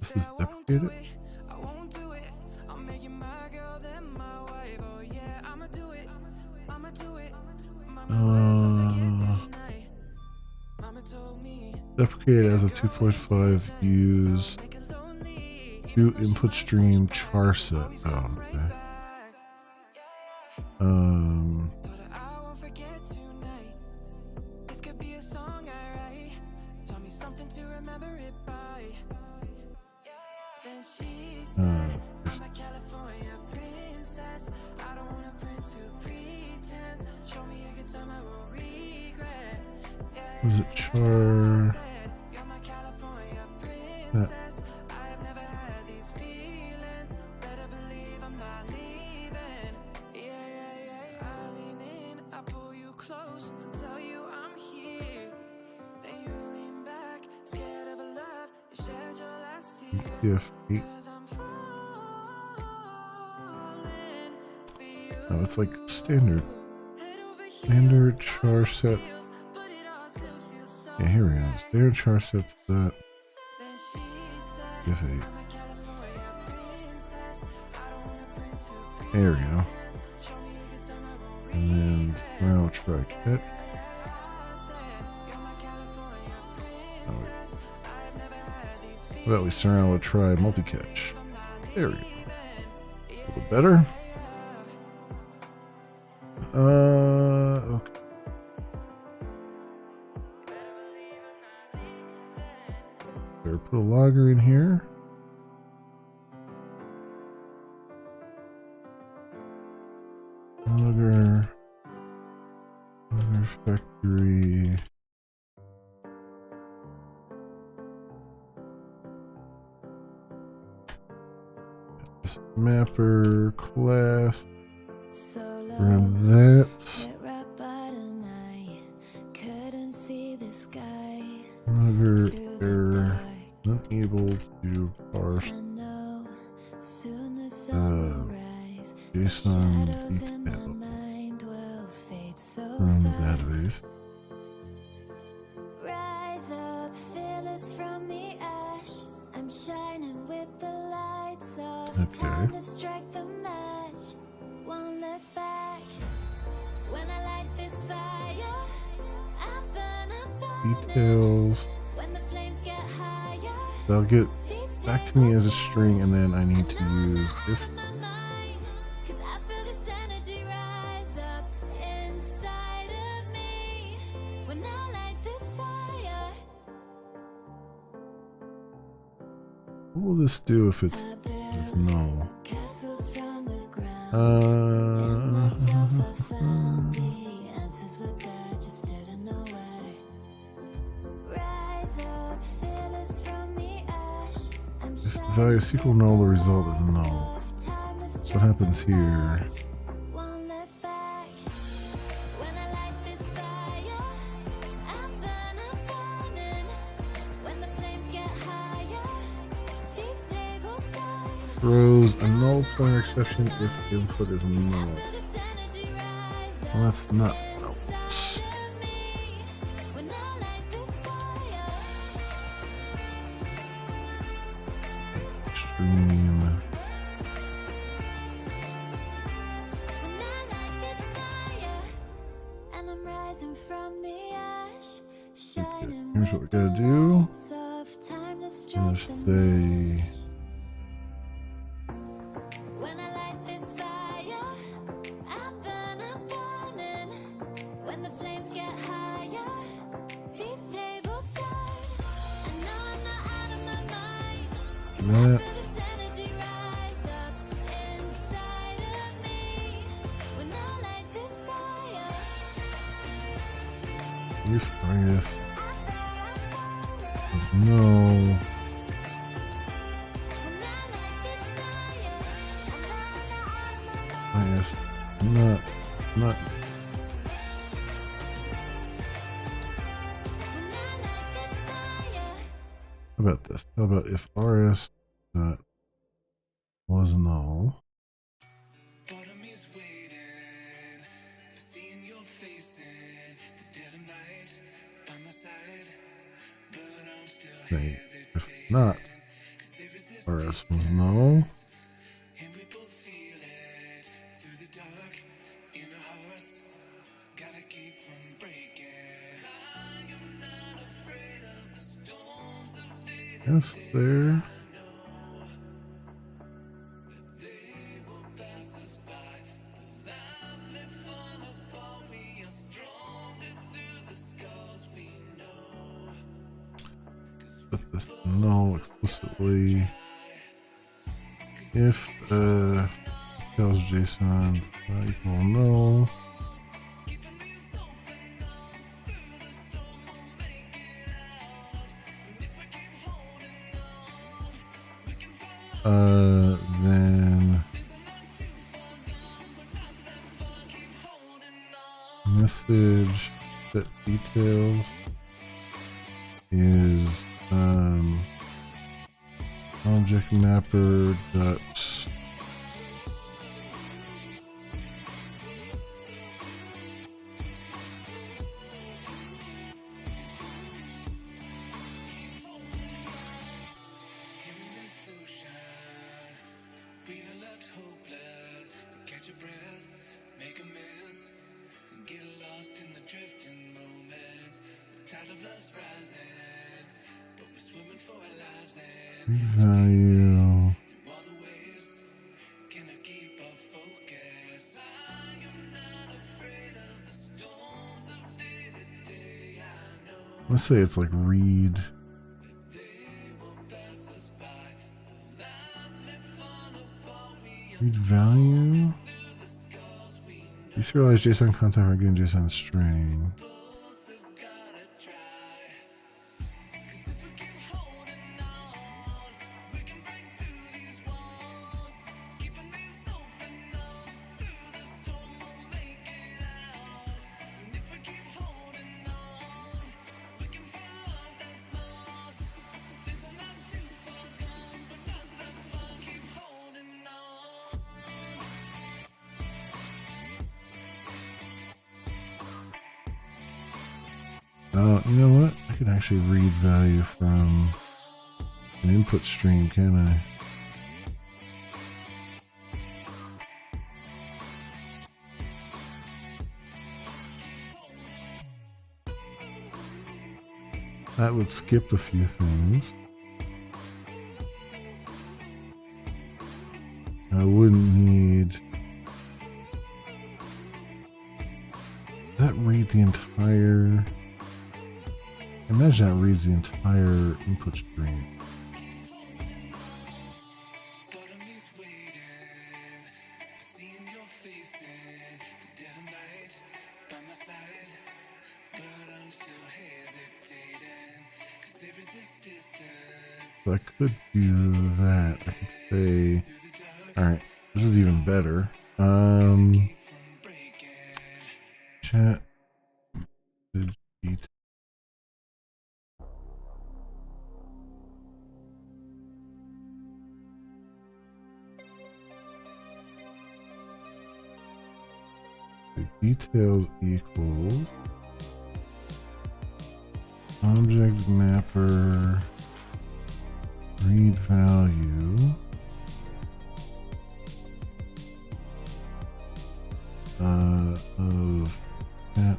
This is deprecated. Deprecated as a 2.5 use 2 input stream char set. Oh, okay. Was it char? That. F8. Oh, it's like standard char set. Yeah, here we go. Standard char sets that. F8. There we go. And then now try catch. Oh, wait. What about we start out with try multi-catch? There we go. A little better. Okay. Better put a logger in here. Logger factory. Mapper class. Run that. Logger error. Unable to parse JSON detail from database. Rise up, fearless from the ash. I'm shining with the lights off. Okay. Time to strike the match. Won't look back. When I light this fire, I burn up Details. when the flames get higher. They'll get back to me as a string, and then I need to use if. Cause I feel this energy rise up inside of me. When I light this fire, What will this do if it's null? castles from the ground. Answers were there, just didn't know where. Rise up, fearless from the ash. I'm If the value is equal null, the result is null. What happens here? Won't look back. When I light this fire, I burn up burning. When the flames get higher, these tables turn. Throws a null pointer exception if input is null. This energy rise up Well, that's not null. inside of me. When I light this fire, Extreme. when I light this fire, and I'm rising from the ash, shining Here's what we gotta do. lights of timeless Gonna strength and stay. when I light this fire, I burn up burning. When the flames get higher, these tables turn. I know I'm not out of my mind. That. Feel this energy rise up inside of me. When I light this fire, You fires. No. when I light this fire, I know I'm not out of my mind. Yes. Not. When I light this fire. How about this? How about if RS that was null? Bottom is waiting for seeing your face in the dead of night by my side, but I'm still Say, hesitating. if not, 'Cause there is this RS was null. and we both feel it through the dark in our hearts. Gotta keep from breaking. I am not afraid of the storms of day to Yes, there. they will pass us by. The life may fall apart. We are stronger through the scars we know. Put this null explicitly. If tells JSON equal null. Then message that details is object mapper dot We are left hopeless. Catch your breath, make amends, and get lost in the drifting moments. The tide of love's rising, but we're swimming for our lives and value. through all the waves. Can I keep our focus? I am not afraid of the storms of day to day. I know Let's say it's like read. they will pass us by. The life may fall apart. We are Read value. through the scars we know. You serialize JSON content or again JSON string. Both have gotta try. 'Cause if we keep holding on, we can break through these walls. Keeping these open doors through the storm, we'll make it out. And if we keep holding on, we can find love that's lost. Things are not too far gone, but not that far. Keep holding on. Oh, you know what? I could actually read value from an input stream, can I? That would skip a few things. I wouldn't need. Does that read the entire? Imagine that reads the entire input stream. Bottom is waiting, seeing So I could do that. I could say, all right, this is even better. Chat. Details equals object mapper read value of chat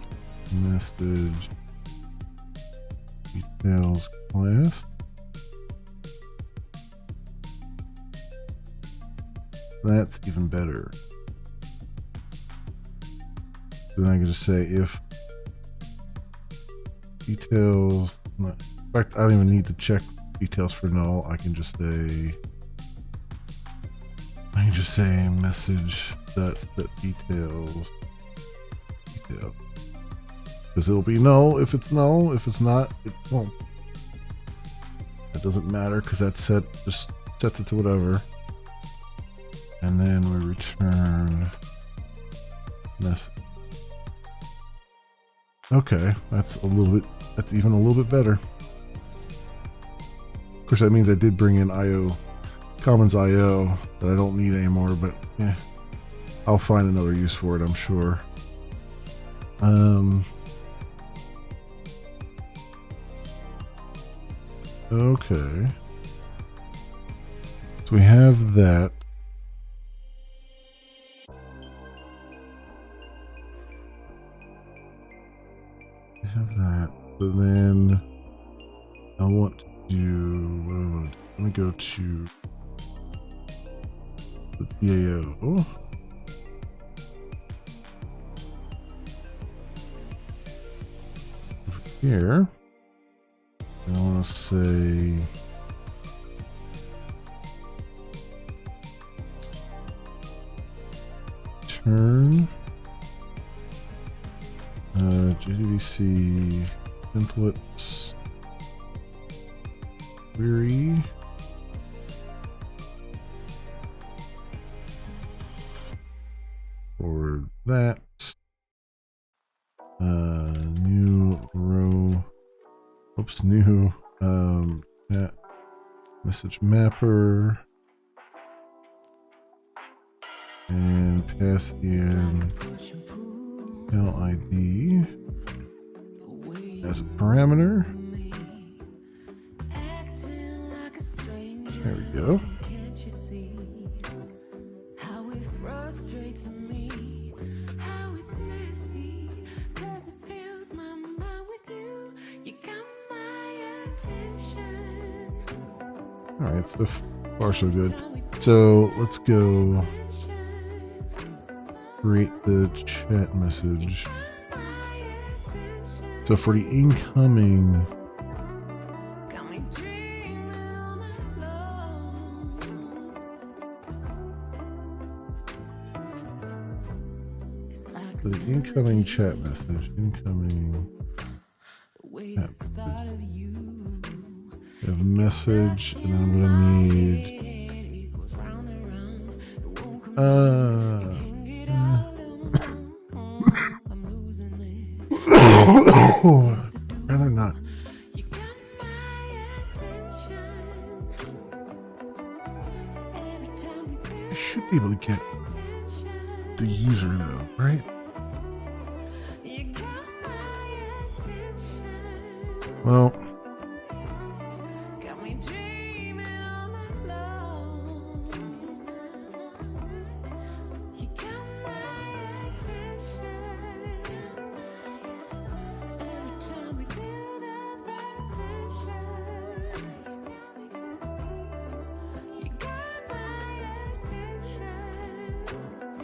message details class. That's even better. Then I can just say if details, in fact, I don't even need to check details for null. I can just say, message dot set details, because it'll be null if it's null. If it's not, it won't. It doesn't matter because that's set, just sets it to whatever. And then we return message. Okay, that's even a little bit better. Of course, that means I did bring in IO, Commons IO that I don't need anymore, but yeah, I'll find another use for it, I'm sure. Okay. So we have that. So then I want to do, let me go to the DAO. Over here, I want to say turn JDBC templates query for that new row, new message mapper, and pass in LID as a parameter. There we go. All right, so far so good. So let's go create the chat message. So for the incoming, for the incoming chat message, I have message, and I'm gonna need rather not. I should be able to get the user though, right? Well,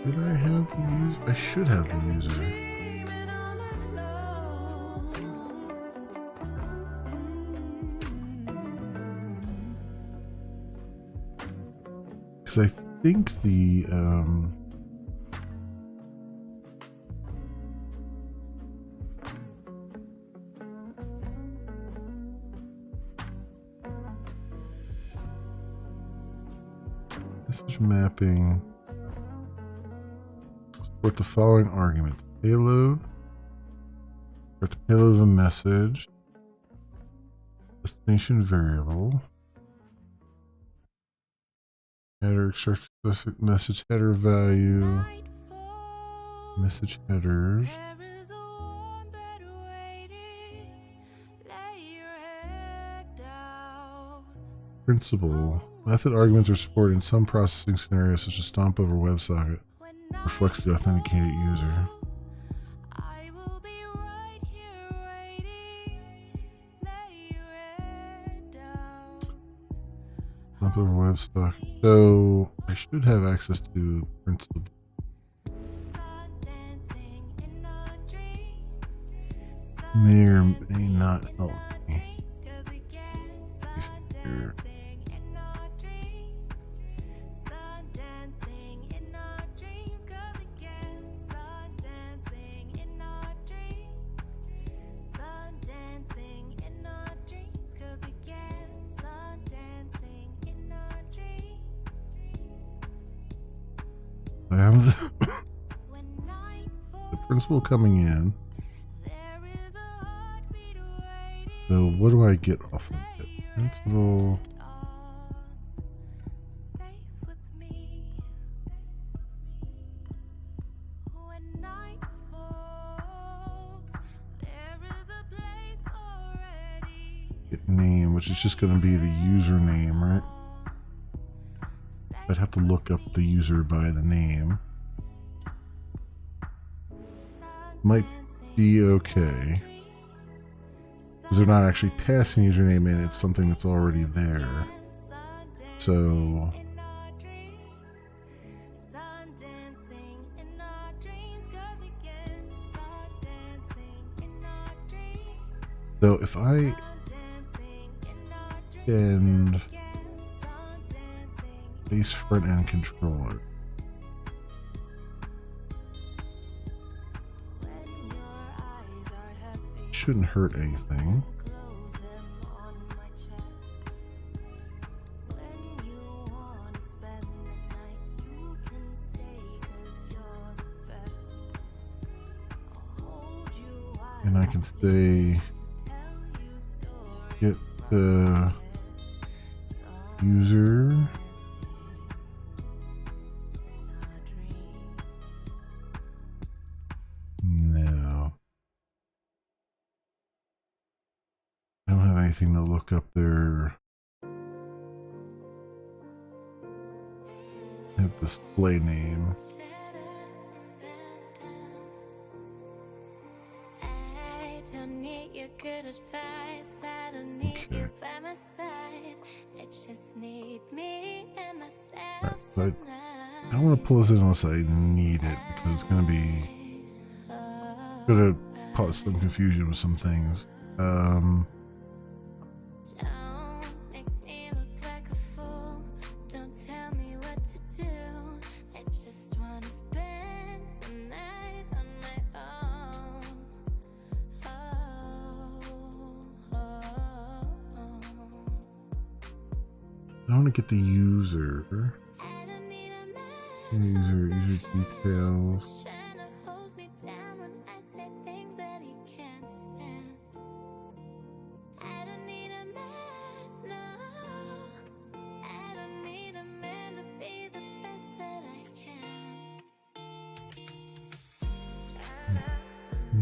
did I have the user? I should have the user. Because I think the Message mapping. Support the following arguments. Payload. Start the payload of a message. Destination variable. Header, extract specific message header value. Message headers. Principal. Method arguments are supported in some processing scenarios such as stomp over WebSocket. Reflects the authenticated user. Stomp over WebSocket. So I should have access to Principal. May or may not help me. Here. I have the principal coming in. So what do I get off of it? Principal. Get name, which is just going to be the username, right? I'd have to look up the user by the name. Might be okay. Because they're not actually passing username in, it's something that's already there. So if I send base front end controller, shouldn't hurt anything. And I can say get the user no. I don't have anything to look up there. I have display name. But I don't want to pull this in unless I need it because it's going to cause some confusion with some things. I want to get the user. User details.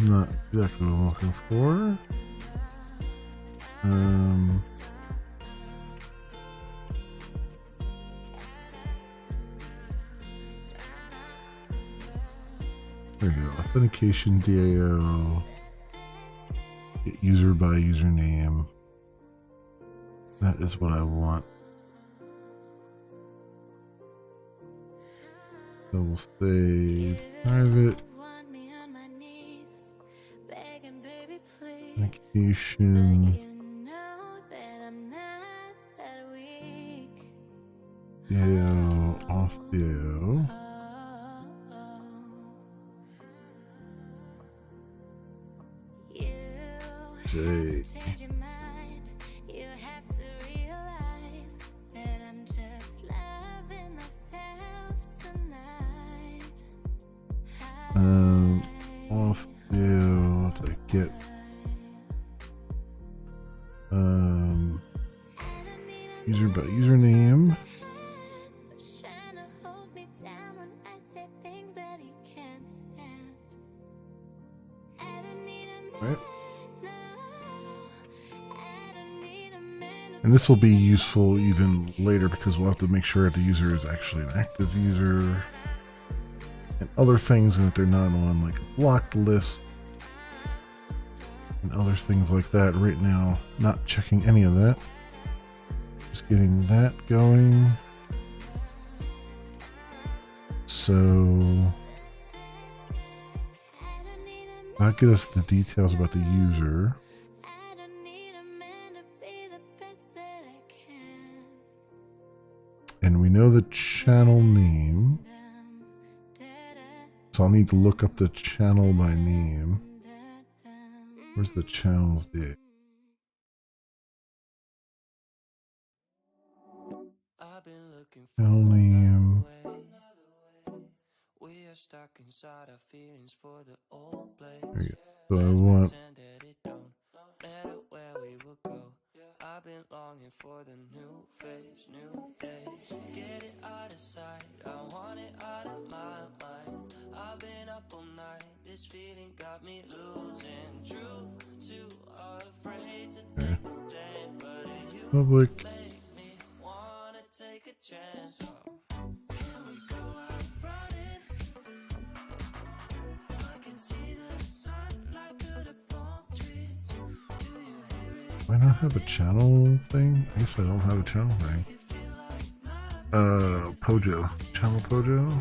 Not exactly what I'm looking for. There we go. Authentication DAO. Get user by username. That is what I want. So we'll say private. Authentication. DAO off DAO. J. get user by username. Right. And this will be useful even later because we'll have to make sure the user is actually an active user and other things, and that they're not on like a blocked list and other things like that. Right now, not checking any of that. Just getting that going. So that'll get us the details about the user. And we know the channel name. So I'll need to look up the channel by name. Where's the channel's date? Channel name. There you go. So I want I've been longing for the new face, new days. Get it out of sight, I want it out of my mind. I've been up all night, this feeling got me losing truth. Too afraid to take a stand, but you public. make me wanna take a chance. Can we go out running? I can see the sunlight through the palm trees. Do you hear it? Do I not have a channel thing? I guess I don't have a channel thing. Pojo. Channel Pojo?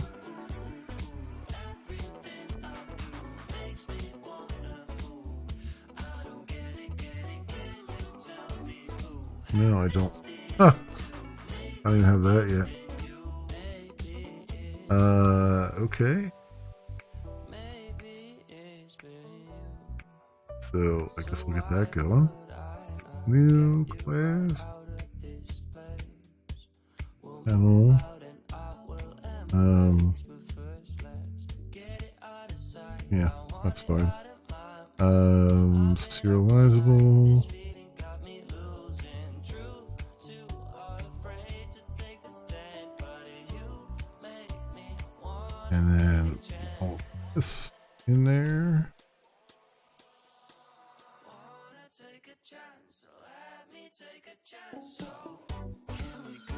No, I don't. Huh. I don't even have that yet. Okay. So I guess we'll get that going. New class. Channel. Yeah, that's fine. Serializable. And then all this in there.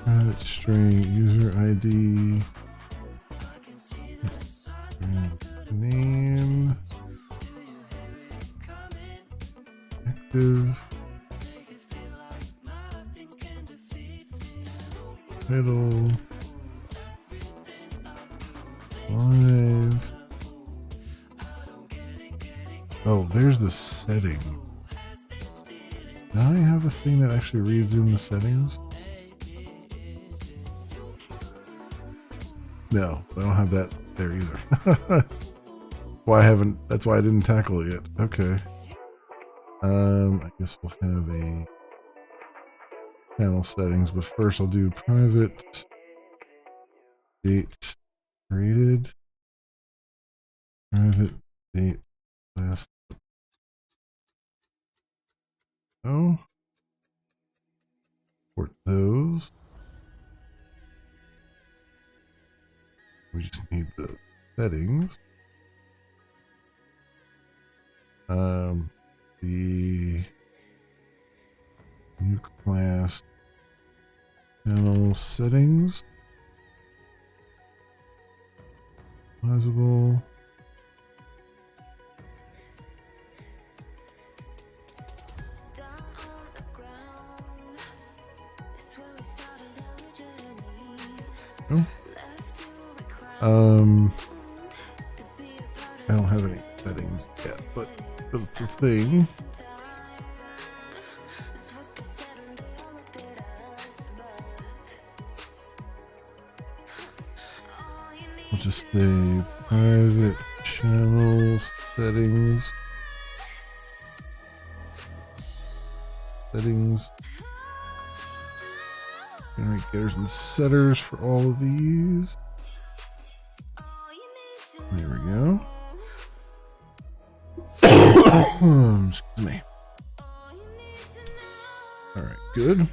Private string user ID. Name. Active. Title. Live. Oh, there's the setting. Now I have a thing that actually reads in the settings. No, I don't have that there either. Well, I haven't. That's why I didn't tackle it yet. Okay. I guess we'll have a channel settings, but first I'll do private date created. Private date last. Oh. Port those. We just need the settings. The new class channel settings. Visible. Oh. I don't have any settings yet, but it's a thing. I'll just say private channel settings. Settings. Generate getters and setters for all of these. There we go. Excuse me. All right, good.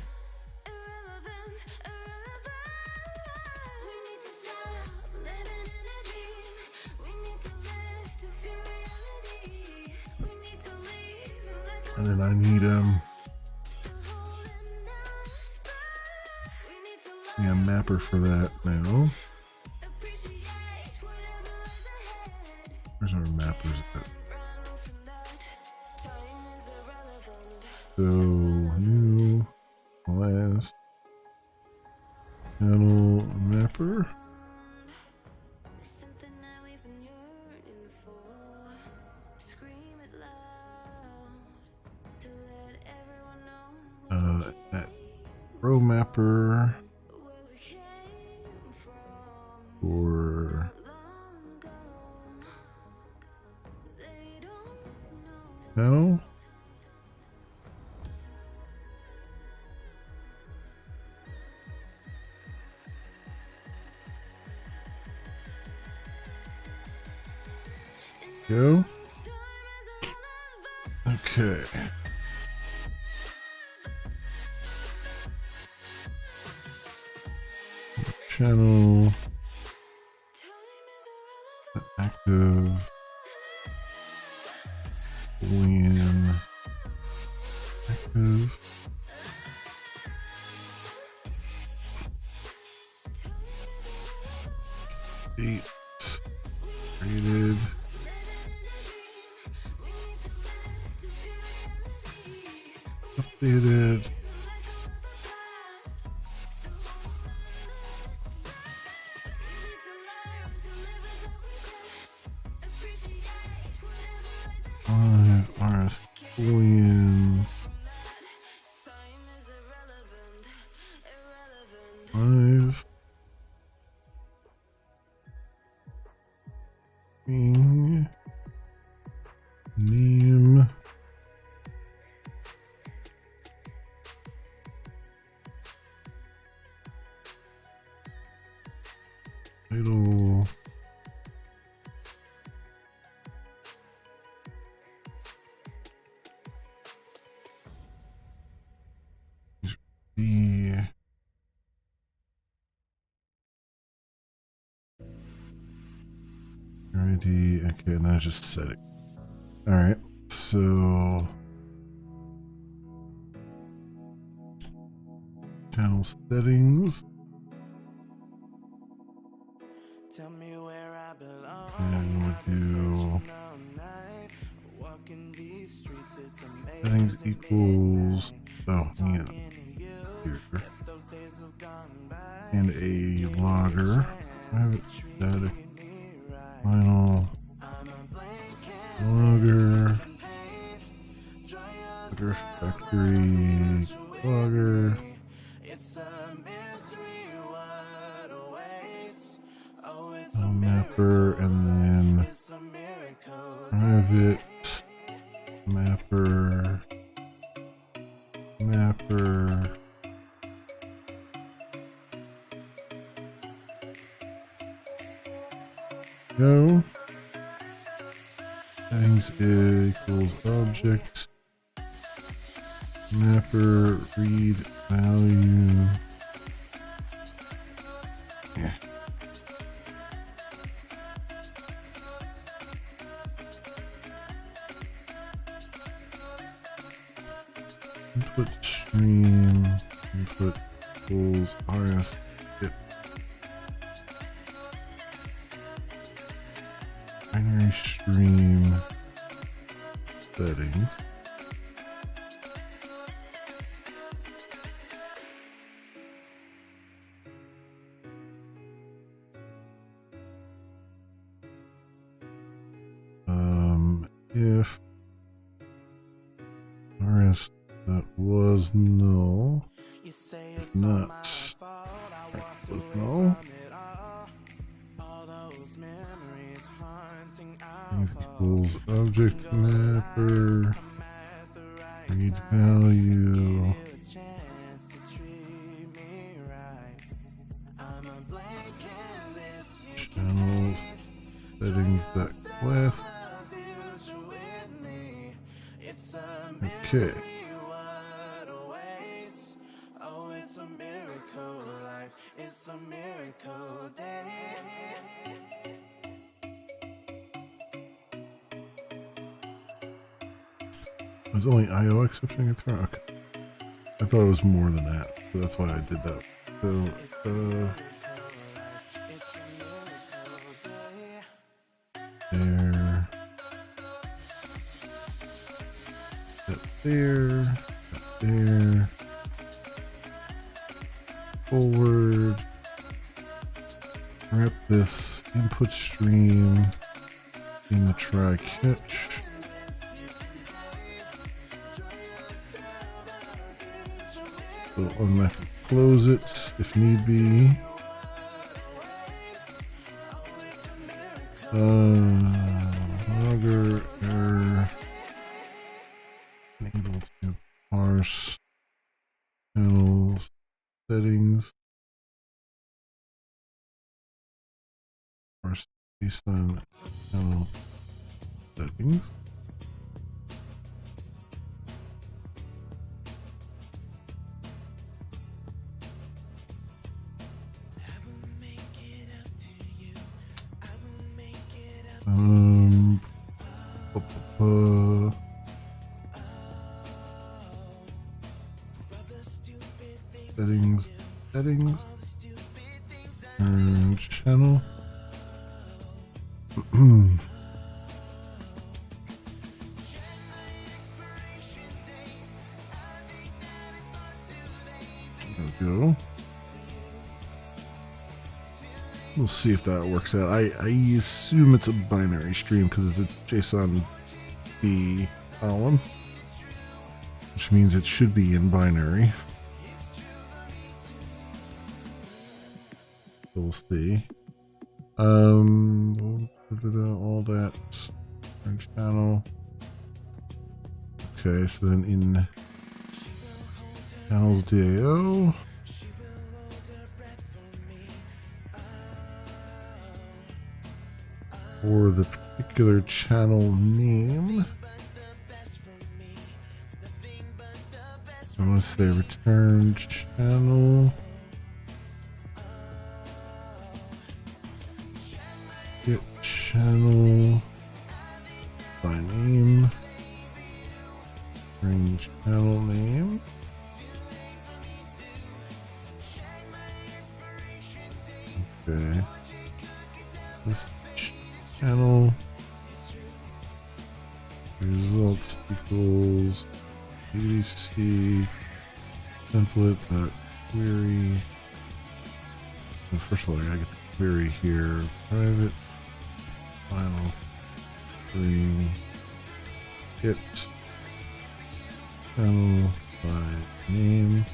And then I need yeah, a mapper for that now. Where's our mappers at? So new class channel mapper. That pro mapper for channel. Go. Okay. Channel active when active date created updated RS when 5 name title the already okay, and then just set it. All right, so channel settings. Tell me where I belong. And we'll do Walking these streets, it's settings amazing. equals yeah, here. Those days have gone by. And a logger. I have it static. Final logger. Logger factory logger. It's a mystery what awaits. Oh, it's A mapper, and then it's a miracle. private mapper. Mapper. Go. Settings equals object. Mapper read value. Yeah. Input stream. Input equals RS. Binary stream settings. If RS that was null, You say it's not my fault. I walked was away null. from it all. All those memories haunting Things our equals object mapper I'm at the right read time. value. Give you a chance to treat me right. I'm a blank canvas. You Channels settings that class. future with me. It's a Okay. What awaits? Oh, it's a miracle life. It's a miracle day. There's only IO exception guitar? Okay. I thought it was more than that, so that's why I did that. So, there. That there. That there. Forward. Wrap this input stream in the try catch. So automatically close it if need be. Logger error. Enable to parse channels settings. Parse based on channel settings. Settings, and channel. There we go. We'll see if that works out. I assume it's a binary stream because it's a JSON-B column, which means it should be in binary. So we'll see. All that channel. Okay, so then in channels DAO. For the particular channel name, I'm going to say return channel. Get channel by name. Bring channel name. Okay. This channel results equals ADC template query. Well, first of all, I gotta get the query here. Private final 3 get channel by name.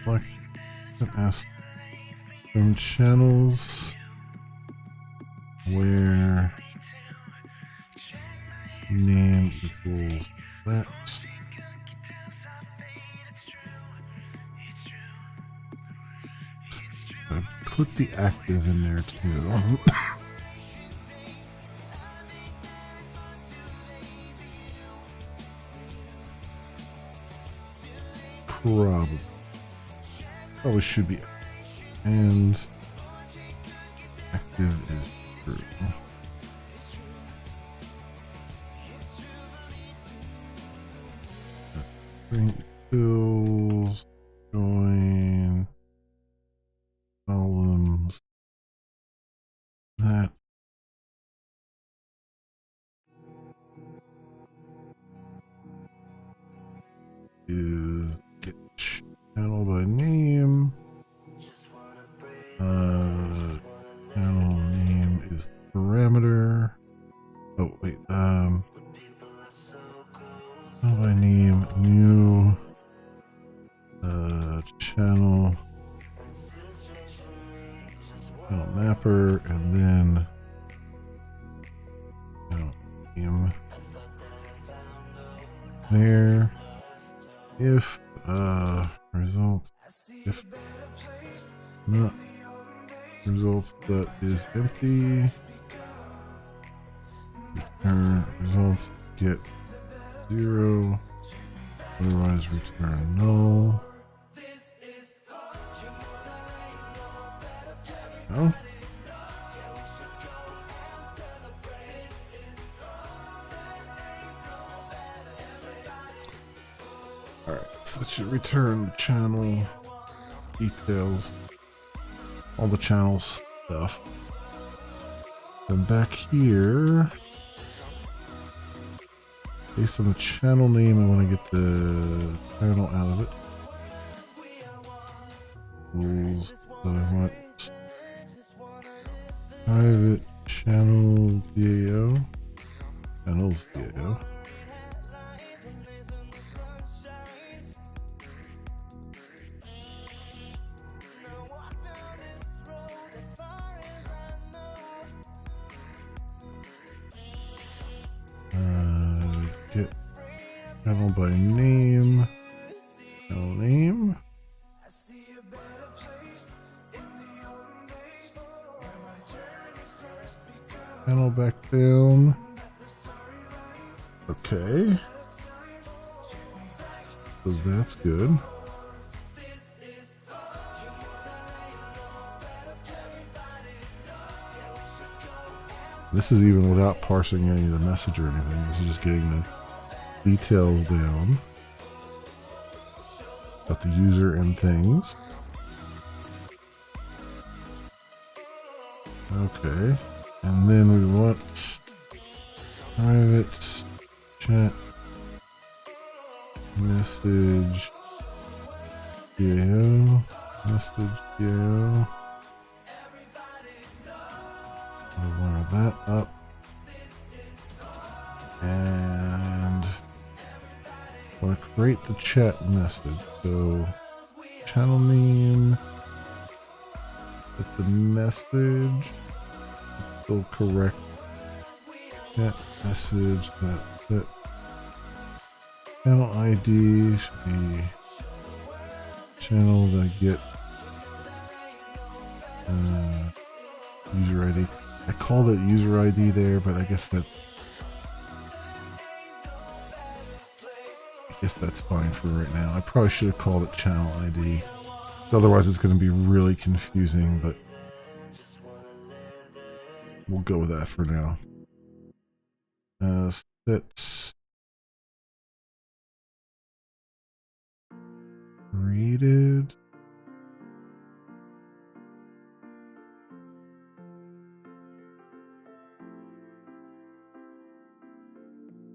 Select and ask from channels where name equals that. I put the active in there too. Probably should be, and active is true. Bring tools, join columns. That is get channel by name. Channel name is parameter. Oh wait, channel by name new channel mapper, and then channel name there. If results if not results that is empty. Return results get 0. Otherwise return null. No. Alright, so that should return channel details. All the channel stuff. Then back here, based on the channel name, I want to get the channel out of it. Rules. So I want private channel DAO. Channels DAO. Get channel by name. Channel name. Channel back down. Okay. So that's good. This is even without parsing any of the message or anything. This is just getting the details down about the user and things. Okay. And then we want private chat message DAO. Message DAO. I'll wire that up. And I want to create the chat message. So channel name, with the message, still correct. Chat message, that channel ID should be channel that get user ID. I called it user ID there, but I guess that's fine for right now. I probably should have called it channel ID. Otherwise it's going to be really confusing, but we'll go with that for now. Set created.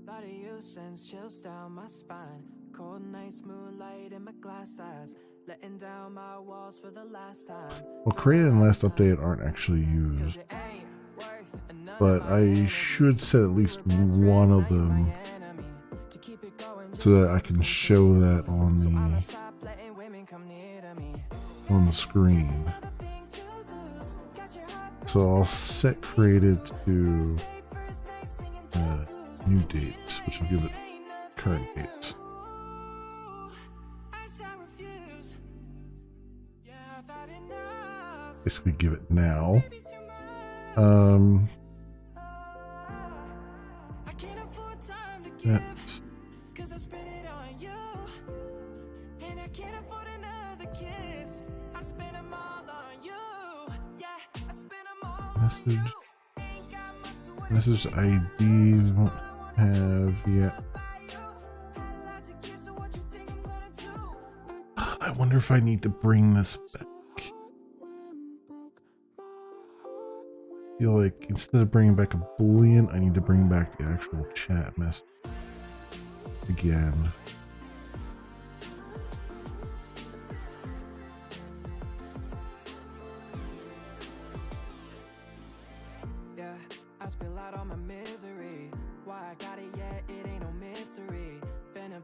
Thought of you sends chills down my spine. Cold nights, moonlight in my glass eyes. Letting down my walls for the last time. Well, created and last update aren't actually used, but I should set at least one of them so that I can show that on the screen. So I'll set created to new dates, which will give it current dates. Basically give it now. That's message ID we won't have yet. I wonder if I need to bring this back. I feel like instead of bringing back a boolean, I need to bring back the actual chat message again.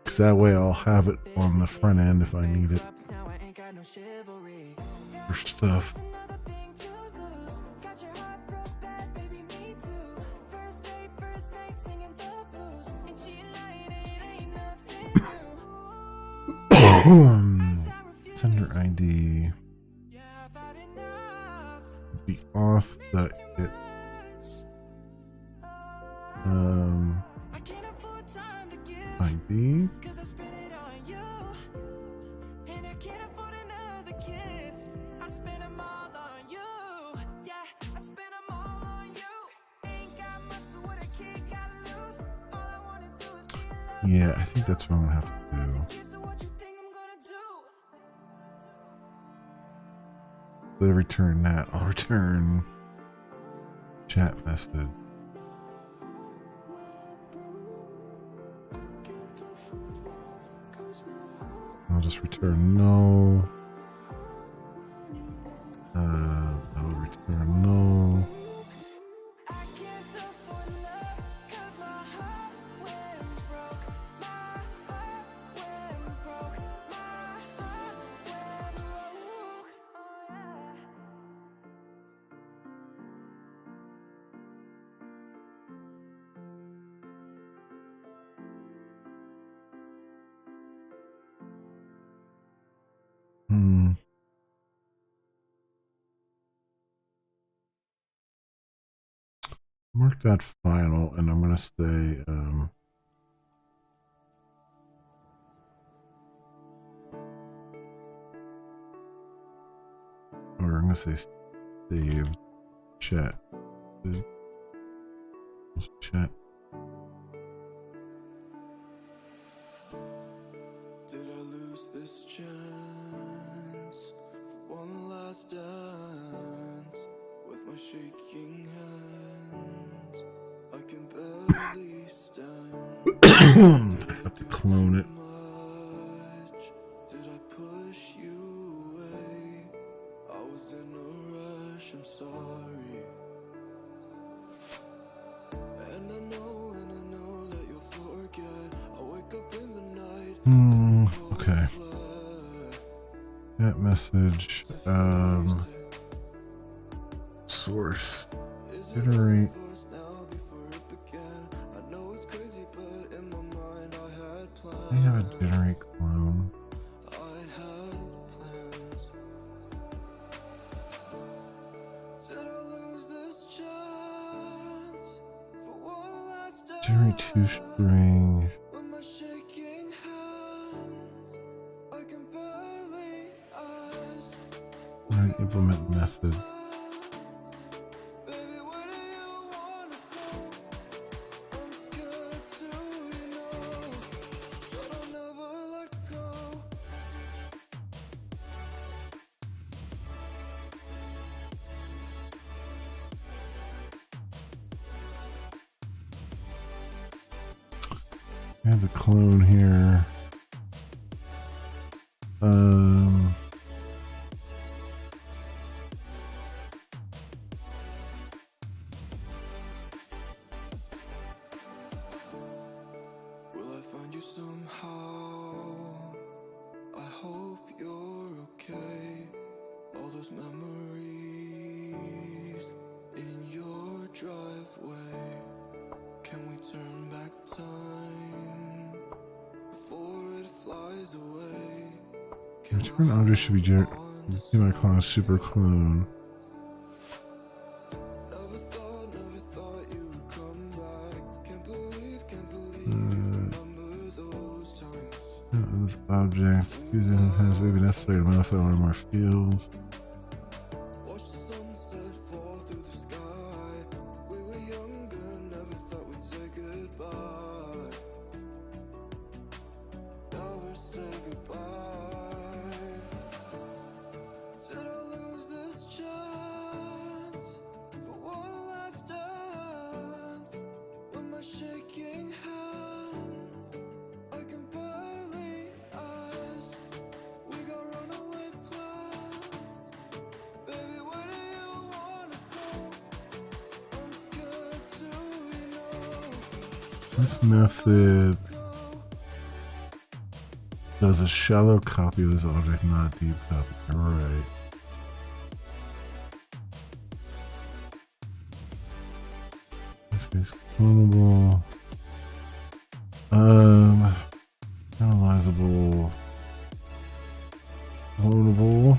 Because that way I'll have it on the front end if I need it for stuff. Sender ID. off that it I can't afford time to give, ID. cause I spent it on you. And I can't afford another kiss. I spent them all on you. Yeah, I spent them all on you. Ain't got much, so what a kid got loose. All I wanna do is be loved. Yeah, I think that's what I'm gonna have to do. Kids, so what you think I'm gonna do? So I return that. I'll return chat message. I'll just return no. I'll return no. I can't afford love, cause my heart went broke. My heart went broke. My heart went broke. Oh yeah. Hmm. Mark that final, and I'm gonna say or I'm gonna say save chat. Chat. Did I lose this chance? One last dance with my shaking hands. I can barely stand. I have to clone it. Much did I push you away? I was in a rush, I'm sorry. And I know that you'll forget. I wake up in the night. Okay. That message. Source. Iterate. I have a generate clone. Generate 2 string. Right, implement method. I have a clone here. Will I find you somehow? I hope you're okay. All those memories in your driveway. Can we turn back time before it flies away? Return object should be semi-clone super clone. Never thought you would come back. Can't believe remember those times. This object using has maybe necessary to modify one or more fields. Watch the sunset fall through the sky. We were younger, never thought we'd say goodbye. Never say goodbye. Did I lose this chance for one last dance? With my shaking hands, I can barely ask. We got runaway plans. Baby, where do you wanna go? I'm scared to, you know. This method does a shallow copy of this object, not a deep copy. Alright. If it's clonable. Analyzable. Clonable.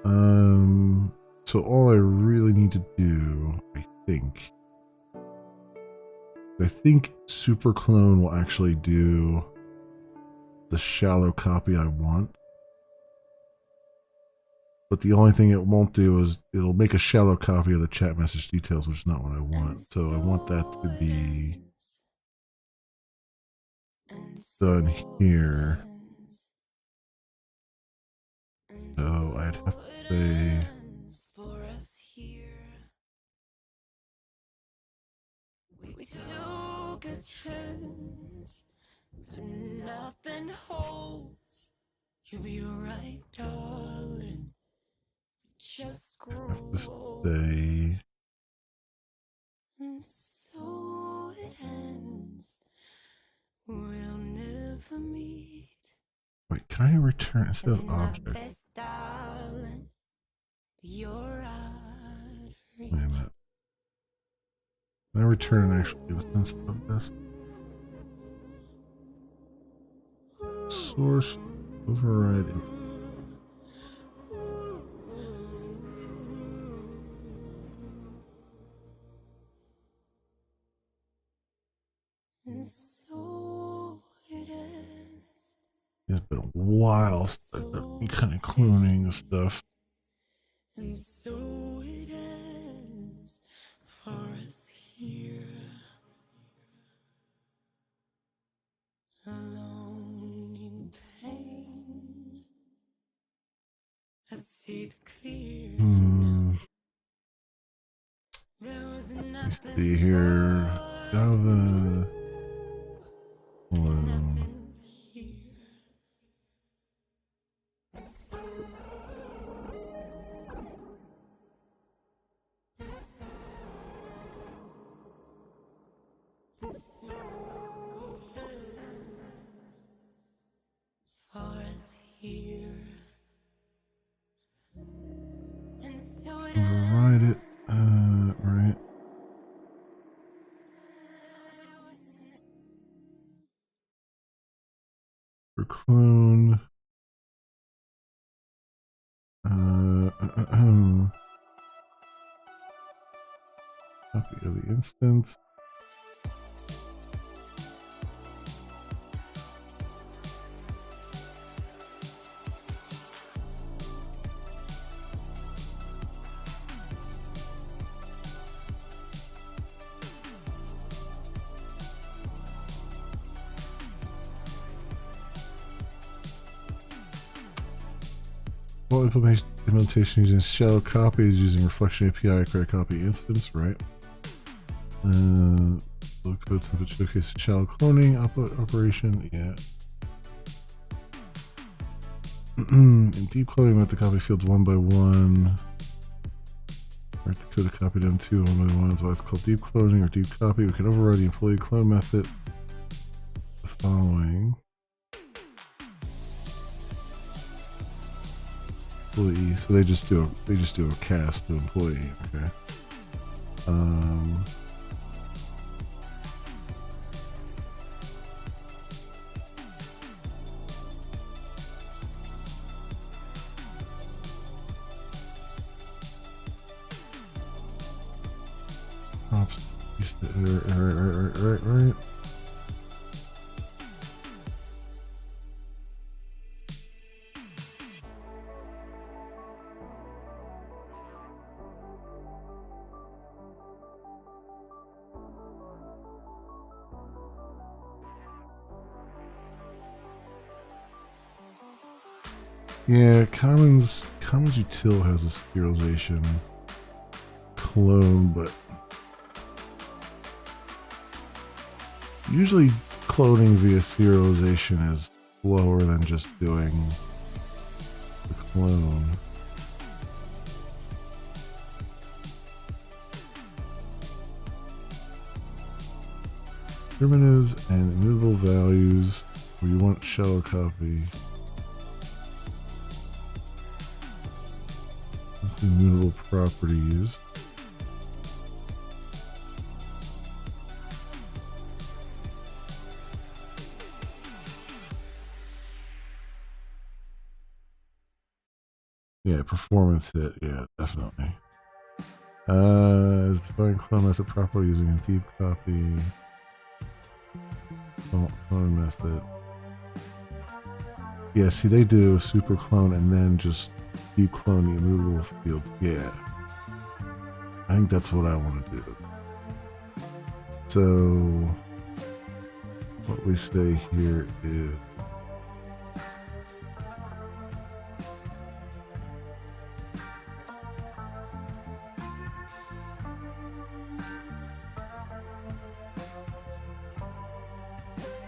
So all I really need to do, I think Super Clone will actually do the shallow copy I want. But the only thing it won't do is it'll make a shallow copy of the chat message details, which is not what I want. So I want that to be done here. So I'd have to say we took a chance, but nothing holds. You'll be right, darling. Just I have to grow. say And so it ends. We'll never meet. wait, can I return instead of object? Best darling, you're out. Wait a minute. Can I return and actually the sense of this? Source override. And so it ends. It's been a while since I've done any kind of cloning stuff. And so it ends for us here, alone in pain. I see it clear. There was Let's see here. Java. nothing here. For us here. And so it Override it. Right. For clone. Copy of the instance. Well, implementation using shell copies using reflection API, create copy instance, right? Load code snippet showcase shell cloning operation, yeah. In deep cloning, let the copy fields one by one. Write the code to copy them two one by one. That's why it's called deep cloning or deep copy. We can override the employee clone method. The following. Employee, so they just do a cast to employee, okay. Oops. Right. Yeah, Commons Util has a serialization clone, but usually cloning via serialization is slower than just doing the clone. Primitives and immutable values where you want shallow copy. That's the immutable properties. Yeah, performance hit. Yeah, definitely. Is defining clone method properly using a deep copy clone method. Yeah, see, they do super clone and then just deep clone the immutable fields. Yeah, I think that's what I want to do. So what we say here is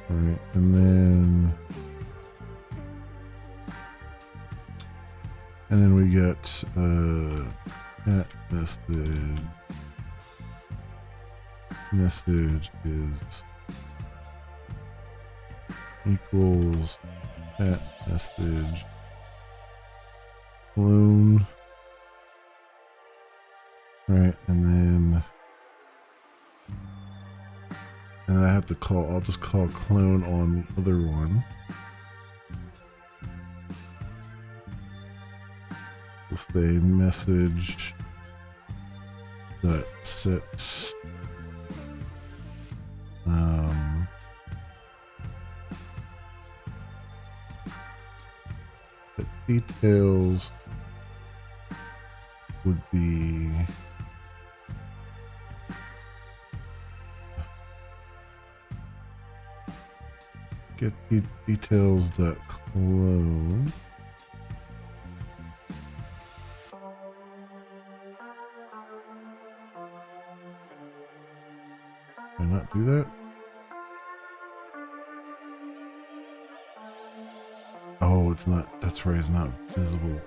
right, and then we get cat message is equals cat message clone, right, and I have to call, I'll just call clone on the other one. We'll say message that sets the details would be get the details that clone. Can I not do that? Oh, it's not, that's right, it's not visible.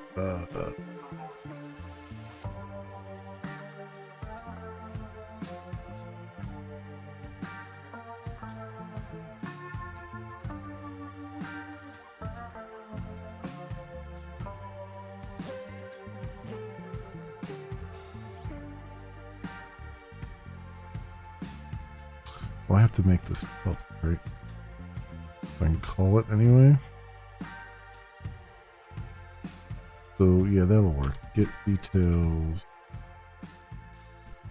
Well, I have to make this public, right? If I can call it anyway. So yeah, that'll work. Get details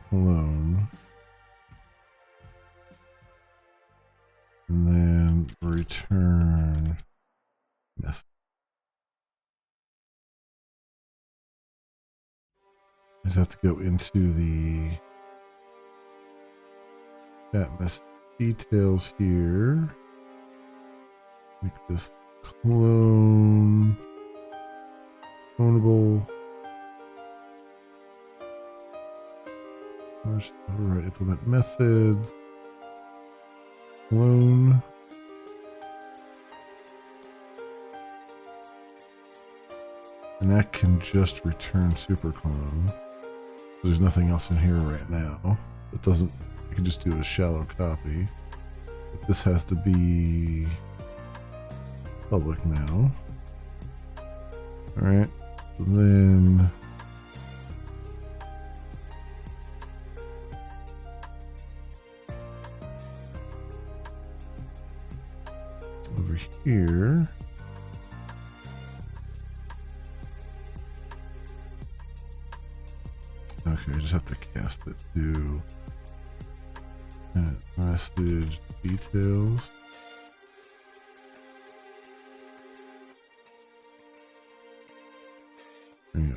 clone, and then return message. I just have to go into the chat message details here. Make this clone. Clonable. Override implement methods. Clone. And that can just return superclone. There's nothing else in here right now. It doesn't, you can just do a shallow copy. But this has to be public now. Alright. Then over here, okay, I just have to cast it to message details.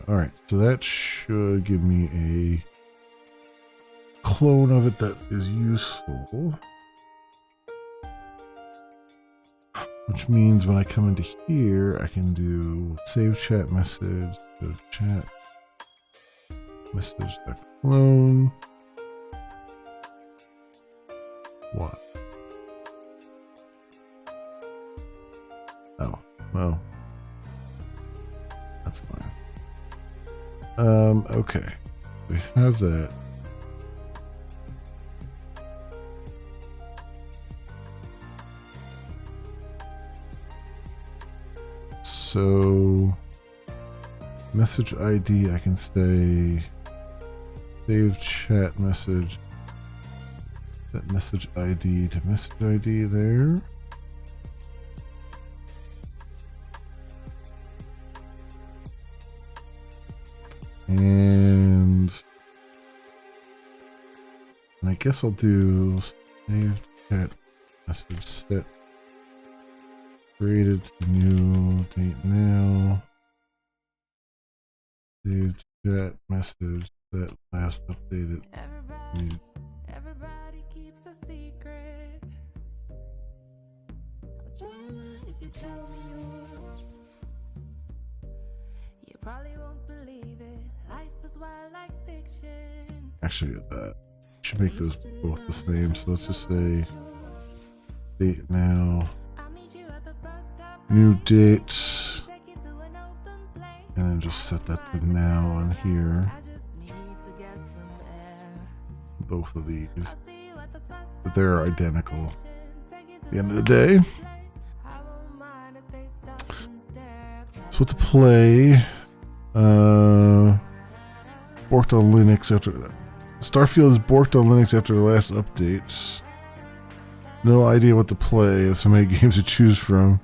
Alright, so that should give me a clone of it that is useful. Which means when I come into here, I can do save chat message, so chat message that clone. What? Oh, well, that's fine. Okay, we have that. So, message ID, I can say save chat message, set message ID to message ID there. And I guess I'll do save cat message set created to new date now. Save chat message set last updated. Everybody keeps a secret. So if you tell me yours, you probably won't believe it. Life is wild like fiction. Actually, should make those both the same. So let's just say date now, new date, and then just set that to now on here. Both of these, but they're identical. At the end of the day, so what to play? Borked on Linux after Starfield is borked on Linux after the last updates. No idea what to play. So many games to choose from.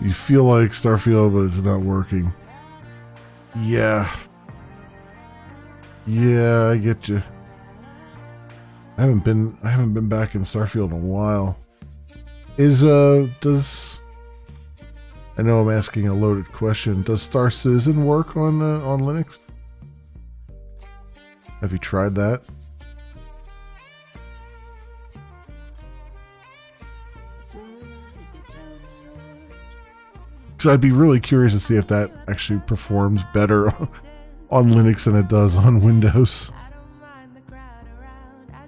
You feel like Starfield, but it's not working. Yeah, I get you. I haven't been back in Starfield in a while. I know I'm asking a loaded question. Does Star Citizen work on Linux? Have you tried that? Because I'd be really curious to see if that actually performs better on Linux than it does on Windows.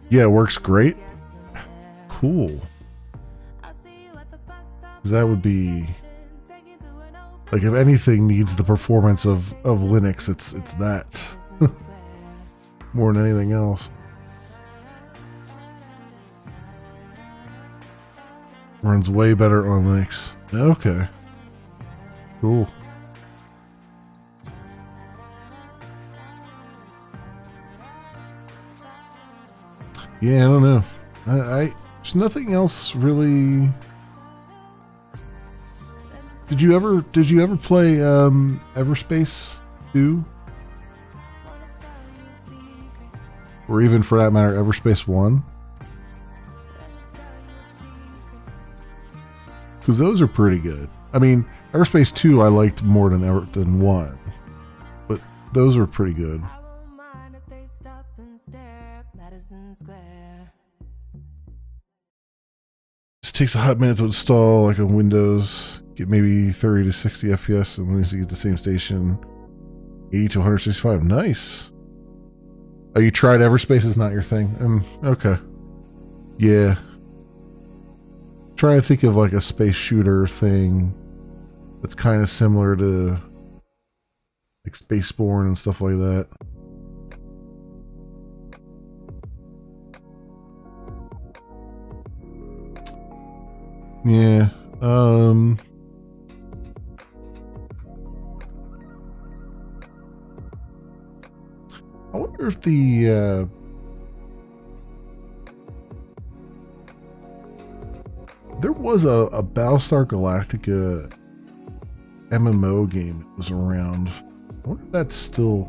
Yeah, it works great. Cool. That would be like, if anything needs the performance of Linux, it's that more than anything else. Runs way better on Linux. Okay. Cool. Yeah, I don't know. There's nothing else really. Did you ever play Everspace 2? Or even, for that matter, Everspace 1? Because those are pretty good. I mean, Everspace 2 I liked more than 1. But those are pretty good. Just takes a hot minute to install, like on Windows. Get maybe 30 to 60 FPS, and Linux you get the same station. 80 to 165. Nice. Oh, you tried Everspace? Is not your thing? Okay. Yeah. Trying to think of like a space shooter thing that's kind of similar to like Spaceborne and stuff like that. Yeah. I wonder if the there was a Battlestar Galactica MMO game that was around. I wonder if that's still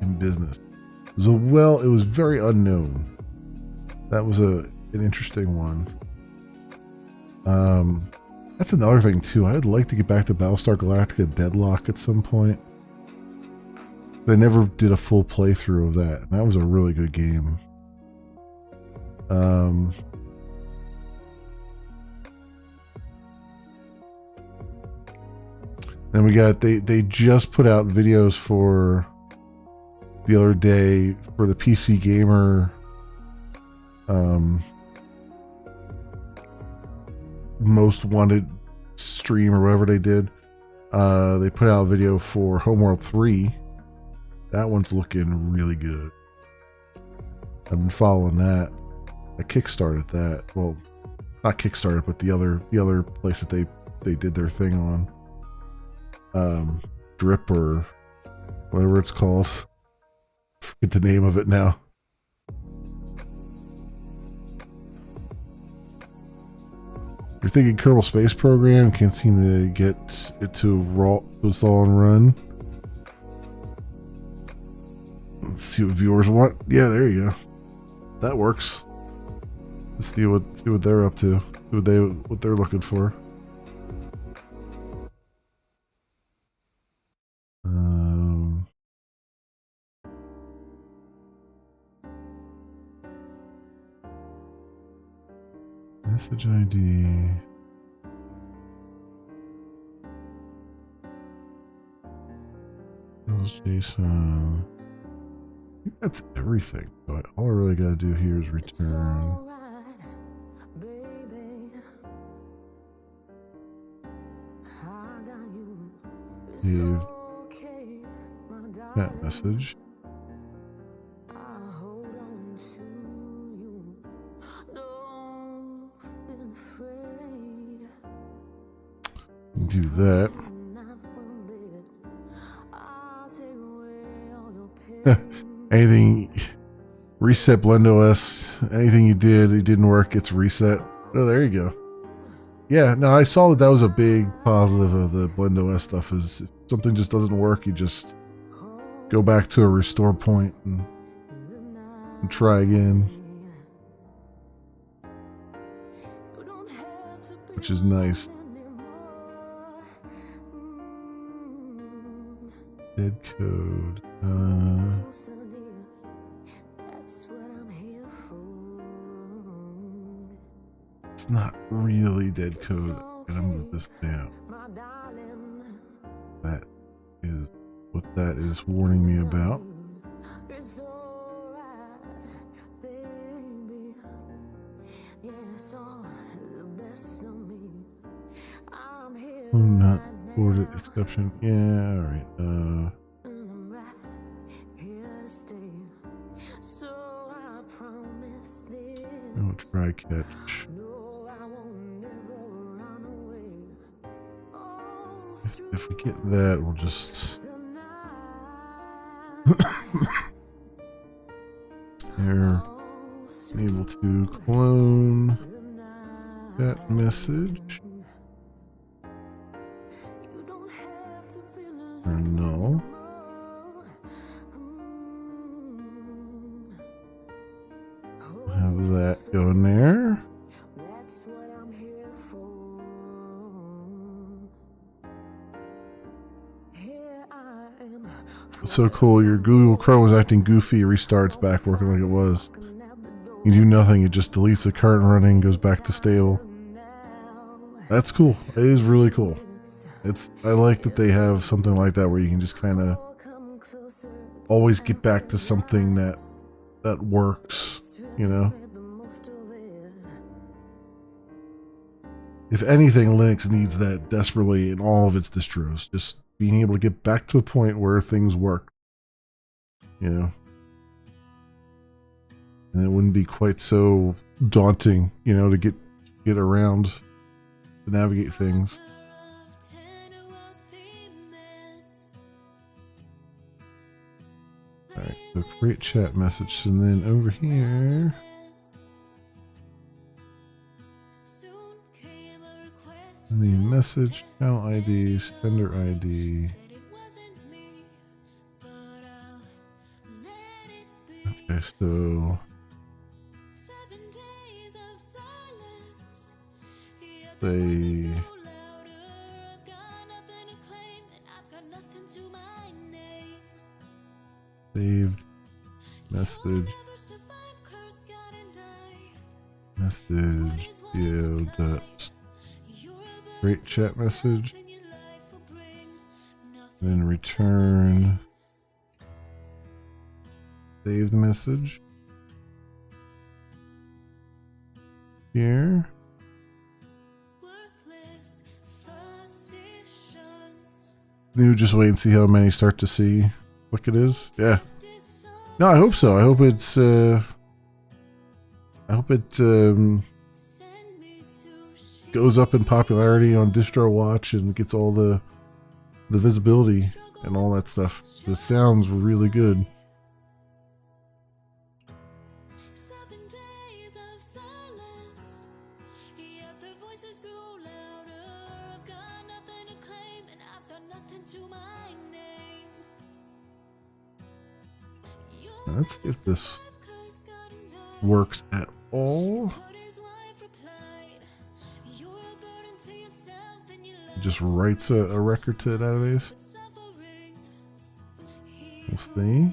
in business. It was very unknown. That was an interesting one. That's another thing too. I'd like to get back to Battlestar Galactica Deadlock at some point. But I never did a full playthrough of that. And that was a really good game. Then we got they just put out videos for the other day for the PC Gamer most wanted stream or whatever they did. They put out a video for Homeworld 3. That one's looking really good. I've been following that. I kickstarted that. Well, not kickstarted, but the other place that they did their thing on. Drip or whatever it's called. Forget the name of it now. You're thinking Kerbal Space Program, can't seem to get it to install and run. Let's see what viewers want. Yeah, there you go. That works. Let's see what they're up to. What they're looking for. Message ID. JSON. I think that's everything. So all I really gotta do here is return. Save that message. Do that. Anything reset BlendOS. Anything you did, it didn't work. It's reset. Oh, there you go. Yeah, no, I saw that was a big positive of the BlendOS stuff. Is if something just doesn't work, you just go back to a restore point and try again, which is nice. Dead code. It's not really dead code. Gotta move this down. That is what that is warning me about. Oh, not forwarded exception. Yeah, alright. Oh, try catch. If we get that, we'll just here able to clone that message. Or no. Have that go in there. It's so cool. Your Google Chrome was acting goofy. Restarts back working like it was. You do nothing. It just deletes the current running, goes back to stable. That's cool. It is really cool. I like that they have something like that where you can just kind of always get back to something that works, you know? If anything, Linux needs that desperately in all of its distros. Just being able to get back to a point where things work, you know? And it wouldn't be quite so daunting, you know, to get around, to navigate things. Alright, so create chat message, and then over here, the message, channel ID, sender ID. Okay, so say saved message dot create chat message, then return saved message here. You just wait and see how many start to see what it is. Yeah. No, I hope so. I hope it's goes up in popularity on DistroWatch and gets all the visibility and all that stuff. It sounds really good. Let's see if this works at all. Just writes a record to the database. We'll see.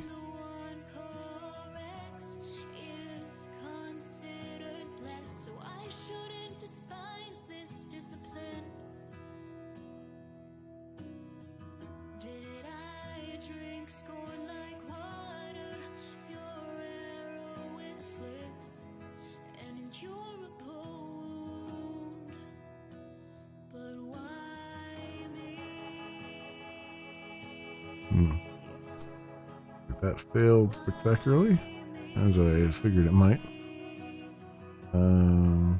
That failed spectacularly, as I figured it might. Do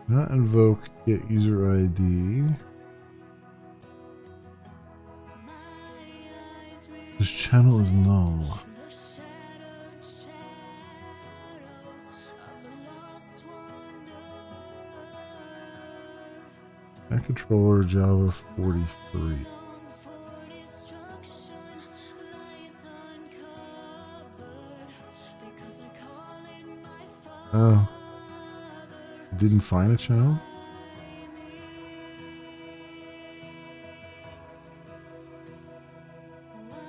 not invoke get user ID. This channel is null. Back controller Java 43. Oh. Didn't find a channel?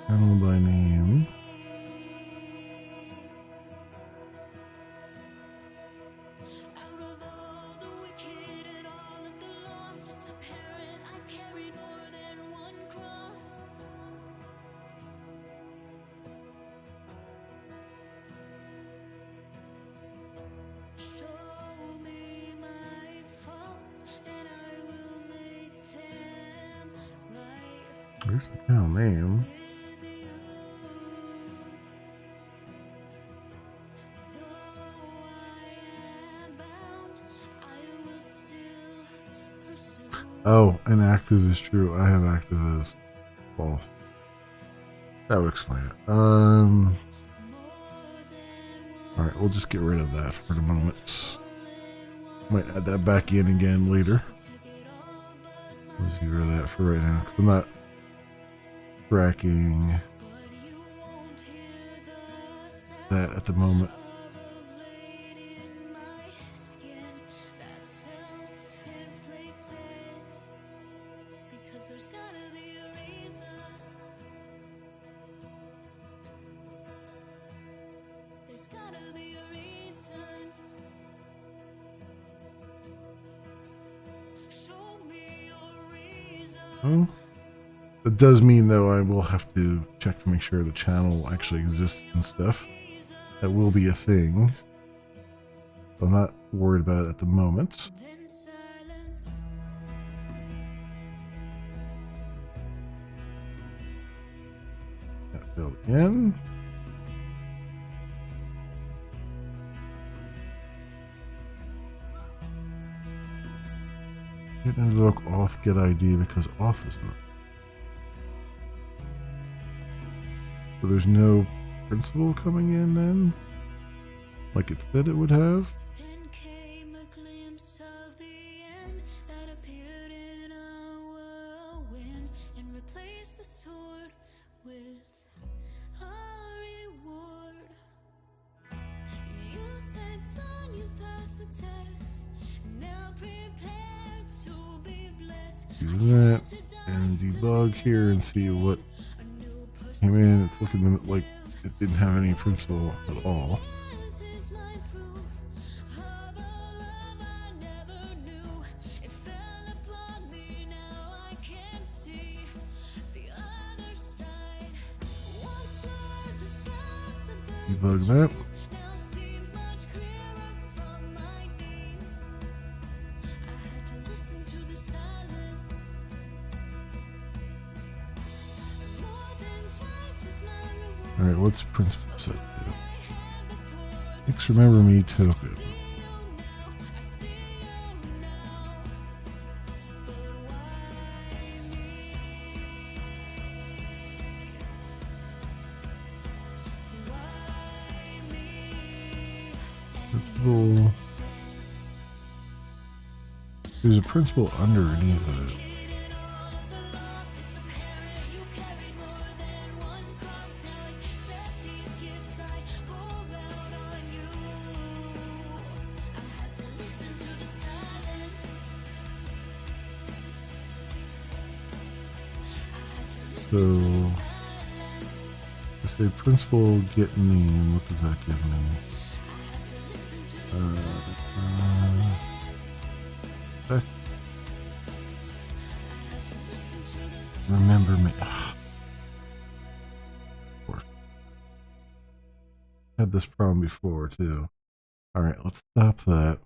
Channel by name. Where's the channel name? Oh, inactive is true. I have active as false. That would explain it. Alright, we'll just get rid of that for the moment. Might add that back in again later. Let's get rid of that for right now, because I'm not tracking that at the moment. Oh, that does mean though I will have to check to make sure the channel actually exists and stuff. That will be a thing. I'm not worried about it at the moment. That failed again. Can't invoke auth get ID because auth is not. So there's no principal coming in then? Like it said it would have? Then came a glimpse of the end that appeared in a whirlwind and replaced the sword with a reward. You said, son, you've passed the test. Now prepare to be blessed. Do that and debug here and see what came in. It's looking like it didn't have any principal at all. This is my proof of a love I never knew. It fell upon me, now I can see the other side. Once blurred the stars, the birds Debug that. now seems much clearer from my gaze. I had to listen to the silence. More than twice was my reward. Alright, what's principal set to? Thanks, remember me token. Principal. There's a principle underneath it. So, I say principal get name. What does that give me? Remember me. Of course. Had this problem before too. All right, let's stop that.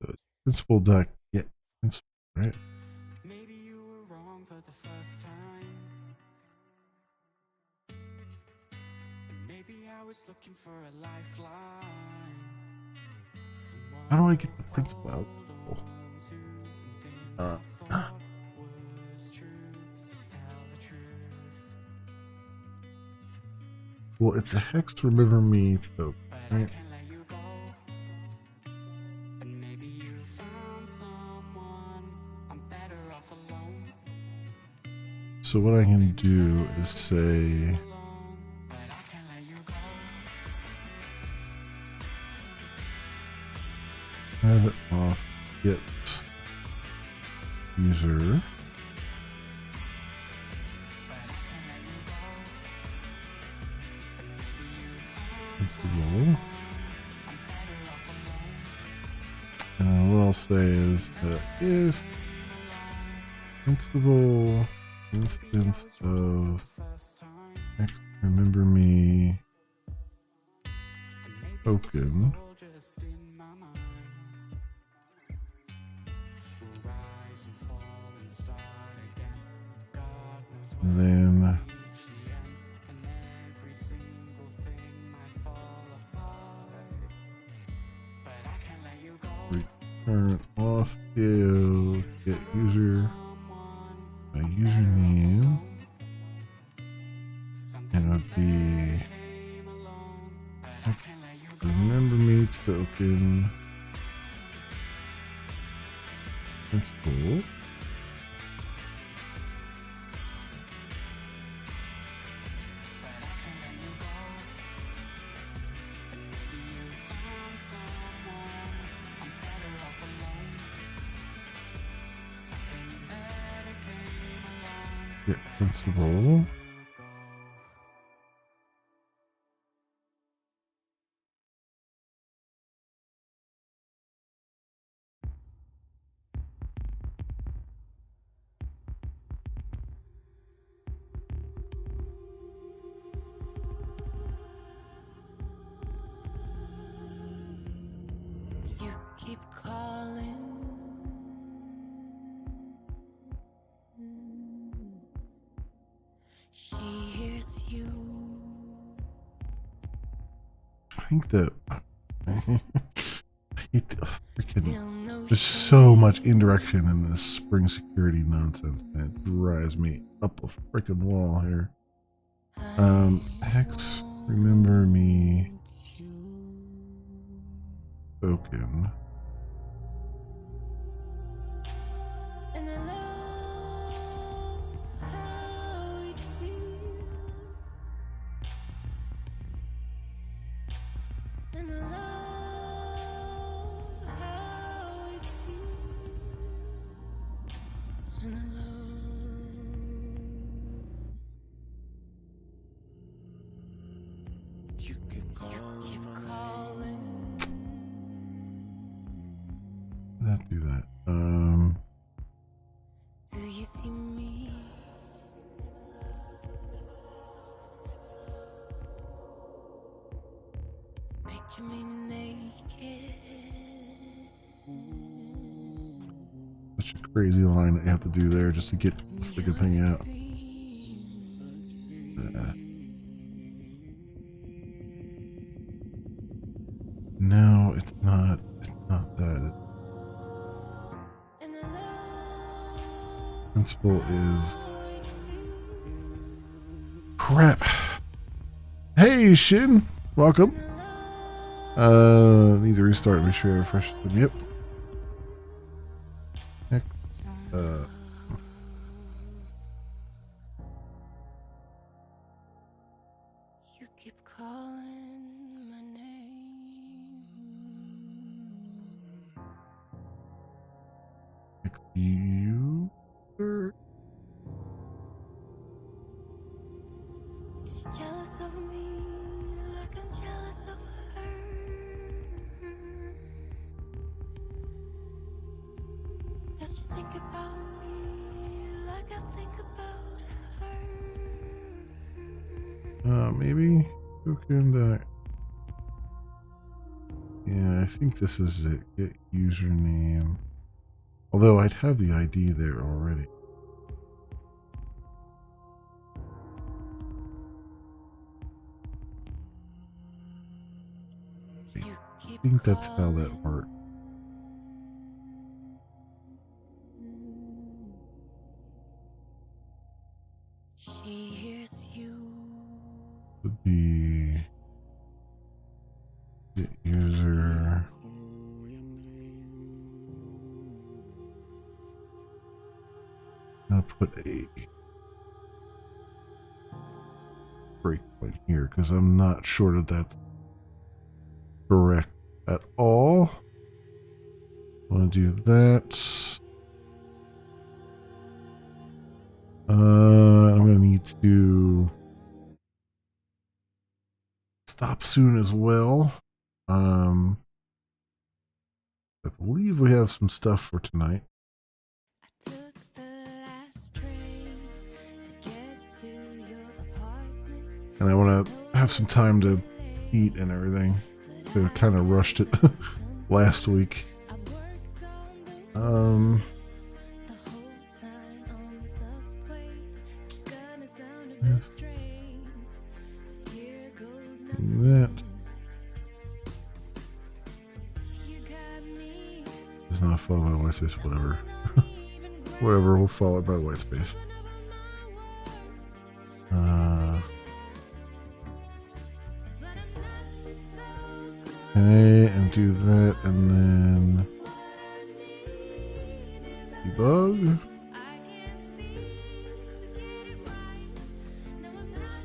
So principal dot get principal, right? Maybe you were wrong for the first time, and maybe I was looking for a lifeline. How do I get the principal out? Well, it's a hex to remember me token, right? So what I can do is say have it off get user principal, and what I'll say is if principal instance of remember me token then return auth to get user my username, and it would be remember me token principal get principal You keep calling. She hears you. I think that I hate to freaking there's so much indirection in this spring security nonsense and it drives me up a freaking wall here. Hex remember me token And I love how it feels. And I love how it feels. And I You can keep calling. not do that. Do you see me? Picture me naked. Such a crazy line that you have to do there just to get the freaking thing out. No, it's not. It's not that. And I love Principal is crap. Hey Shin, welcome. Need to restart and make sure I refresh them. Yep. Heck. You keep calling my name. User. Is she jealous of me like I'm jealous of her? Does she think about me like I think about her? Maybe. Who can yeah, I think this is it. Get username. Although I'd have the ID there already. I think that's how that works. She hears you. Would be get user. I'm gonna put a breakpoint here because I'm not sure that that's correct at all. I want to do that. I'm gonna need to stop soon as well. I believe we have some stuff for tonight. I took the last train to get to your apartment. And I want to have some time to eat and everything. So kind of rushed it last week. I worked on the Um, the whole time on the subway. It's gonna sound a bit Yes. strange. Here goes do nothing. that. You got me. It's not followed by white space, whatever. Not even Whatever, we'll follow it by white space. but I'm not so Okay, and do that, and then debug. I can't seem to get it right. No, I'm not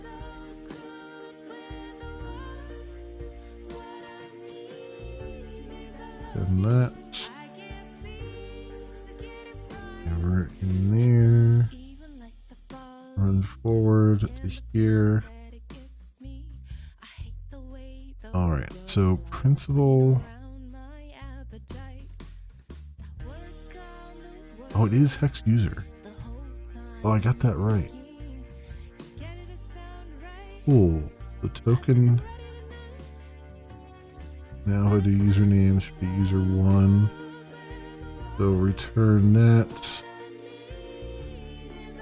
so good with words. What I mean is I love And that. I can't seem to get it right. Never in there. Even like the fall Run forward to here. that it gives me. I hate the way the Alright, so principal. around my appetite. I work on the Oh, it is hex user. the whole time. Oh, I got that right. To get it to sound right. Cool. The token. Now if I do username, should be user1. So return that.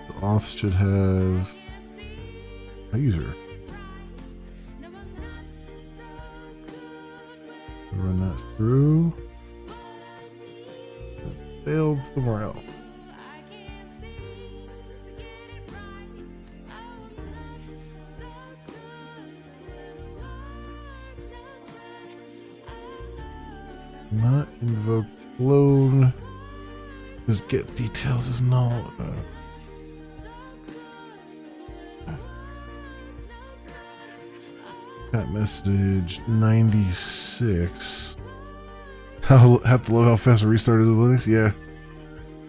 The auth should have a user. No, I'm not so good Run that through. That failed somewhere else. I can't seem to get it right. Oh, I'm not so good with words. Not invoke clone. Just get details is null. Got message 96. Have to love how fast it restarted with Linux? Yeah.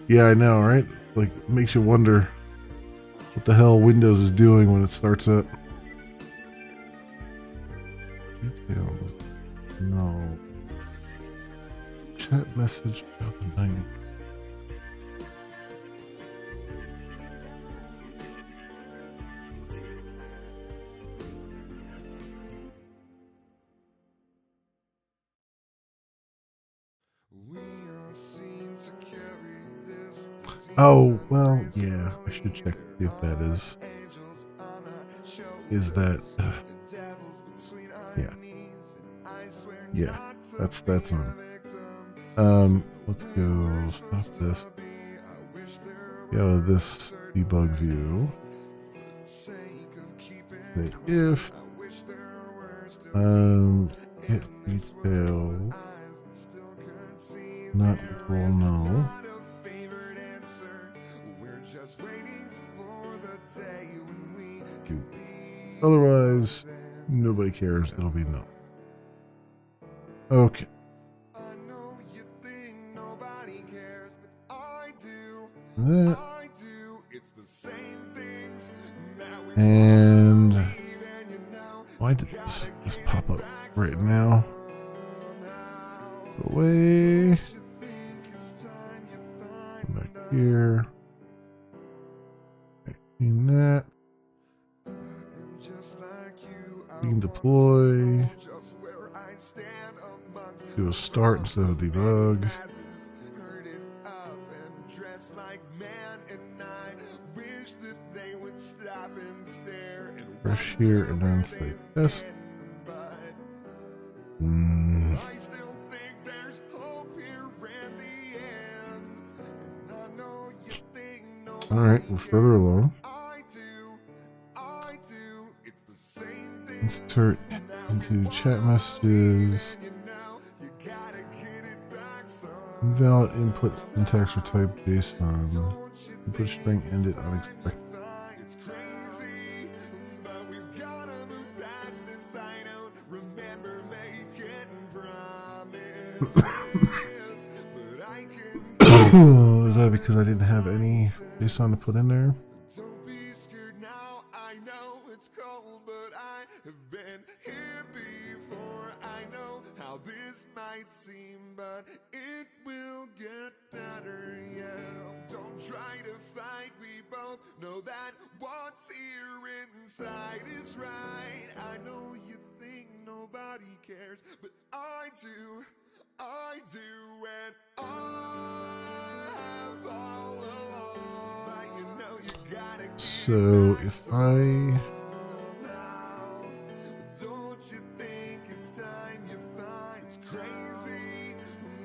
Yeah, I know, right? Like, makes you wonder what the hell Windows is doing when it starts up. Details. No. Chat message 90. Oh, well, yeah, I should check to see if that is. Is that. Yeah. Yeah, that's on. Let's go stop this. Get out of this debug view. Say if hit detail. Not roll, no. Otherwise, nobody cares. It'll be no. Okay. That. And why did this pop up right now? Go away. Come back here. In that. We can deploy. Do a start instead of debug. Fresh here and then say test. Alright, we're further along. Let's turn into chat messages. Invalid input syntax or type JSON. Input string ended unexpected. Is that because I didn't have any JSON to put in there? Don't be scared now, I know it's cold, but I have been here before. I know how this might seem, but it will get better, yeah. Don't try to fight, we both know that what's here inside is right. I know you think nobody cares, but I do, and I have all along. You know you gotta keep So if I don't you think it's time you find it's crazy?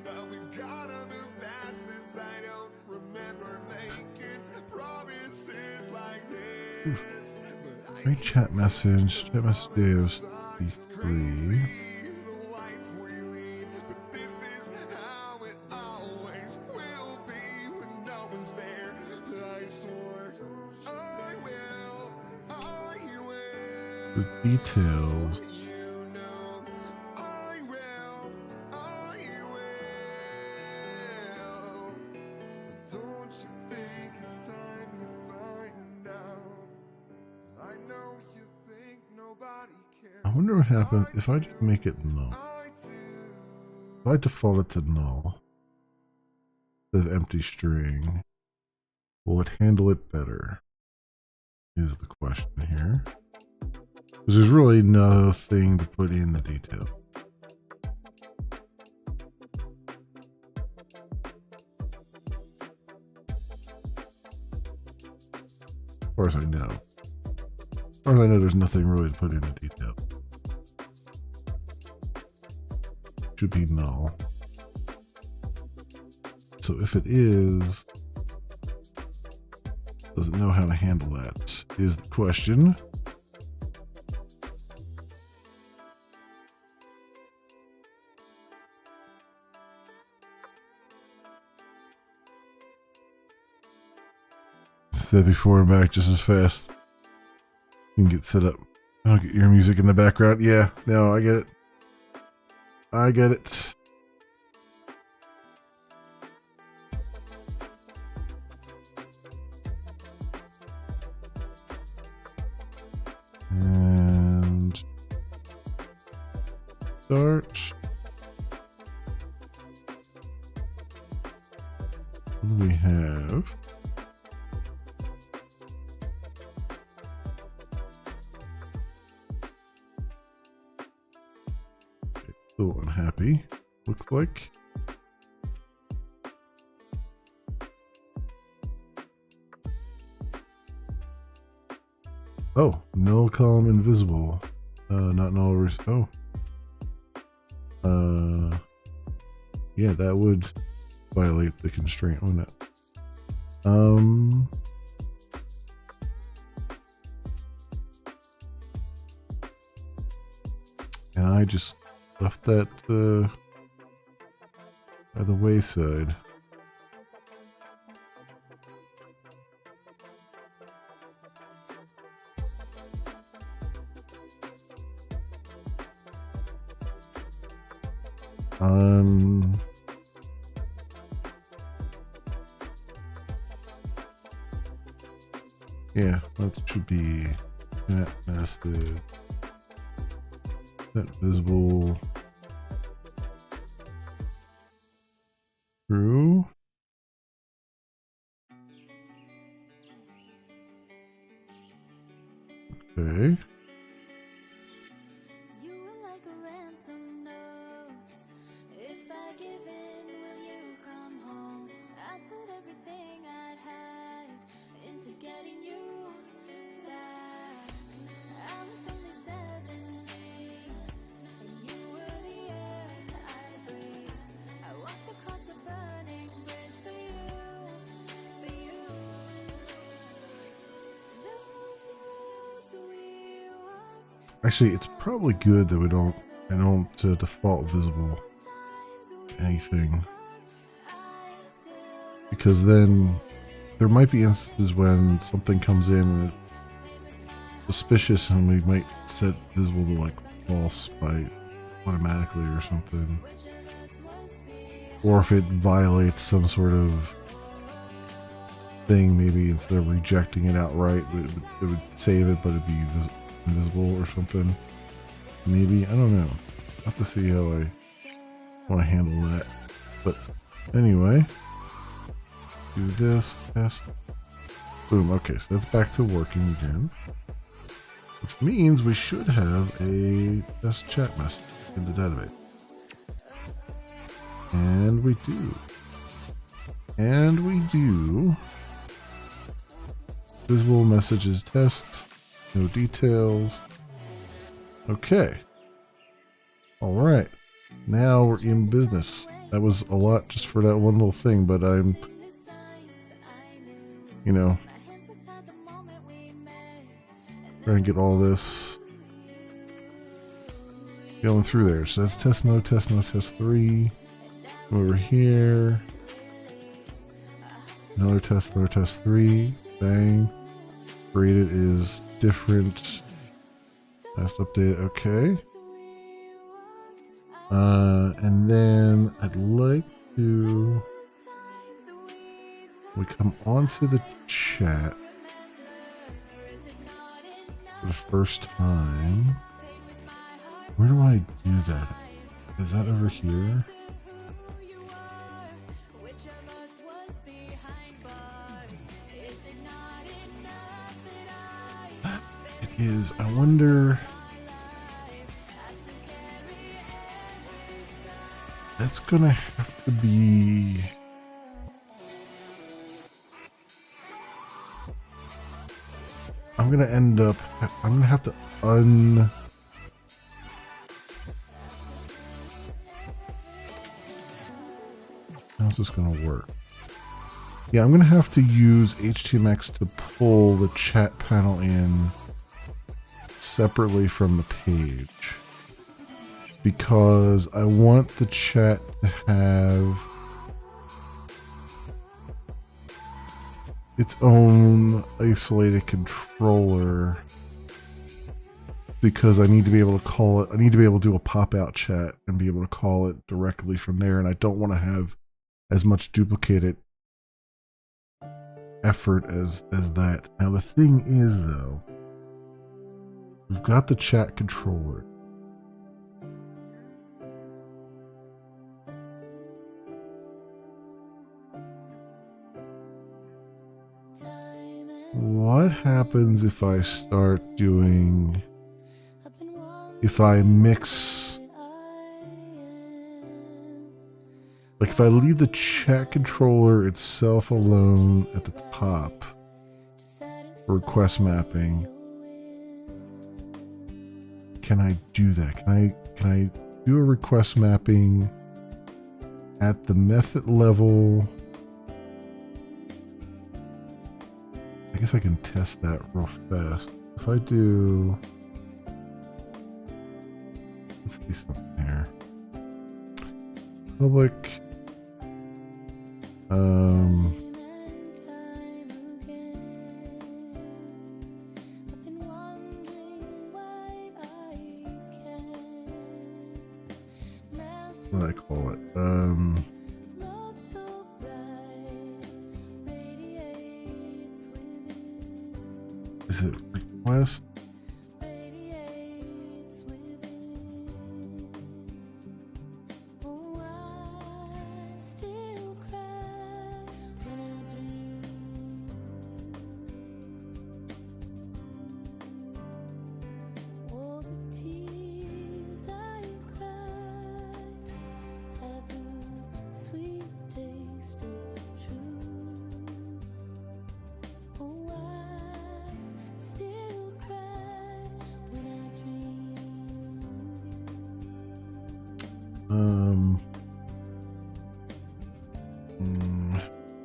But we've gotta move past this. I don't remember making promises like this. But I make chat message Dave's 3. The details. I wonder what happens if I just make it null. If I default it to null instead of empty string, will it handle it better? Is the question here. Because there's really no thing to put in the detail. As far as I know. As far as I know, there's nothing really to put in the detail. Should be null. So if it is, does it know how to handle that? Is the question. Said before and back just as fast. You can get set up. I'll get your music in the background. Yeah, no, I get it. I get it. And start. What do we have? Still unhappy, looks like. Oh, null column invisible. Not null. Yeah, that would violate the constraint, wouldn't it? And I just left that by the wayside. Yeah, that should be chat message. Set visible. True. Okay. You were like a ransom note. If I give in, will you come home? I put everything I had into getting you back. I was only 17, and you were the air I breathed. I walked across the burning bridge for you, for you. Those roads we walked. Actually, it's probably good that I don't default visible to anything, because then there might be instances when something comes in and it's suspicious, and we might set visible to like false by automatically or something, or if it violates some sort of thing, maybe instead of rejecting it outright, it would save it, but it'd be invisible or something. Maybe, I don't know. I'll have to see how I want to handle that. But anyway, do this test. Boom. Okay, so that's back to working again, which means we should have a test chat message in the database. And we do. And we do. Visible messages test. No details. Okay. All right. Now we're in business. That was a lot just for that one little thing, but I'm, you know, trying to get all this going through there. So that's test no, test 3. Over here. Another test 3. Bang. Graded is different. Last update, okay. And then I'd like to, we come onto the chat for the first time. Where do I do that? Is that over here? It is. I wonder. That's gonna have to be. I'm gonna end up. I'm gonna have to How's this gonna work? Yeah, I'm gonna have to use HTMX to pull the chat panel in separately from the page, because I want the chat to have its own isolated controller, because I need to be able to call it, I need to be able to do a pop-out chat and be able to call it directly from there, and I don't want to have as much duplicated effort as that. Now the thing is, though, we've got the chat controller. What happens if I start doing, if I mix, like if I leave the chat controller itself alone at the top for request mapping? Can I do that? Can I do a request mapping at the method level? I guess I can test that real fast. If I do, let's Let's see something here. Public. What do I call it? Is it request?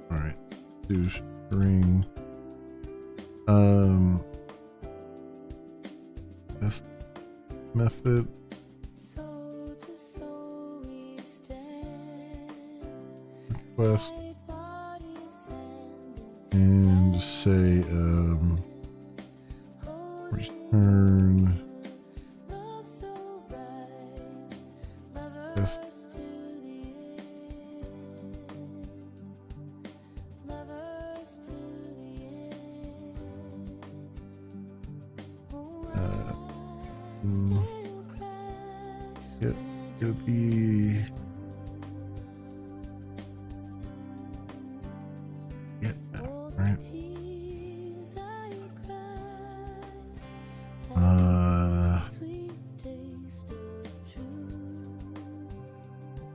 All right. Do string. Test method. Request. And just say return test. It'll be right.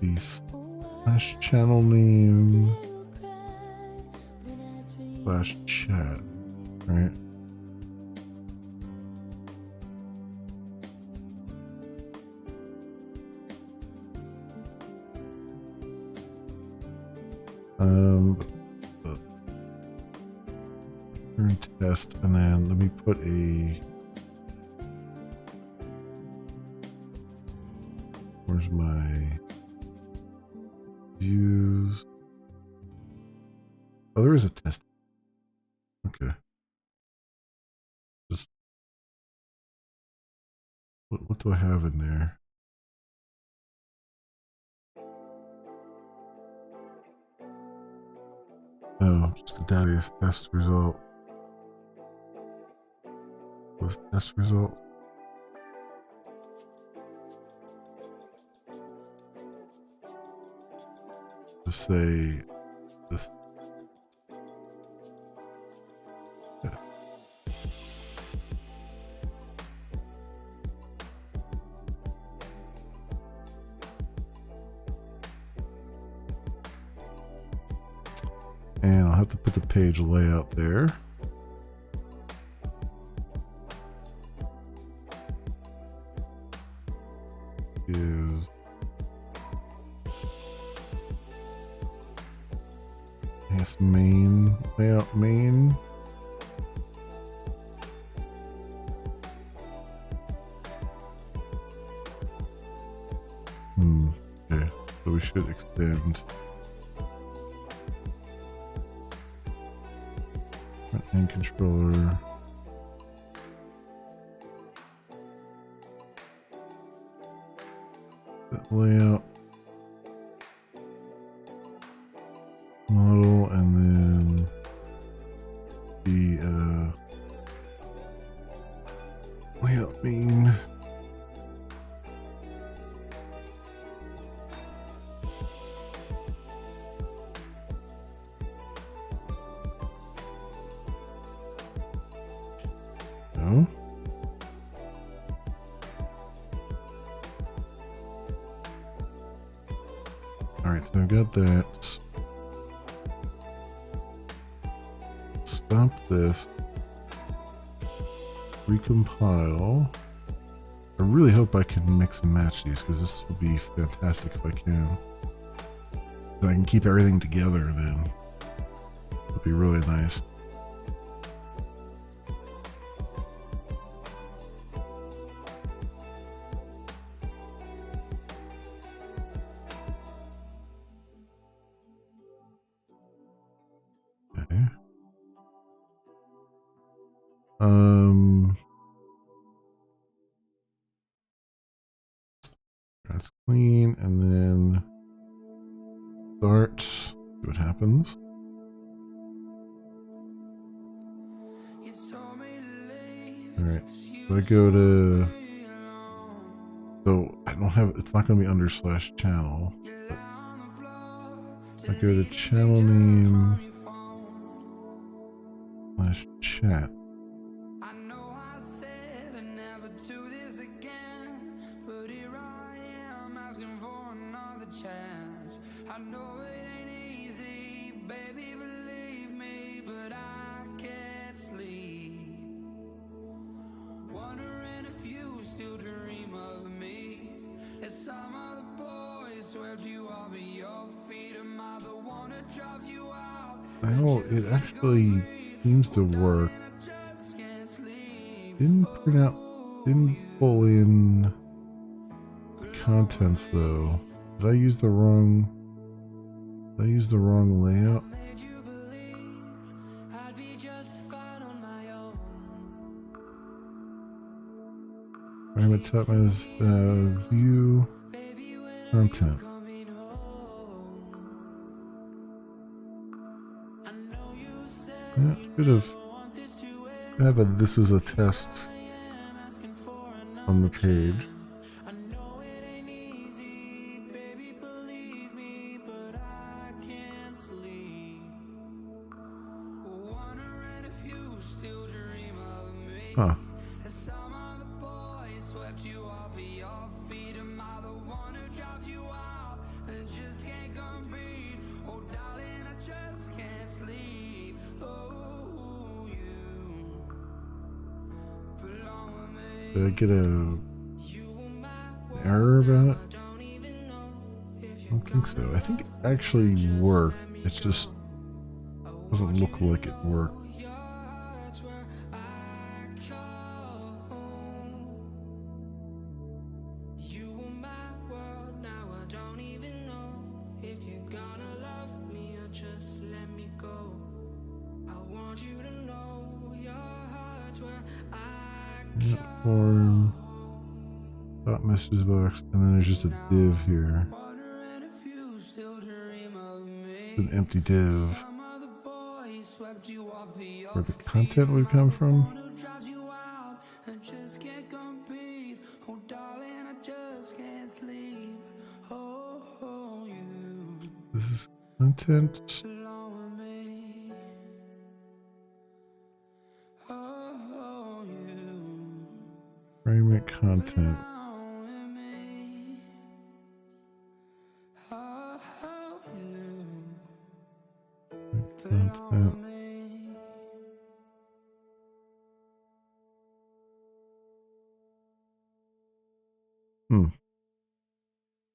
The slash channel name slash chat, right? Return test, and then let me put a. Where's my views? Oh, there is a test. Okay. Just what do I have in there? No, just the database test result. What's the test result? Just say this. Yeah. And I'll have to put the page layout there. Is yes, main layout main. Okay, so we should extend and controller. That layout model, and then the layout main. No. Alright, so I've got that. Stop this. Recompile. I really hope I can mix and match these, because this would be fantastic if I can. If I can keep everything together, then it would be really nice. That's clean, and then start. See what happens. Alright, so I go to, so I don't have, it's not going to be under /channel, but I go to channel name /chat. I know it actually seems to work. Didn't pull in contents though. Did I use the wrong layout? I'm at top minus view content. Yeah, should have a "this is a test" on the page. Huh. Did I get an error about it? I don't think so. I think it actually worked. It just doesn't look like it worked. Form dot messages box, and then there's just a div here. It's an empty div where the content would come from. This is content. Frame it content. Content.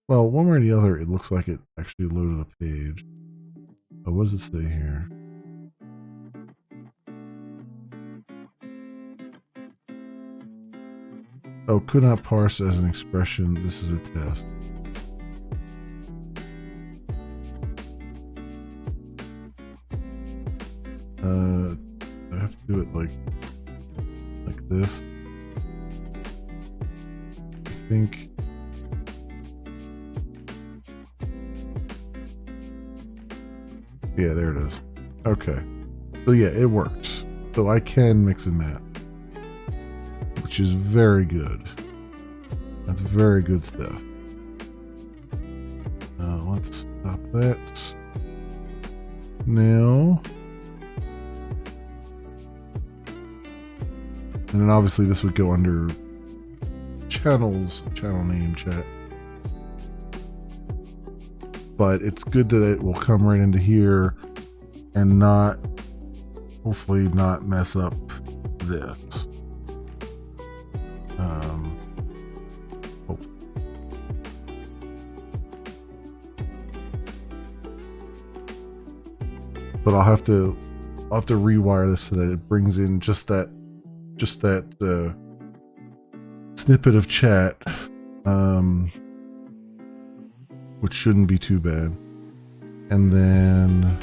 Well, one way or the other, it looks like it actually loaded a page. Oh, what does it say here? Oh, could not parse as an expression. This is a test. I have to do it like this. I think. Yeah, there it is. Okay. So yeah, it works. So I can mix and match, which is very good. That's very good stuff. Let's stop that. Now. And then obviously this would go under channels, channel name chat. But it's good that it will come right into here and not, hopefully not mess up this. But I'll have to rewire this so that it brings in just that snippet of chat, which shouldn't be too bad. And then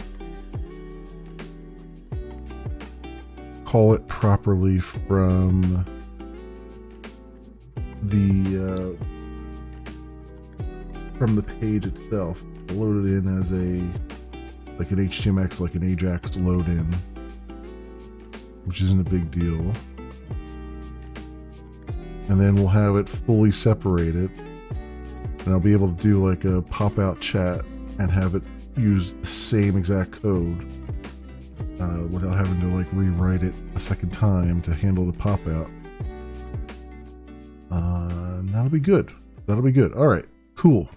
call it properly from the page itself. Load it in as like an HTMX, like an Ajax load in, which isn't a big deal. And then we'll have it fully separated, and I'll be able to do like a pop-out chat and have it use the same exact code without having to like rewrite it a second time to handle the pop-out. That'll be good. That'll be good. All right, cool.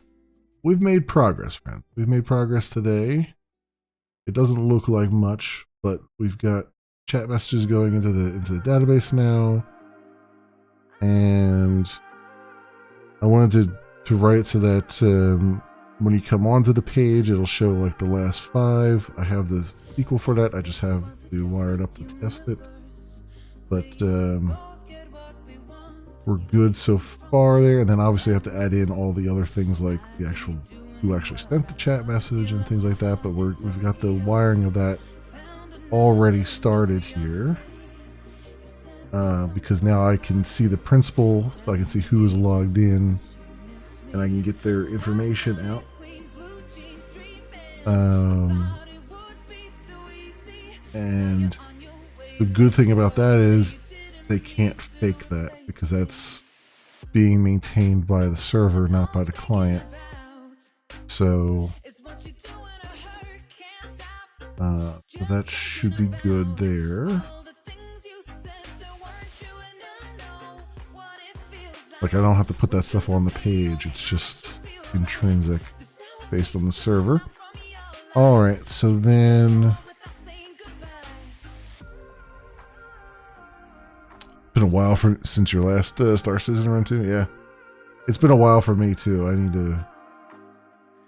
We've made progress, friends. We've made progress today. It doesn't look like much, but we've got chat messages going into the database now. And I wanted to write it so that when you come onto the page, it'll show like the last 5. I have the SQL for that. I just have to wire it up to test it. But we're good so far there. And then obviously I have to add in all the other things like the actual who actually sent the chat message and things like that. But we've got the wiring of that already started here. Because now I can see the principal, so I can see who is logged in, and I can get their information out. And the good thing about that is they can't fake that, because that's being maintained by the server, not by the client. So that should be good there. Like, I don't have to put that stuff on the page. It's just intrinsic based on the server. All right, so then been a while since your last Star Citizen run too. Yeah, it's been a while for me too. I need to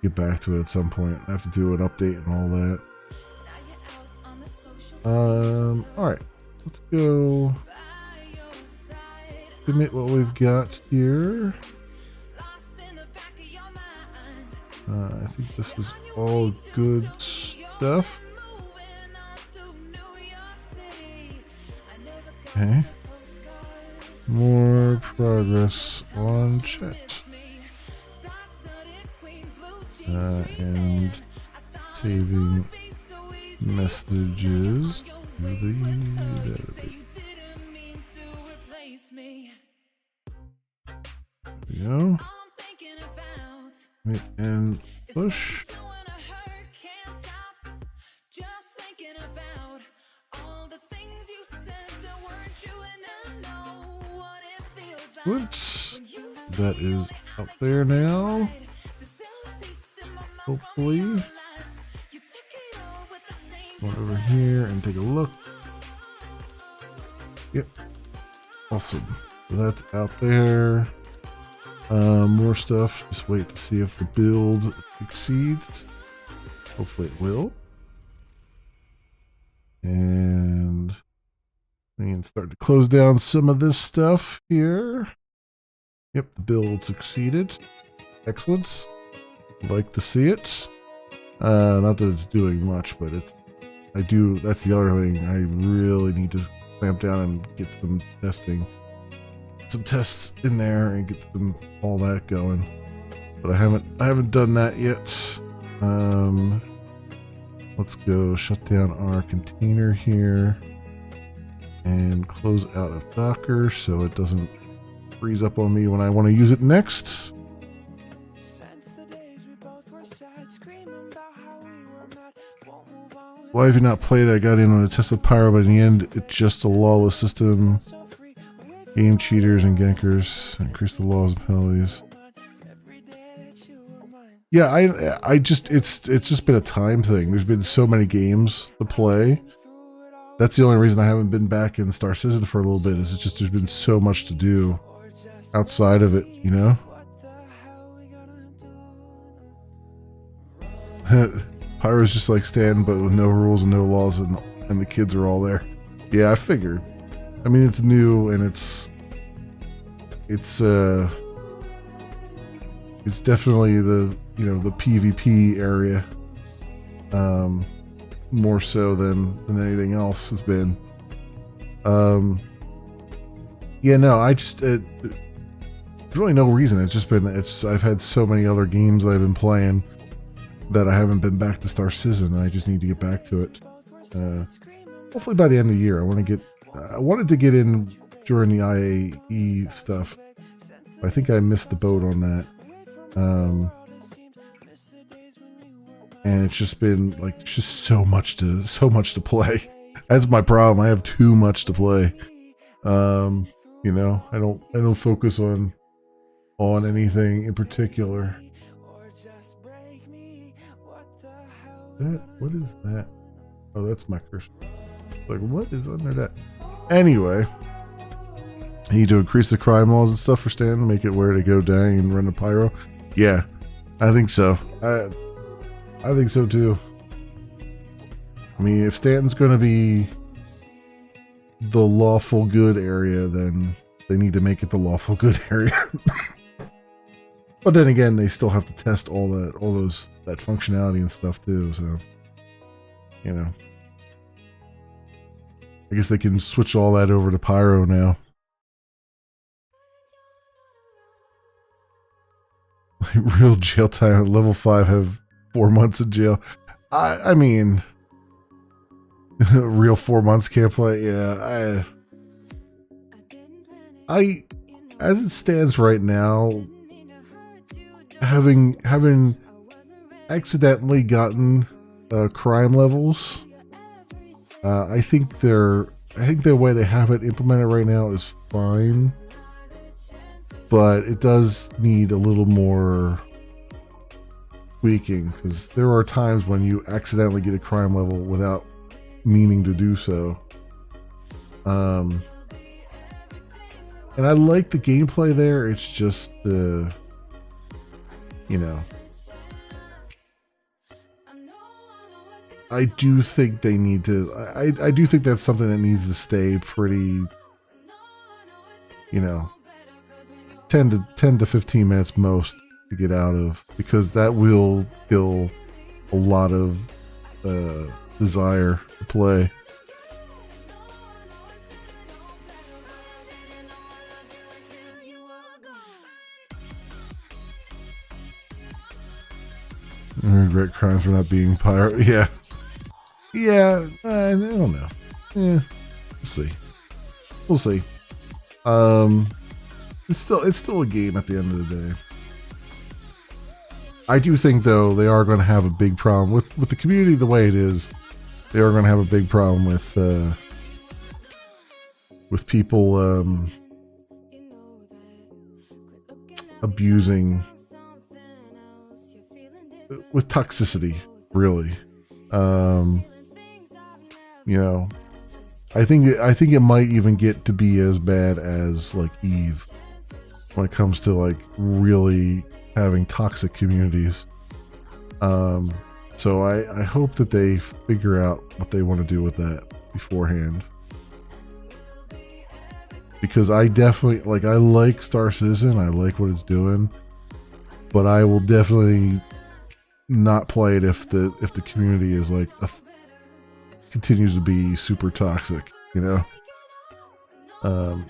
get back to it at some point. I have to do an update and all that. All right, let's go. Submit what we've got here. I think this is all good stuff. Okay. More progress on chat. And saving messages to the database. There we go. Wait, and push. Whoops. That is up there now. Hopefully. Go over here and take a look. Yep. Awesome. So that's out there. More stuff. Just wait to see if the build succeeds. Hopefully it will. And we can start to close down some of this stuff here. Yep, the build succeeded. Excellent. Like to see it. Not that it's doing much, but that's the other thing. I really need to clamp down and get some testing. Some tests in there and get them all that going, but I haven't done that yet. Let's go shut down our container here and close out of Docker so it doesn't freeze up on me when I want to use it next. Why have you not played? I got in on a test of Pyro, but in the end it's just a lawless system. Game cheaters and gankers increase the laws and penalties. Yeah, I just it's just been a time thing. There's been so many games to play. That's the only reason I haven't been back in Star Citizen for a little bit. Is it's just there's been so much to do outside of it, you know. Pyro's just like Stan, but with no rules and no laws, and the kids are all there. Yeah, I figured. I mean, it's new and it's definitely the PvP area, more so than anything else has been. Yeah, no, I just there's really no reason. It's just been I've had so many other games that I've been playing that I haven't been back to Star Citizen, and I just need to get back to it. Hopefully by the end of the year. I wanted to get in during the IAE stuff. I think I missed the boat on that. And it's just been like just so much to play. That's my problem. I have too much to play. You know, I don't focus on anything in particular. What is that? Oh, that's my cursor. Like, what is under that? Anyway, you need to increase the crime laws and stuff for Stan, make it where to go dang and run a pyro. Yeah, I think so. I think so too. I mean, if Stanton's going to be the lawful good area, then they need to make it the lawful good area. But then again, they still have to test all that functionality and stuff too. So, you know, I guess they can switch all that over to Pyro now. Like real jail time at level 5 have 4 months in jail. I mean, real 4 months can't play. Yeah, I as it stands right now, having accidentally gotten crime levels, I think the way they have it implemented right now is fine, but it does need a little more tweaking, because there are times when you accidentally get a crime level without meaning to do so. And I like the gameplay there. It's just you know, I do think they need to. I do think that's something that needs to stay pretty, you know, 10 to 15 minutes most to get out of, because that will kill a lot of desire to play. I regret crimes for not being pirate. Yeah. I don't know. Yeah, we'll see. It's still a game at the end of the day. I do think though they are going to have a big problem with the community the way it is. They are going to have a big problem with people abusing, with toxicity, really. You know, I think it might even get to be as bad as like Eve when it comes to like really having toxic communities. So I hope that they figure out what they want to do with that beforehand, because I definitely I like Star Citizen. I like what it's doing, but I will definitely not play it if the community is like continues to be super toxic, you know.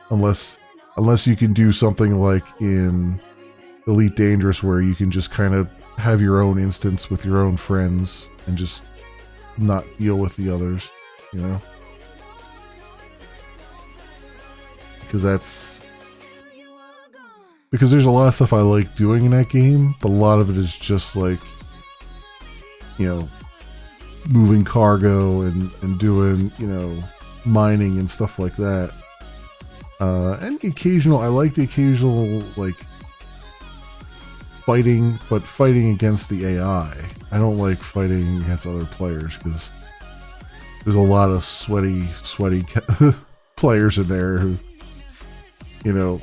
Unless you can do something like in Elite Dangerous where you can just kind of have your own instance with your own friends and just not deal with the others, you know. Because there's a lot of stuff I like doing in that game, but a lot of it is just like, you know, moving cargo and doing, you know, mining and stuff like that. And I like the occasional like fighting against the AI. I don't like fighting against other players because there's a lot of sweaty players in there who, you know,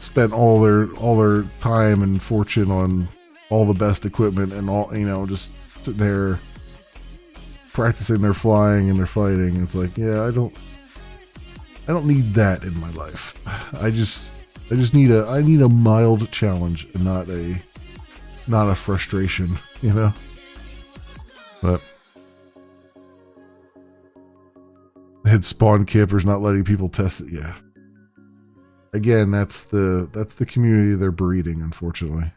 spent all their time and fortune on all the best equipment and all, you know, just sitting there practicing their flying and their fighting. It's like, yeah, I don't need that in my life. I just need a mild challenge and not a frustration, you know. But Hit spawn campers not letting people test it. Yeah. Again, that's the community they're breeding, unfortunately.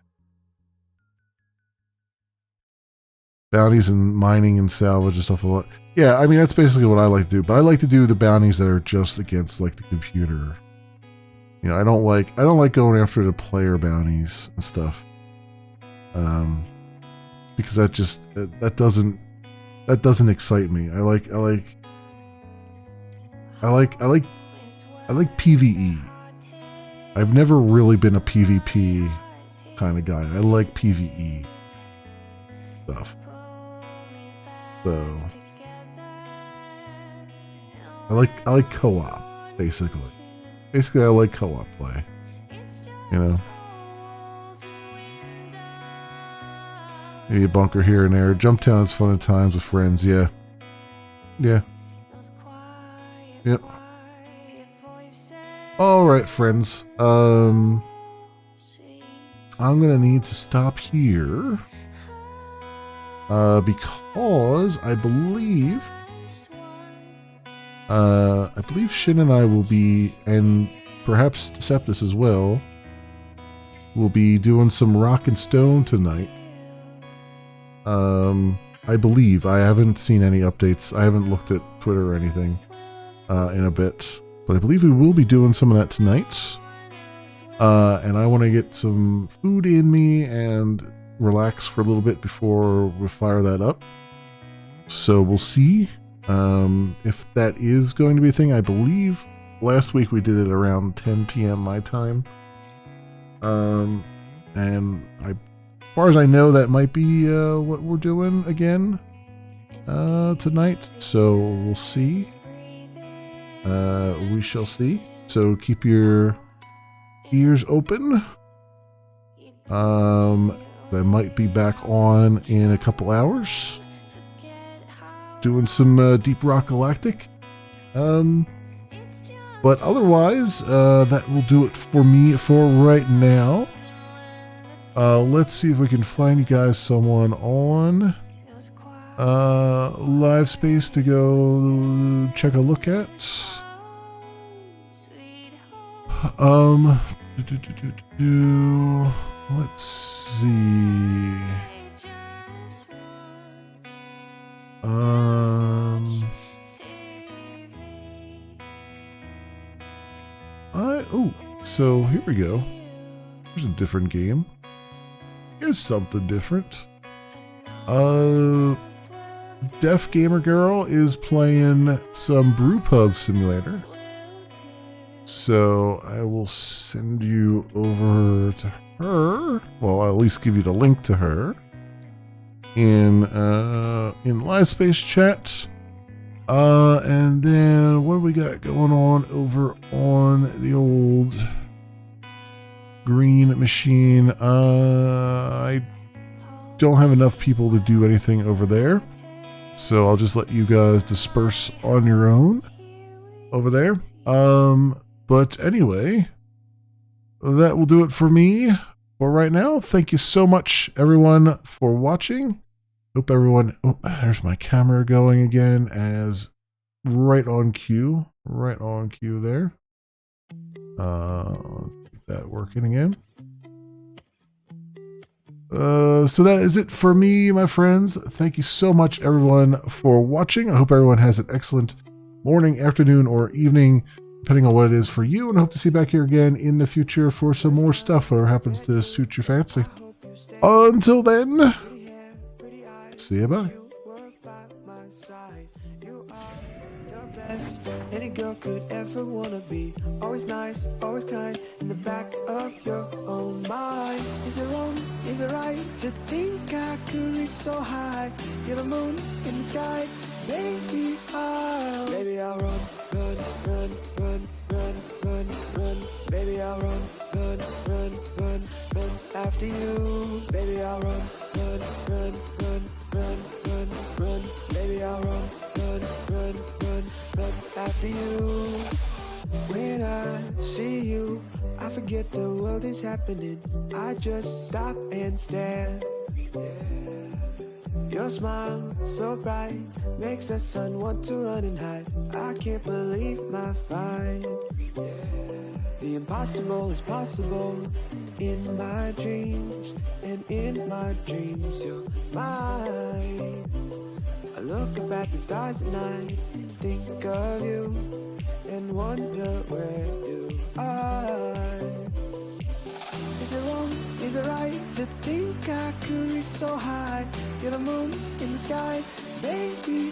Bounties and mining and salvage and stuff a lot. Yeah, I mean that's basically what I like to do. But I like to do the bounties that are just against like the computer. You know, I don't like going after the player bounties and stuff. Because that doesn't excite me. I like PvE. I've never really been a PvP kind of guy. I like PvE stuff. So I like co-op, basically. Basically, I like co-op play. You know, maybe a bunker here and there. Jumptown is fun at times with friends. Yeah. Yep. All right, friends. I'm gonna need to stop here because I believe Shin and I will be, and perhaps Deceptus as well, will be doing some Rock and Stone tonight. I believe. I haven't seen any updates. I haven't looked at Twitter or anything in a bit. But I believe we will be doing some of that tonight. And I want to get some food in me and relax for a little bit before we fire that up. So we'll see if that is going to be a thing. I believe last week we did it around 10 p.m. my time. And as far as I know, that might be what we're doing again tonight. So we'll see. We shall see. So keep your ears open. I might be back on in a couple hours doing some Deep Rock Galactic. But otherwise, that will do it for me for right now. Let's see if we can find you guys someone on live space to go check a look at. Let's see. So here we go. Here's a different game. Here's something different. Deaf Gamer Girl is playing some Brewpub Simulator. So I will send you over to her. Well, I'll at least give you the link to her in live space chat. And then what do we got going on over on the old Green Machine? I don't have enough people to do anything over there, so I'll just let you guys disperse on your own over there. But anyway, that will do it for me for right now. Thank you so much, everyone, for watching. Hope everyone... Oh, there's my camera going again as right on cue. Right on cue there. Let's get that working again. So that is it for me, my friends. Thank you so much, everyone, for watching. I hope everyone has an excellent morning, afternoon, or evening, depending on what it is for you, and I hope to see you back here again in the future for some more stuff that happens to suit your fancy. Until then, see you, bye. Any girl could ever wanna be. Always nice, always kind, in the back of your own mind. Is it wrong, is it right to think I could reach so high? You're the moon in the sky, maybe I'll run, run, run, run, run, run, run. Baby, I'll run, run, run, run, run after you. Baby, I'll run, run, run, run, run, run, run. Baby, I'll run, run, run, run, run after you. When I see you, I forget the world is happening. I just stop and stare. Yeah. Your smile so bright makes the sun want to run and hide. I can't believe my find. The impossible is possible in my dreams, and in my dreams you're mine. I look up at the stars at night, think of you, and wonder where do I? Is it wrong, is it right to think I could reach so high? You're the moon in the sky, baby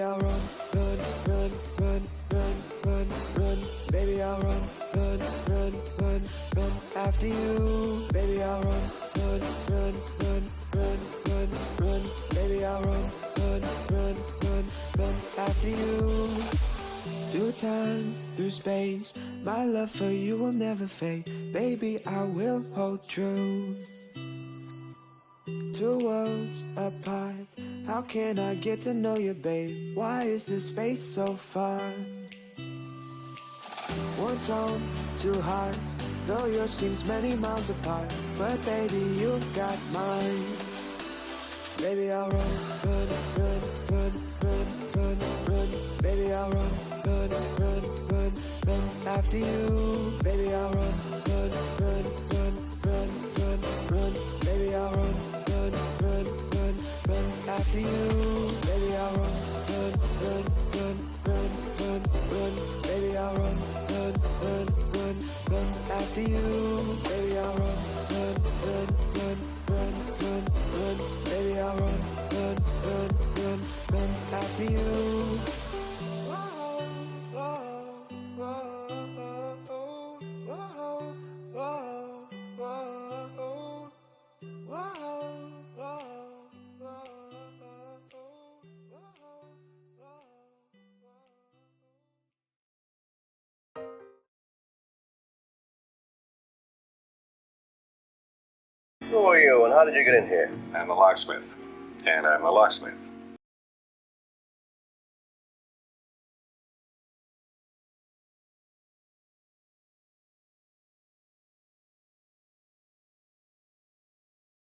I'll run, run, run, run, run, run, run. Baby I'll run, run, run, run, run after you. Baby I'll run, run, run, run, run, run, run. Baby I'll run, run, run, run, run after you. Through time, through space, my love for you will never fade. Baby, I will hold true. Two worlds apart, how can I get to know you, babe? Why is this space so far? One soul, two hearts, though yours seems many miles apart. But baby, you've got mine. Baby, I'll run, run, run, run, run, run, run. Baby, I'll run, run, run, run, run after you. Baby, I'll run, run, run, run, run, run, run. Baby, I'll run, run, run, run, run after you. Baby, I'll run, run, run, run, run, run, run. Baby, I'll run, run, run, run, run after you. Baby, I'll run, run, run, run, run, run, run. Baby, I'll run, run, run, run, run after you. Who are you and how did you get in here? I'm a locksmith. And I'm a locksmith.